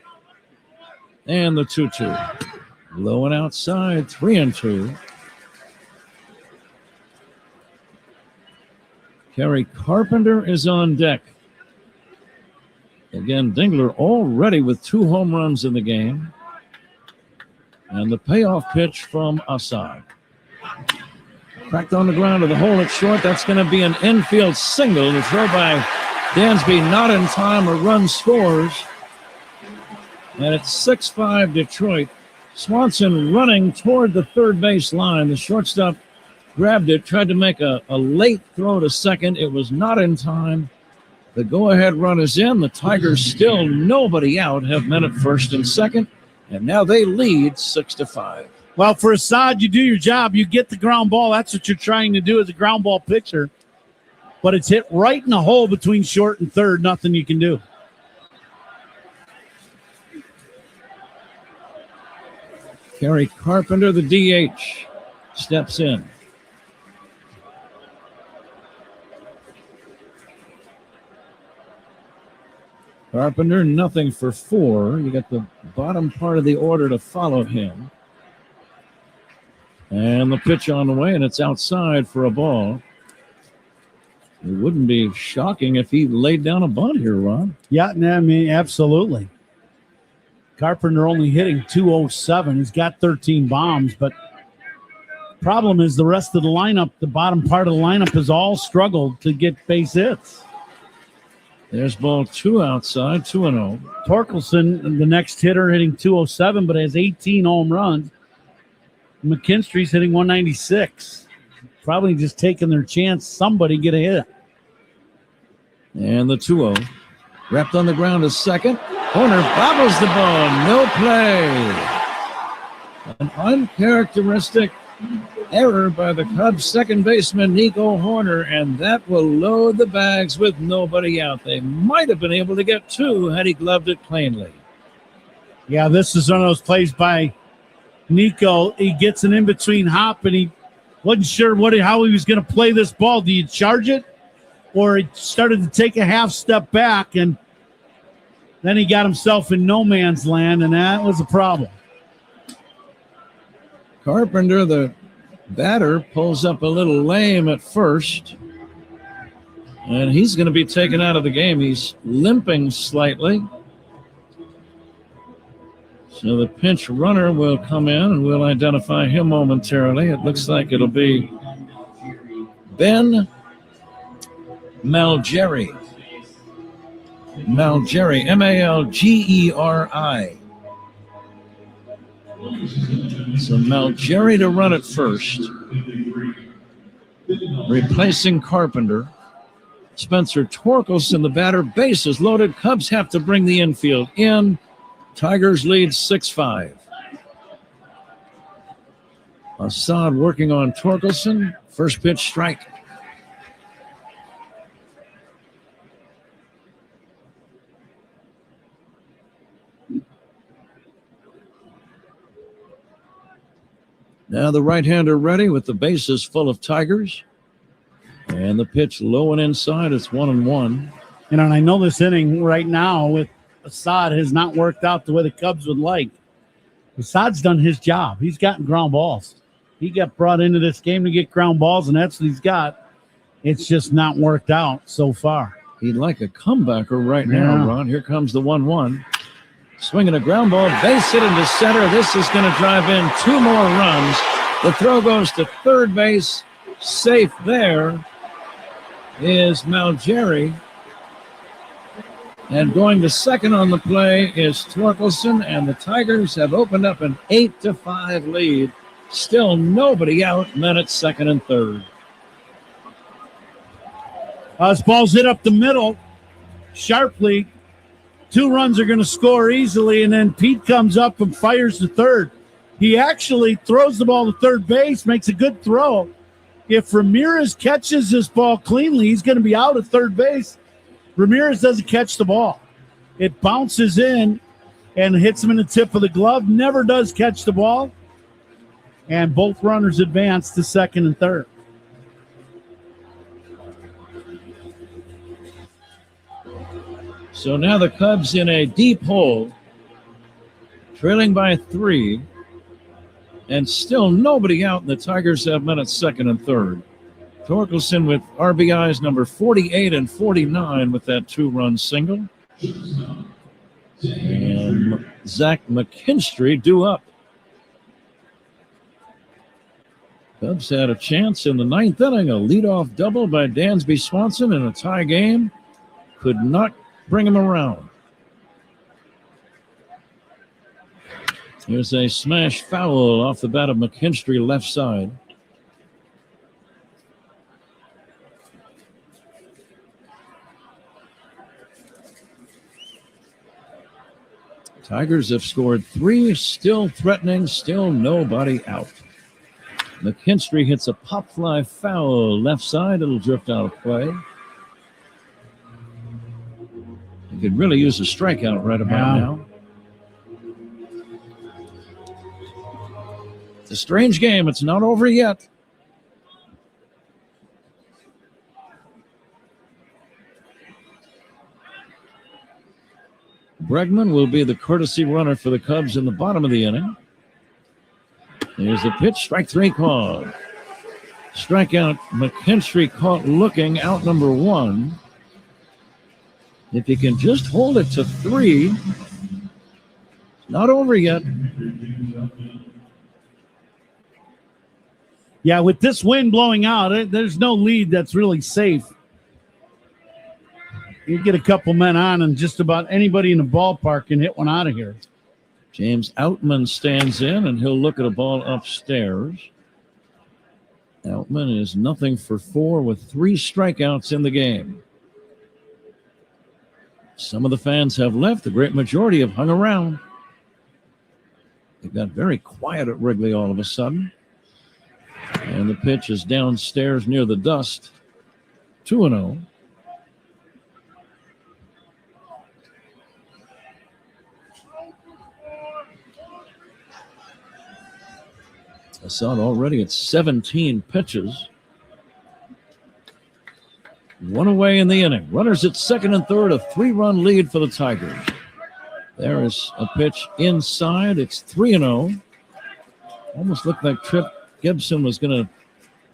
And the 2-2. Low and outside, 3-2. Kerry Carpenter is on deck. Again, Dingler already with 2 home runs in the game. And the payoff pitch from Assad. Cracked on the ground to the hole at short. That's going to be an infield single. The throw by Dansby not in time. A run scores. And it's 6-5 Detroit. Swanson running toward the third base line. The shortstop grabbed it, tried to make a late throw to second. It was not in time. The go-ahead run is in. The Tigers still nobody out, have men at first and second, and now they lead 6-5. Well, for Assad, you do your job. You get the ground ball. That's what you're trying to do as a ground ball pitcher. But it's hit right in the hole between short and third. Nothing you can do. Kerry Carpenter, the DH, steps in. Carpenter, nothing for 4. You got the bottom part of the order to follow him. And the pitch on the way, and it's outside for a ball. It wouldn't be shocking if he laid down a bunt here, Ron. Yeah, I mean, absolutely. Carpenter only hitting 207. He's got 13 bombs, but the problem is the rest of the lineup, the bottom part of the lineup has all struggled to get base hits. There's ball 2 outside, 2-0. Torkelson, the next hitter, hitting 207, but has 18 home runs. McKinstry's hitting 196. Probably just taking their chance. Somebody get a hit. And the 2-0. Wrapped on the ground to second. Horner bobbles the ball. No play. An uncharacteristic error by the Cubs second baseman Nico Horner, and that will load the bags with nobody out. They might have been able to get 2 had he gloved it cleanly. Yeah, this is one of those plays by Nico. He gets an in-between hop, and he wasn't sure how he was going to play this ball. Do you charge it? Or he started to take a half step back, and then he got himself in no man's land, and that was a problem. Carpenter, the batter, pulls up a little lame at first, and he's going to be taken out of the game. He's limping slightly. So the pinch runner will come in, and we'll identify him momentarily. It looks like it'll be Ben Malgeri. Malgeri, Malgeri. So Malgeri to run it first. Replacing Carpenter. Spencer Torkelson, the batter. Bases loaded. Cubs have to bring the infield in. Tigers lead 6-5. Assad working on Torkelson. First pitch strike. Now the right-hander ready with the bases full of Tigers. And the pitch low and inside. It's 1-1. And I know this inning right now with Assad has not worked out the way the Cubs would like. Assad's done his job. He's gotten ground balls. He got brought into this game to get ground balls, and that's what he's got. It's just not worked out so far. He'd like a comebacker right now, Ron. Here comes the 1-1. Swinging a ground ball, base hit into center. This is going to drive in 2 more runs. The throw goes to third base. Safe there is Malgeri. And going to second on the play is Torkelson. And the Tigers have opened up an 8-5 lead. Still nobody out, and then it's second and third. This ball's hit up the middle sharply. 2 runs are going to score easily, and then Pete comes up and fires to third. He actually throws the ball to third base, makes a good throw. If Ramirez catches this ball cleanly, he's going to be out at third base. Ramirez doesn't catch the ball. It bounces in and hits him in the tip of the glove, never does catch the ball. And both runners advance to second and third. So now the Cubs in a deep hole, trailing by 3, and still nobody out, and the Tigers have men at second and third. Torkelson with RBIs number 48 and 49 with that 2-run single. And Zach McKinstry due up. Cubs had a chance in the 9th inning, a leadoff double by Dansby Swanson in a tie game. Could not bring him around. Here's a smash foul off the bat of McKinstry, left side. Tigers have scored 3, still threatening, still nobody out. McKinstry hits a pop fly foul left side. It'll drift out of play. He could really use a strikeout right about now. It's a strange game. It's not over yet. Bregman will be the courtesy runner for the Cubs in the bottom of the inning. There's the pitch, strike 3 called. Strikeout, McKinstry caught looking, out number 1. If he can just hold it to 3, it's not over yet. Yeah, with this wind blowing out, there's no lead that's really safe. You get a couple men on, and just about anybody in the ballpark can hit one out of here. James Outman stands in, and he'll look at a ball upstairs. Outman is 0 for 4 with 3 strikeouts in the game. Some of the fans have left. The great majority have hung around. It got very quiet at Wrigley all of a sudden. And the pitch is downstairs near the dust. 2-0. I saw it already at 17 pitches. 1 away in the inning. Runners at second and third, a 3-run lead for the Tigers. There is a pitch inside. It's 3-0. Almost looked like Tripp Gibson was going to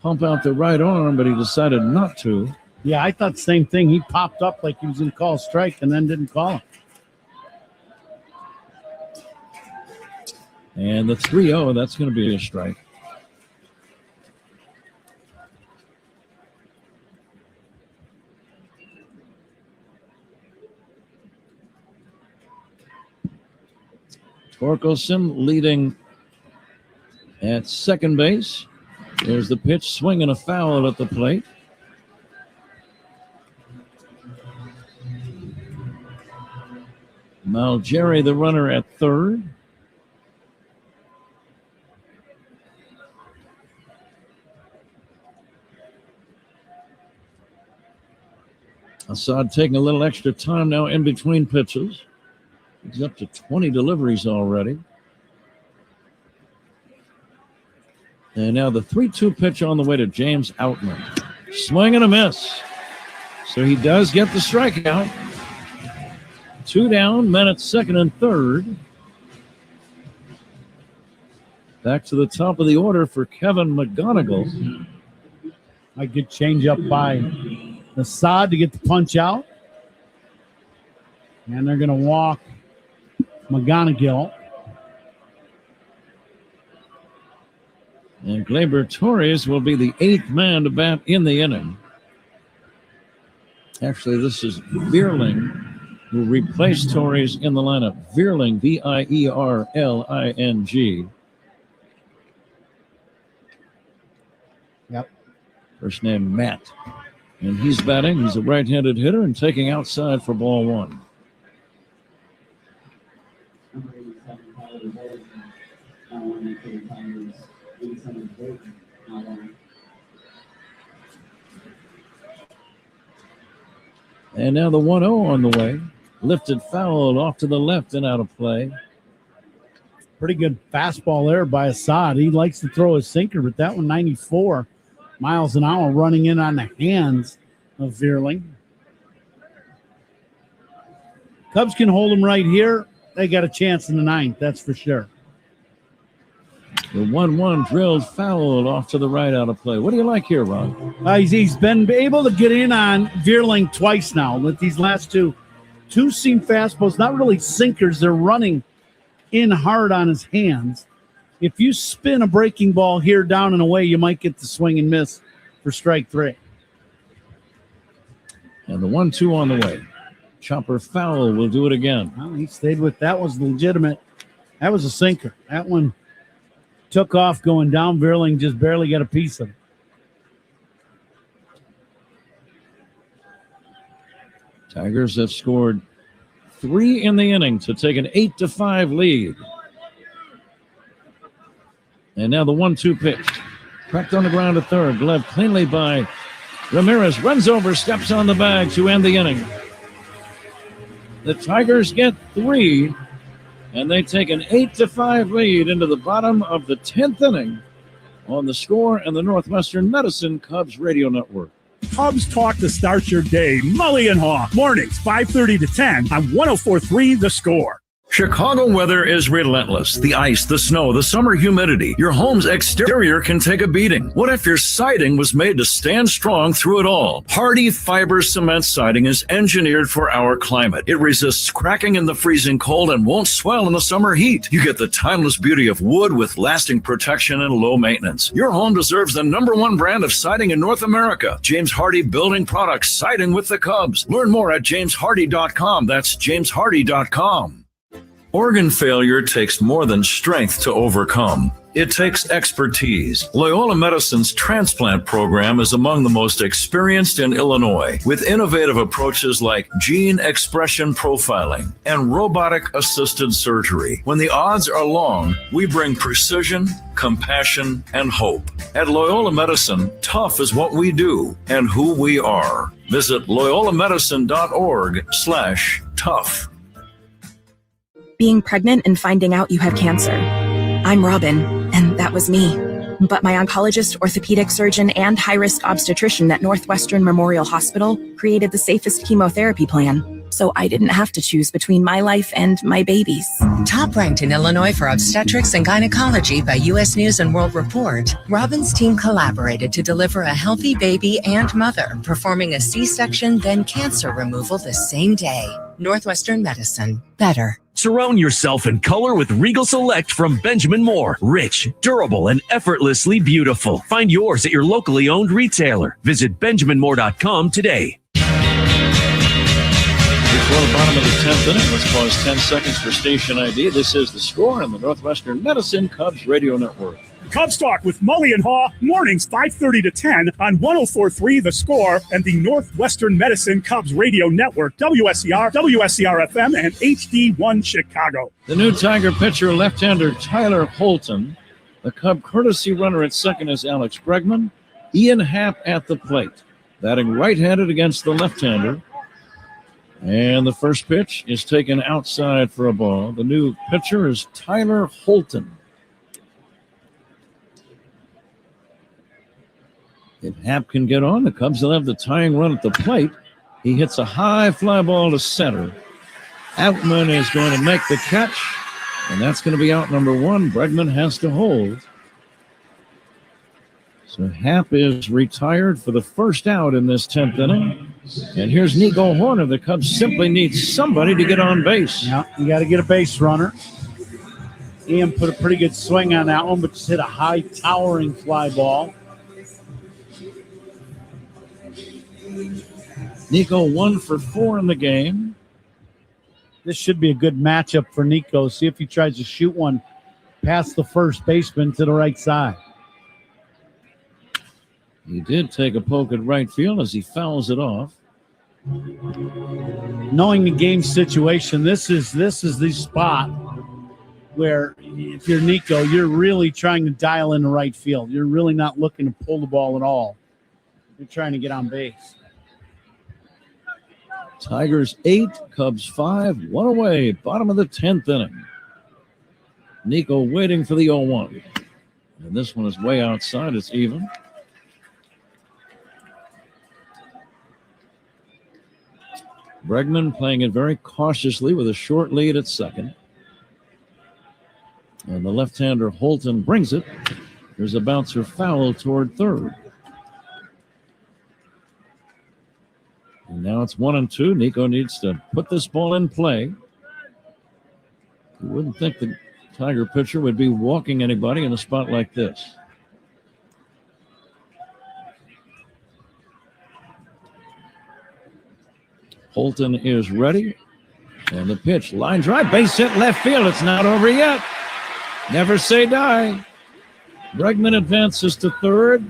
pump out the right arm, but he decided not to. Yeah, I thought the same thing. He popped up like he was going to call a strike and then didn't call it. And the 3-0, that's going to be a strike. Torkelson leading at second base. There's the pitch, swinging a foul at the plate. Malgeri, the runner, at third. Assad taking a little extra time now in between pitches. He's up to 20 deliveries already. And now the 3-2 pitch on the way to James Outman. Swing and a miss. So he does get the strikeout. 2 down, men at second and third. Back to the top of the order for Kevin McGonigal. Might get changed up by Assad to get the punch out. And they're going to walk McGonigal. And Gleyber Torres will be the 8th man to bat in the inning. Actually, this is Vierling who replaced Torres in the lineup. Vierling, Vierling. Yep. First name Matt. And he's batting. He's a right-handed hitter and taking outside for ball 1. And now the 1-0 on the way. Lifted foul off to the left and out of play. Pretty good fastball there by Assad. He likes to throw his sinker, but that one 94 miles an hour running in on the hands of Vierling. Cubs can hold him right here. They got a chance in the 9th, that's for sure. The 1-1 drilled foul off to the right out of play. What do you like here, Ron? He's been able to get in on Vierling twice now. With these last two seam fastballs, not really sinkers. They're running in hard on his hands. If you spin a breaking ball here down and away, you might get the swing and miss for strike 3. And the 1-2 on the way. Chopper foul will do it again. Well, he stayed with that. Was legitimate. That was a sinker. That one took off going down. Vierling just barely got a piece of it. Tigers have scored 3 in the inning to take an 8-5 lead. And now the 1-2 pitch. Cracked on the ground at third. Glove cleanly by Ramirez. Runs over, steps on the bag to end the inning. The Tigers get 3, and they take an 8-5 lead into the bottom of the 10th inning on The Score and the Northwestern Medicine Cubs Radio Network. Cubs talk to start your day. Mully and Haw. Mornings, 5:30 to 10 on 104.3 The Score. Chicago weather is relentless. The ice, the snow, the summer humidity. Your home's exterior can take a beating. What if your siding was made to stand strong through it all? Hardy Fiber Cement Siding is engineered for our climate. It resists cracking in the freezing cold and won't swell in the summer heat. You get the timeless beauty of wood with lasting protection and low maintenance. Your home deserves the #1 brand of siding in North America. James Hardy Building Products, siding with the Cubs. Learn more at jameshardy.com. That's jameshardy.com. Organ failure takes more than strength to overcome. It takes expertise. Loyola Medicine's transplant program is among the most experienced in Illinois, with innovative approaches like gene expression profiling and robotic-assisted surgery. When the odds are long, we bring precision, compassion, and hope. At Loyola Medicine, tough is what we do and who we are. Visit loyolamedicine.org/tough. Being pregnant and finding out you have cancer. I'm Robin, and that was me. But my oncologist, orthopedic surgeon, and high-risk obstetrician at Northwestern Memorial Hospital created the safest chemotherapy plan, so I didn't have to choose between my life and my baby's. Top ranked in Illinois for obstetrics and gynecology by U.S. News and World Report, Robin's team collaborated to deliver a healthy baby and mother, performing a C-section, then cancer removal the same day. Northwestern Medicine. Better. Surround yourself in color with Regal Select from Benjamin Moore. Rich, durable, and effortlessly beautiful. Find yours at your locally owned retailer. Visit BenjaminMoore.com today. Before the bottom of the 10th inning, let's pause 10 seconds for station ID. This is The Score on the Northwestern Medicine Cubs Radio Network. Cubs Talk with Mully and Haw, mornings 5:30 to 10 on 104.3 The Score and the Northwestern Medicine Cubs Radio Network, WSCR, WSCR-FM, and HD1 Chicago. The new Tiger pitcher, left-hander Tyler Holton. The Cub courtesy runner at second is Alex Bregman. Ian Happ at the plate, batting right-handed against the left-hander. And the first pitch is taken outside for a ball. The new pitcher is Tyler Holton. If Happ can get on, the Cubs will have the tying run at the plate. He hits a high fly ball to center. Outman is going to make the catch, and that's going to be out number one. Bregman has to hold. So Happ is retired for the first out in this 10th inning. And here's Nico Horner. The Cubs simply need somebody to get on base. Yeah, you got to get a base runner. Ian put a pretty good swing on that one, but just hit a high towering fly ball. Nico 1 for 4 in the game. This should be a good matchup for Nico. See if he tries to shoot one past the first baseman to the right side. He did take a poke at right field as he fouls it off. Knowing the game situation, this is the spot where if you're Nico, you're really trying to dial in the right field. You're really not looking to pull the ball at all. You're trying to get on base. Tigers 8, Cubs 5, 1 away, bottom of the 10th inning. Nico waiting for the 0-1. And this one is way outside. It's even. Bregman playing it very cautiously with a short lead at second. And the left-hander Holton brings it. There's a bouncer foul toward third. And now it's 1-2. Nico needs to put this ball in play. You wouldn't think the Tiger pitcher would be walking anybody in a spot like this. Holton is ready. And the pitch, line drive, base hit left field. It's not over yet. Never say die. Bregman advances to third.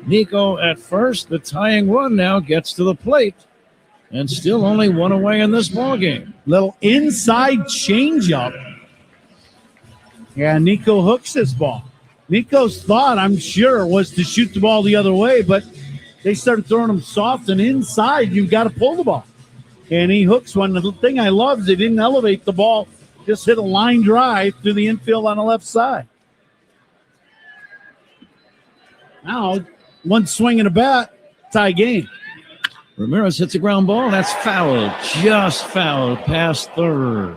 Nico at first. The tying run now gets to the plate. And still only 1 away in this ball game. Little inside changeup. Yeah, Nico hooks this ball. Nico's thought, I'm sure, was to shoot the ball the other way, but they started throwing him soft and inside. You've got to pull the ball. And he hooks one. The thing I love is they didn't elevate the ball, just hit a line drive through the infield on the left side. Now, one swing and a bat, tie game. Ramirez hits a ground ball. That's fouled. Just fouled past third.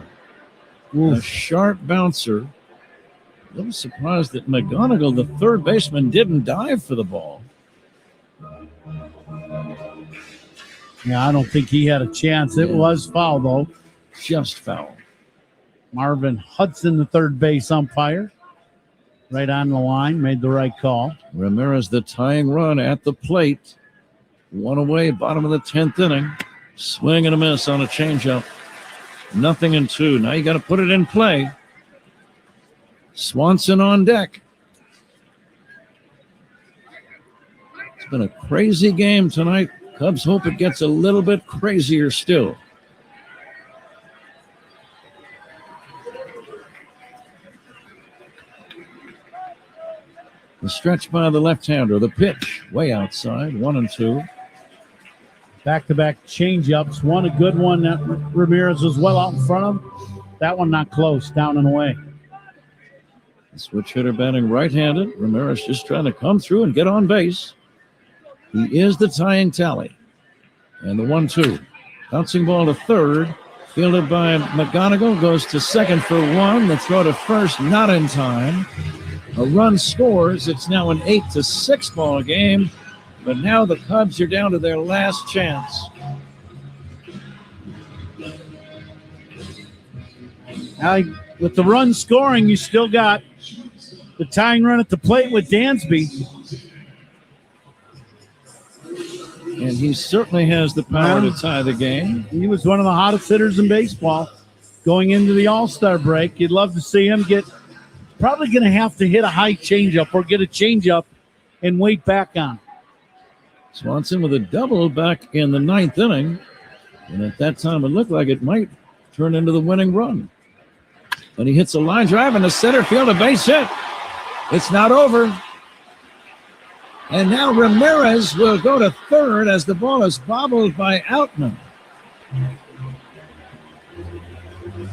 A sharp bouncer. A little surprised that McGonigal, the third baseman, didn't dive for the ball. Yeah, I don't think he had a chance. It was foul, though. Just foul. Marvin Hudson, the third base umpire, right on the line, made the right call. Ramirez, the tying run at the plate. 1 away, bottom of the 10th inning. Swing and a miss on a changeup. 0-2. Now you got to put it in play. Swanson on deck. It's been a crazy game tonight. Cubs hope it gets a little bit crazier still. The stretch by the left-hander. The pitch way outside. 1-2. Back-to-back change-ups. One a good one that Ramirez was well out in front of. That one not close, down and away. The switch hitter batting right-handed. Ramirez just trying to come through and get on base. He is the tying tally. And the 1-2. Bouncing ball to third. Fielded by McGonigal. Goes to second for one. The throw to first not in time. A run scores. It's now an 8-6 ball game. But now the Cubs are down to their last chance. With the run scoring, you still got the tying run at the plate with Dansby. And he certainly has the power to tie the game. He was one of the hottest hitters in baseball going into the All-Star break. You'd love to see him probably going to have to hit a high changeup or get a changeup and wait back on. Swanson with a double back in the ninth inning. And at that time, it looked like it might turn into the winning run. And he hits a line drive in the center field, a base hit. It's not over. And now Ramirez will go to third as the ball is bobbled by Outman.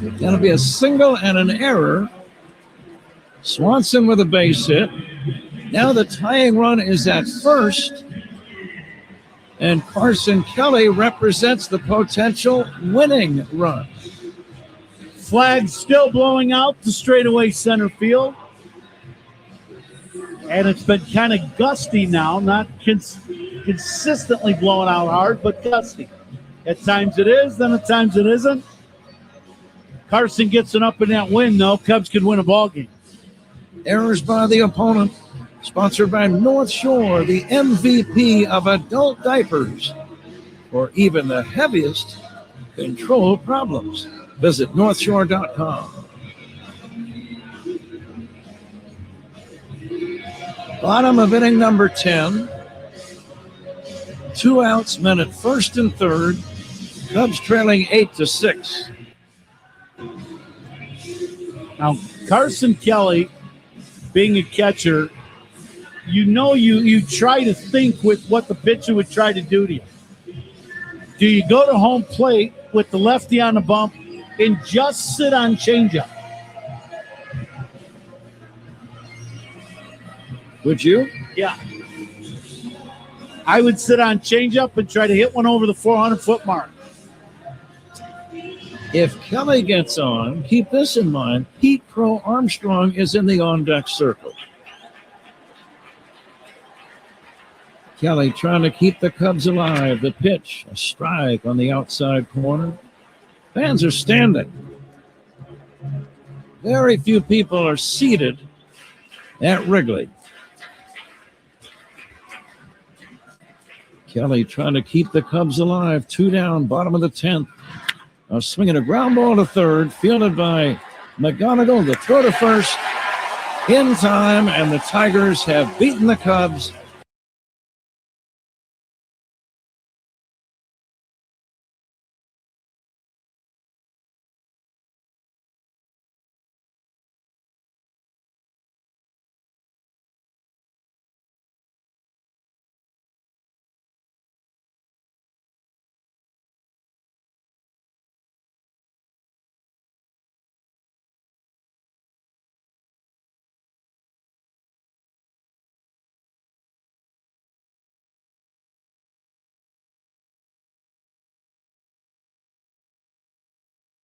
That'll be a single and an error. Swanson with a base hit. Now the tying run is at first. And Carson Kelly represents the potential winning run. Flag still blowing out to straightaway center field. And it's been kind of gusty now, not consistently blowing out hard, but gusty. At times it is, then at times it isn't. Carson gets an up in that win, though. Cubs could win a ball game. Errors by the opponent. Sponsored by North Shore, the MVP of adult diapers. For even the heaviest control problems. Visit NorthShore.com. Bottom of inning number 10. 2 outs, men at first and third. Cubs trailing 8-6. Now, Carson Kelly, being a catcher, you try to think with what the pitcher would try to do to you. Do you go to home plate with the lefty on the bump and just sit on changeup? Would you? Yeah. I would sit on changeup and try to hit one over the 400-foot mark. If Kelly gets on, keep this in mind, Pete Crow Armstrong is in the on-deck circle. Kelly trying to keep the Cubs alive. The pitch, a strike on the outside corner. Fans are standing. Very few people are seated at Wrigley. Kelly trying to keep the Cubs alive. 2 down, bottom of the 10th. Swinging a ground ball to third, fielded by McGonigal. The throw to first in time, and the Tigers have beaten the Cubs